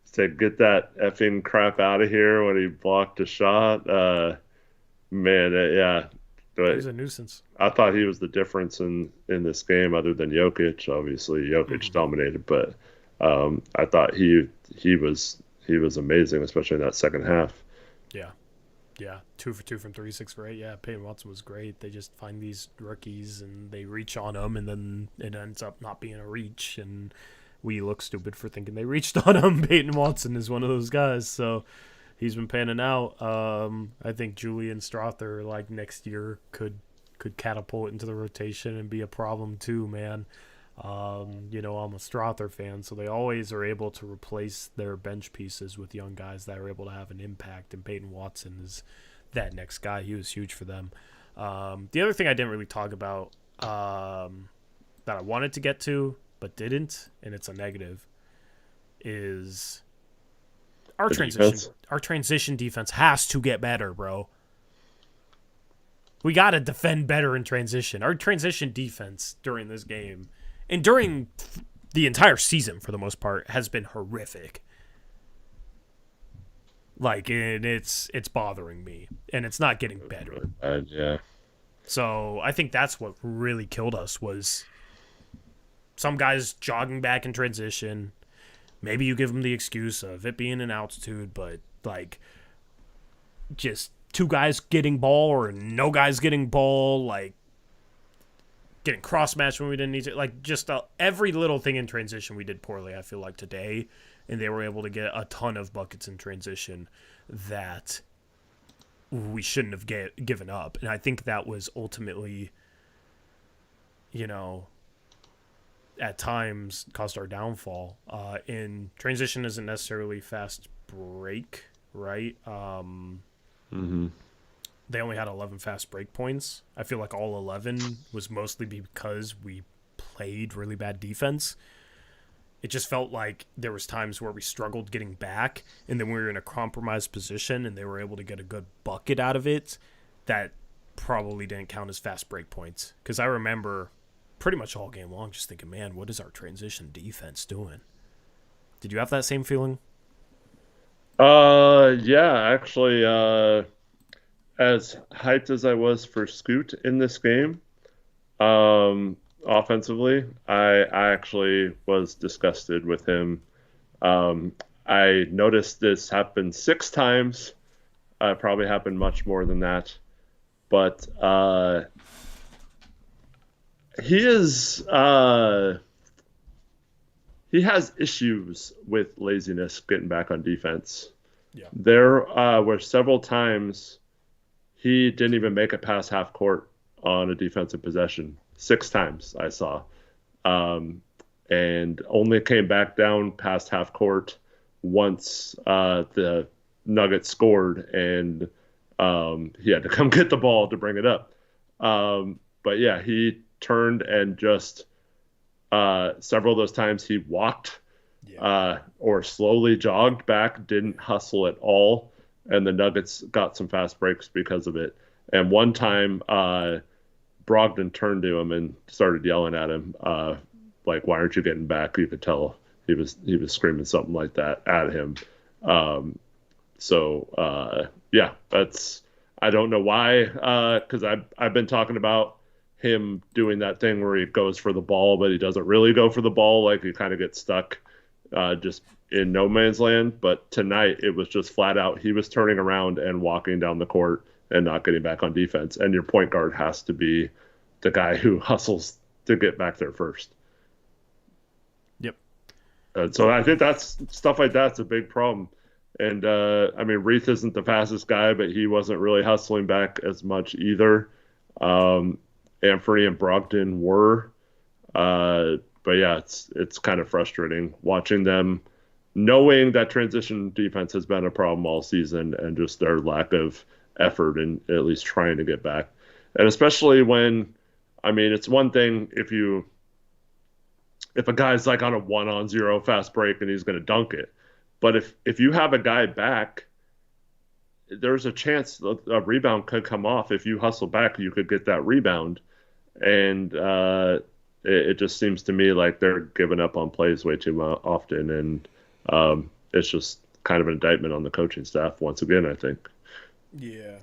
said, "Get that effing crap out of here" when he blocked a shot. Yeah. But he's a nuisance. I thought he was the difference in this game, other than Jokic. Obviously, Jokic dominated, but I thought he was amazing, especially in that second half. Yeah, 2 for 2 from 3, 6 for 8. Yeah, Peyton Watson was great. They just find these rookies and they reach on them, and then it ends up not being a reach, and we look stupid for thinking they reached on him. Peyton Watson is one of those guys, so he's been panning out. I think Julian Strother, like, next year could catapult into the rotation and be a problem too, man. You know, I'm a Strother fan, so they always are able to replace their bench pieces with young guys that are able to have an impact, and Peyton Watson is that next guy. He was huge for them. The other thing I didn't really talk about that I wanted to get to but didn't, and it's a negative, is our transition defense has to get better, bro. We got to defend better in transition. Our transition defense during this game, and during the entire season for the most part, has been horrific. Like, and it's bothering me, and it's not getting better. Yeah. So I think that's what really killed us, was some guys jogging back in transition. Maybe you give them the excuse of it being in altitude, but like just 2 guys getting ball or no guys getting ball, like getting cross-matched when we didn't need to. Like, just every little thing in transition we did poorly, I feel like, today. And they were able to get a ton of buckets in transition that we shouldn't have given up. And I think that was ultimately, you know, at times caused our downfall. In transition isn't necessarily fast break, right? they only had 11 fast break points. I feel like all 11 was mostly because we played really bad defense. It just felt like there was times where we struggled getting back, and then we were in a compromised position, and they were able to get a good bucket out of it. That probably didn't count as fast break points, because I remember pretty much all game long just thinking, man, what is our transition defense doing? Did you have that same feeling? Yeah, actually, as hyped as I was for Scoot in this game, offensively, I actually was disgusted with him. I noticed this happen 6 times. Probably happened much more than that, but he is he has issues with laziness getting back on defense. Yeah. There were several times he didn't even make it past half court on a defensive possession. 6 times I saw. And only came back down past half court once the Nuggets scored, and he had to come get the ball to bring it up. But yeah, he turned and just several of those times he walked or slowly jogged back, didn't hustle at all, and the Nuggets got some fast breaks because of it. And one time Brogdon turned to him and started yelling at him, like, "Why aren't you getting back?" You could tell he was screaming something like that at him. Yeah, that's, I don't know why, because I've been talking about him doing that thing where he goes for the ball, but he doesn't really go for the ball. Like, he kind of gets stuck just in no man's land. But tonight it was just flat out, he was turning around and walking down the court and not getting back on defense. And your point guard has to be the guy who hustles to get back there first. Yep. And so I think that's stuff like that's a big problem. And I mean, Reith isn't the fastest guy, but he wasn't really hustling back as much either. Anfernee and Brogdon were. But yeah, it's kind of frustrating watching them, knowing that transition defense has been a problem all season, and just their lack of effort in at least trying to get back. And especially when, I mean, it's one thing if a guy's like on a 1-on-0 fast break and he's going to dunk it. But if you have a guy back, there's a chance a rebound could come off. If you hustle back, you could get that rebound. And it just seems to me like they're giving up on plays way too often. And it's just kind of an indictment on the coaching staff once again, I think. Yeah.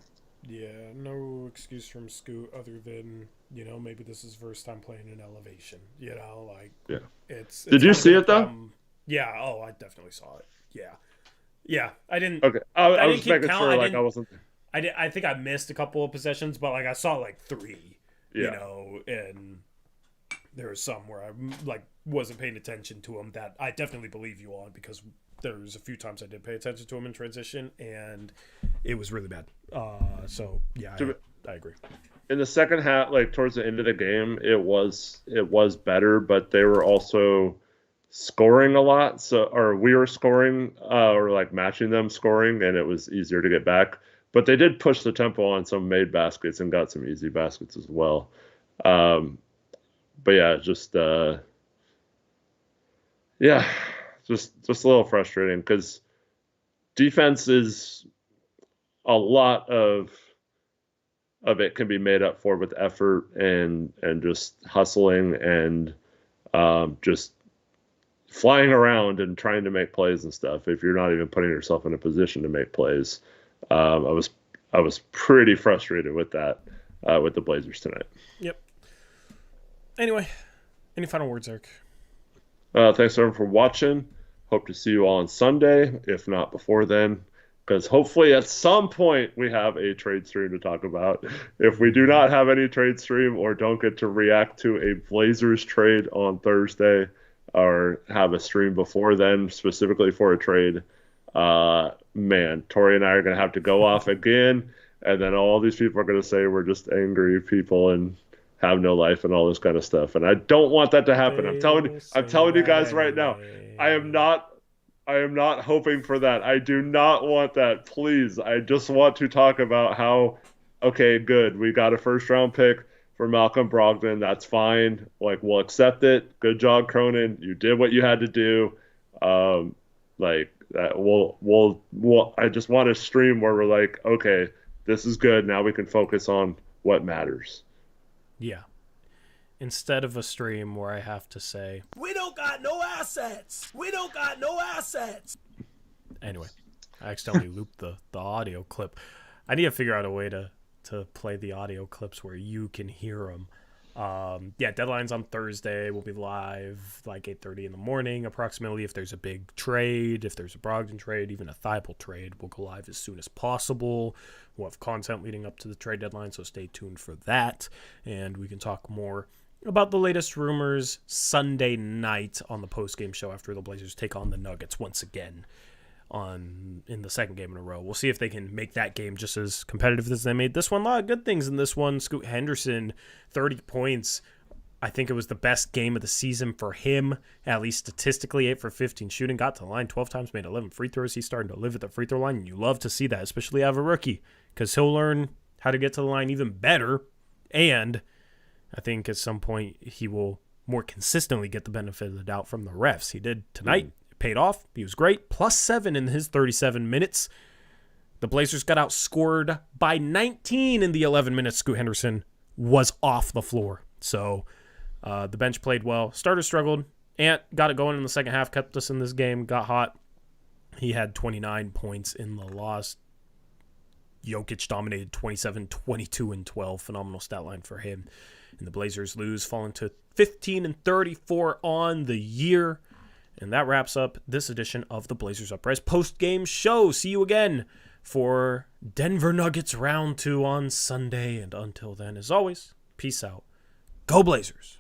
No excuse from Scoot other than, maybe this is first time playing in elevation. Yeah. It's Did you see it though? Yeah. Oh, I definitely saw it. Yeah. I didn't. Okay. I was just making sure, like, I wasn't. I think I missed a couple of possessions, but like I saw like 3. Yeah. And there was some where I like wasn't paying attention to them that I definitely believe you on, because there was a few times I did pay attention to him in transition, and it was really bad. So yeah, I agree. In the second half, like towards the end of the game, it was better, but they were also scoring a lot. Or we were scoring, or like matching them scoring, and it was easier to get back. But they did push the tempo on some made baskets and got some easy baskets as well. But yeah, just a little frustrating, because defense is a lot of it can be made up for with effort and just hustling and just flying around and trying to make plays and stuff. If you're not even putting yourself in a position to make plays, I was pretty frustrated with that with the Blazers tonight. Yep. Anyway, any final words, Eric? Thanks everyone for watching. Hope to see you all on Sunday, if not before then, because hopefully at some point we have a trade stream to talk about. If we do not have any trade stream or don't get to react to a Blazers trade on Thursday, or have a stream before then specifically for a trade, man, Tori and I are going to have to go off again, and then all these people are going to say we're just angry people and have no life and all this kind of stuff. And I don't want that to happen. I'm telling you guys right now, I am not hoping for that. I do not want that. Please. I just want to talk about how okay, good. We got a first round pick for Malcolm Brogdon. That's fine. Like, we'll accept it. Good job, Cronin. You did what you had to do. Like that. We'll. I just want a stream where we're like, okay, this is good. Now we can focus on what matters. Yeah. Instead of a stream where I have to say, we don't got no assets. We don't got no assets. Anyway, I accidentally looped the audio clip. I need to figure out a way to play the audio clips where you can hear them. Yeah, deadline's on Thursday. We'll be live like 8:30 in the morning approximately. If there's a big trade, if there's a Brogdon trade, even a Thibault trade, we'll go live as soon as possible. We'll have content leading up to the trade deadline, so stay tuned for that. And we can talk more about the latest rumors Sunday night on the postgame show after the Blazers take on the Nuggets once again in the second game in a row. We'll see if they can make that game just as competitive as they made this one. A lot of good things in this one. Scoot Henderson, 30 points. I think it was the best game of the season for him, at least statistically. 8 for 15 shooting, got to the line 12 times, made 11 free throws. He's starting to live at the free throw line, and you love to see that, especially out of a rookie, because he'll learn how to get to the line even better, and I think at some point he will more consistently get the benefit of the doubt from the refs. He did tonight. It paid off. He was great. +7 in his 37 minutes. The Blazers got outscored by 19 in the 11 minutes. Scoot Henderson was off the floor. So the bench played well. Starters struggled. Ant got it going in the second half, kept us in this game, got hot. He had 29 points in the loss. Jokic dominated 27, 22, and 12. Phenomenal stat line for him. And the Blazers lose, falling to 15-34 on the year. And that wraps up this edition of the Blazers Uprise post-game show. See you again for Denver Nuggets round 2 on Sunday. And until then, as always, peace out. Go Blazers!